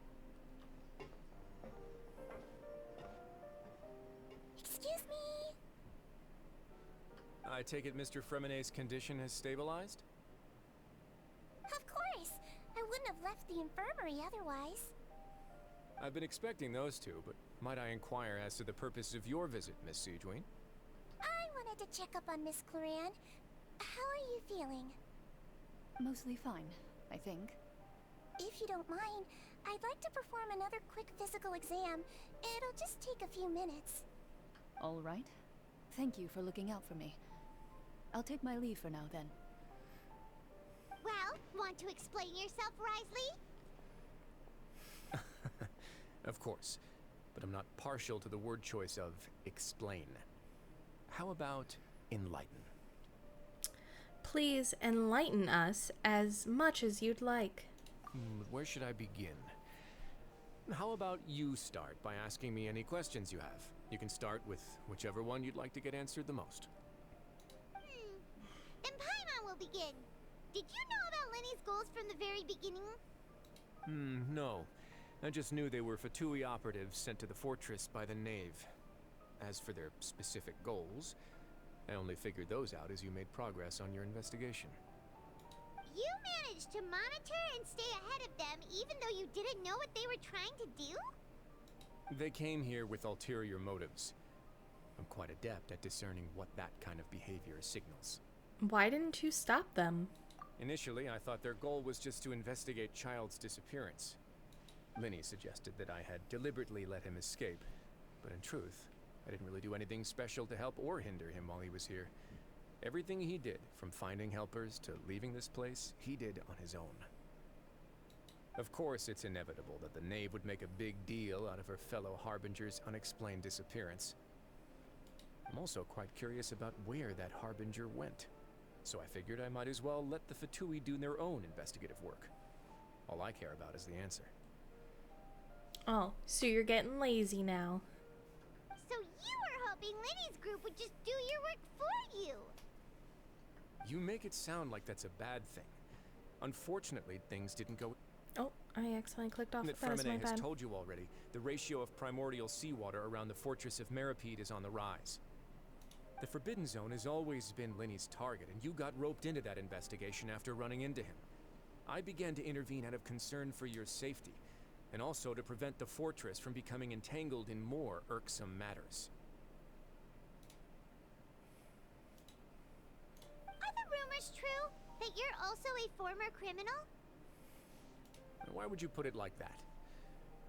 Excuse me? I take it Mr. Fremine's condition has stabilized? Of course. I wouldn't have left the infirmary otherwise. I've been expecting those two, but might I inquire as to the purpose of your visit, Miss Siegeween? I wanted to check up on Miss Clarande. How are you feeling? Mostly fine, I think. If you don't mind, I'd like to perform another quick physical exam. It'll just take a few minutes. All right. Thank you for looking out for me. I'll take my leave for now, then. Well, want to explain yourself, Risley? Of course, but I'm not partial to the word choice of explain. How about enlighten? Please enlighten us as much as you'd like. Where should I begin? How about you start by asking me any questions you have? You can start with whichever one you'd like to get answered the most. Then Paimon will begin. Did you know about Lenny's goals from the very beginning? No. I just knew they were Fatui operatives sent to the fortress by the Knave. As for their specific goals, I only figured those out as you made progress on your investigation. You managed to monitor and stay ahead of them even though you didn't know what they were trying to do? They came here with ulterior motives. I'm quite adept at discerning what that kind of behavior signals. Why didn't you stop them? Initially, I thought their goal was just to investigate Child's disappearance. Linny suggested that I had deliberately let him escape, but in truth, I didn't really do anything special to help or hinder him while he was here. Everything he did, from finding helpers to leaving this place, he did on his own. Of course, it's inevitable that the Knave would make a big deal out of her fellow Harbinger's unexplained disappearance. I'm also quite curious about where that Harbinger went, so I figured I might as well let the Fatui do their own investigative work. All I care about is the answer. Oh, so you're getting lazy now. So you were hoping Linny's group would just do your work for you. You make it sound like that's a bad thing. Unfortunately, things didn't go... Oh, I accidentally clicked off. That That is my Fremine has bad. told you already, the ratio of primordial seawater around the fortress of Meripede is on the rise. The Forbidden Zone has always been Linny's target, and you got roped into that investigation after running into him. I began to intervene out of concern for your safety, and also to prevent the fortress from becoming entangled in more irksome matters. Are the rumors true that you're also a former criminal? Why would you put it like that?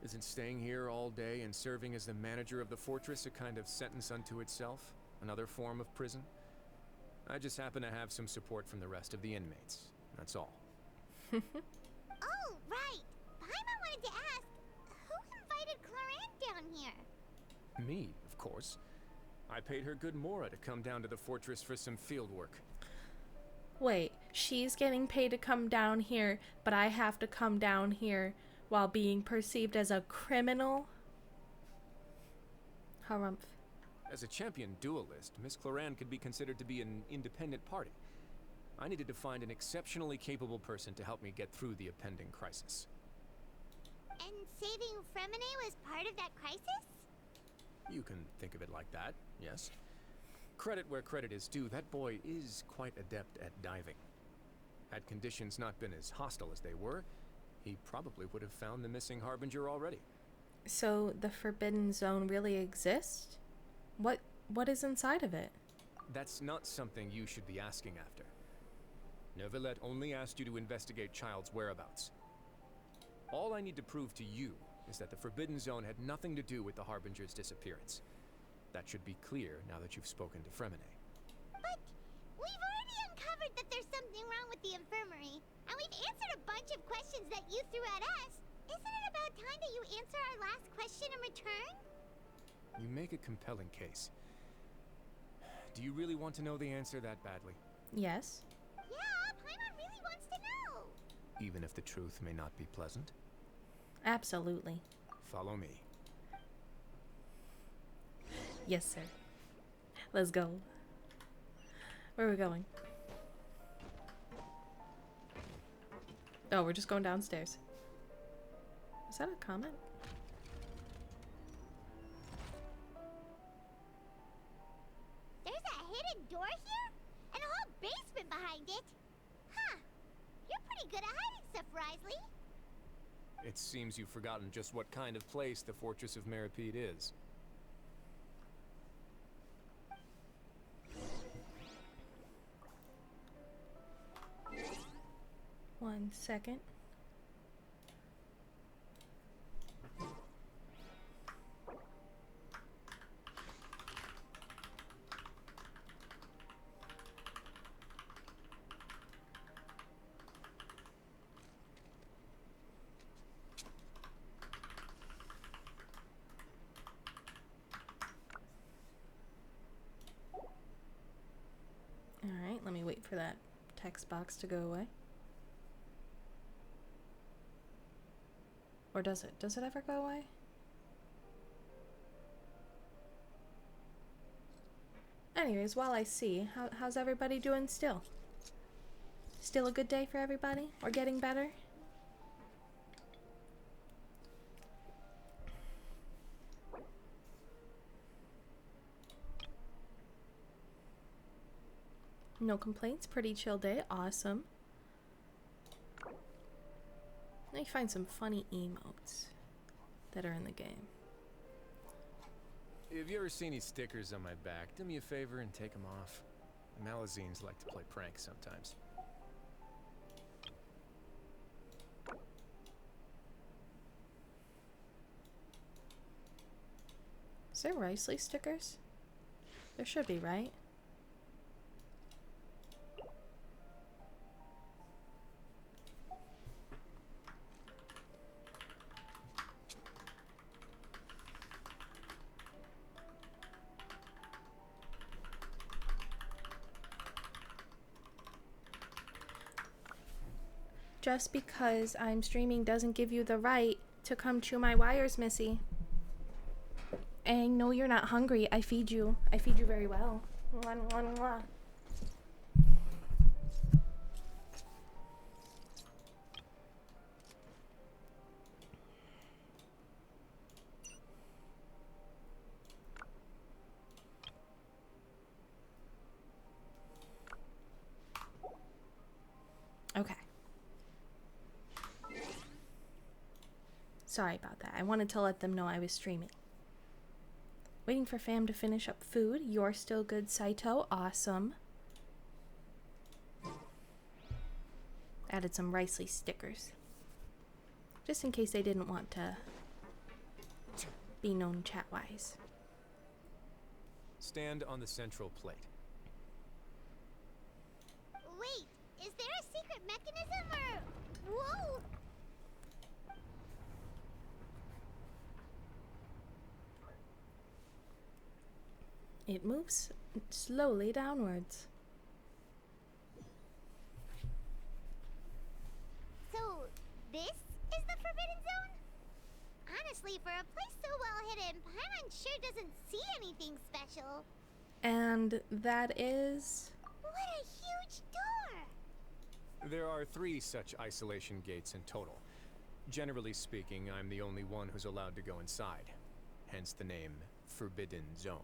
Isn't staying here all day and serving as the manager of the fortress a kind of sentence unto itself? Another form of prison? I just happen to have some support from the rest of the inmates. That's all. Oh, right. Paimon wanted to ask, who invited Cloran down here? Me, of course. I paid her good Mora to come down to the fortress for some field work. Wait, she's getting paid to come down here, but I have to come down here while being perceived as a criminal? Harumph. As a champion duelist, Miss Cloran could be considered to be an independent party. I needed to find an exceptionally capable person to help me get through the impending crisis. And saving Fremine was part of that crisis? You can think of it like that, yes. Credit where credit is due, that boy is quite adept at diving. Had conditions not been as hostile as they were, he probably would have found the missing Harbinger already. So the Forbidden Zone really exists? What is inside of it? That's not something you should be asking after. Neuvillette only asked you to investigate Child's whereabouts. All I need to prove to you is that the Forbidden Zone had nothing to do with the Harbinger's disappearance. That should be clear now that you've spoken to Fremine. But we've already uncovered that there's something wrong with the infirmary, and we've answered a bunch of questions that you threw at us. Isn't it about time that you answer our last question in return? You make a compelling case. Do you really want to know the answer that badly? Yes. Yeah, Paimon really wants to know. Even if the truth may not be pleasant? Absolutely. Follow me. Yes, sir. Let's go. Where are we going? Oh, we're just going downstairs. Is that a comment? There's a hidden door here? And a whole basement behind it? Huh. You're pretty good at hiding stuff, Risley. It seems you've forgotten just what kind of place the Fortress of Meripede is. One second. Alright, let me wait for that text box to go away. Or does it? Does it ever go away? Anyways, while I see, how's everybody doing still? Still a good day for everybody? Or getting better? No complaints, pretty chill day, awesome. Let me find some funny emotes that are in the game. If you ever see any stickers on my back, do me a favor and take them off. The Malazines like to play pranks sometimes. Is there Riceley stickers? There should be, right? Just because I'm streaming doesn't give you the right to come chew my wires, Missy. And no, you're not hungry. I feed you. I feed you very well. Mwah, mwah, mwah. Okay. Sorry about that. I wanted to let them know I was streaming. Waiting for fam to finish up food. You're still good, Saito. Awesome. Added some Riceley stickers. Just in case they didn't want to be known chat-wise. Stand on the central plate. Wait, is there a secret mechanism or... Whoa! It moves slowly downwards. So, this is the Forbidden Zone? Honestly, for a place so well hidden, Paimon sure doesn't see anything special. And that is... What a huge door! There are 3 such isolation gates in total. Generally speaking, I'm the only one who's allowed to go inside. Hence the name Forbidden Zone.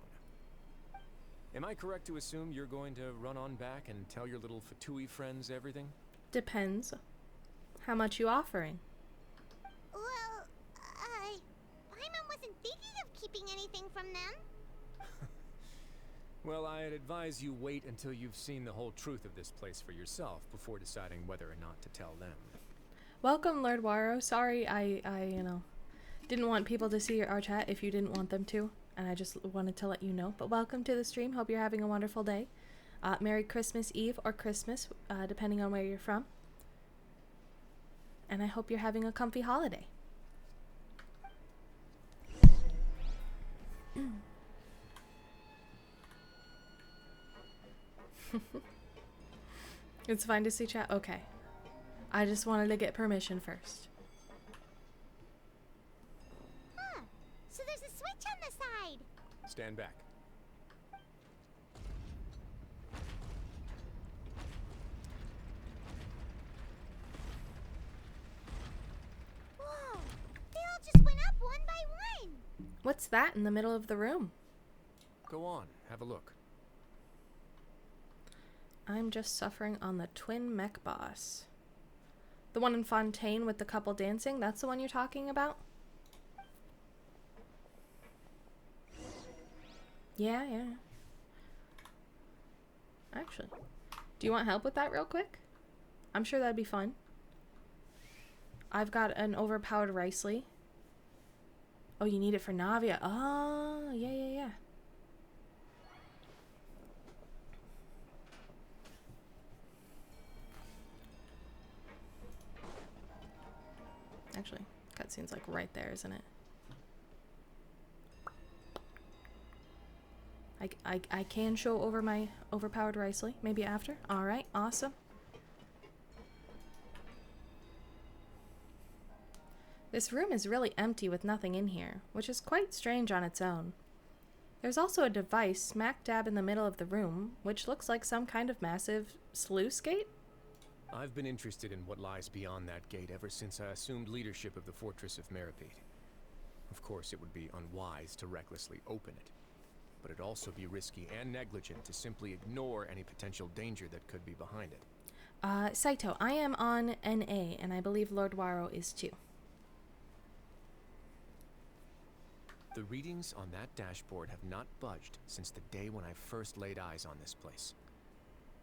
Am I correct to assume you're going to run on back and tell your little Fatui friends everything? Depends. How much you offering? Well, Paimon wasn't thinking of keeping anything from them. Well, I'd advise you wait until you've seen the whole truth of this place for yourself before deciding whether or not to tell them. Welcome, Lord Waro. Sorry, I didn't want people to see our chat if you didn't want them to. And I just wanted to let you know. But welcome to the stream. Hope you're having a wonderful day. Merry Christmas Eve or Christmas, depending on where you're from. And I hope you're having a comfy holiday. It's fine to see chat? Okay. I just wanted to get permission first. So there's a switch on the side. Stand back. Whoa! They all just went up one by one. What's that in the middle of the room? Go on, have a look. I'm just suffering on the twin mech boss. The one in Fontaine with the couple dancing? That's the one you're talking about? Yeah. Actually, do you want help with that real quick? I'm sure that'd be fun. I've got an overpowered Riceley. Oh, you need it for Navia. Oh, yeah. Actually, cutscene's like right there, isn't it? I can show over my overpowered Riceley. Maybe after. Alright, awesome. This room is really empty with nothing in here, which is quite strange on its own. There's also a device smack dab in the middle of the room, which looks like some kind of massive sluice gate? I've been interested in what lies beyond that gate ever since I assumed leadership of the Fortress of Meripede. Of course, it would be unwise to recklessly open it, but it'd also be risky and negligent to simply ignore any potential danger that could be behind it. Saito, I am on NA, and I believe Lord Waro is too. The readings on that dashboard have not budged since the day when I first laid eyes on this place.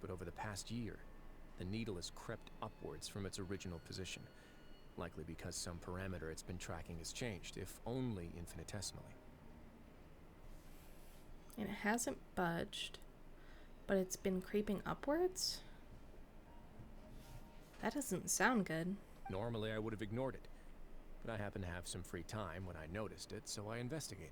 But over the past year, the needle has crept upwards from its original position, likely because some parameter it's been tracking has changed, if only infinitesimally. And it hasn't budged, but it's been creeping upwards? That doesn't sound good. Normally I would have ignored it, but I happened to have some free time when I noticed it, so I investigated.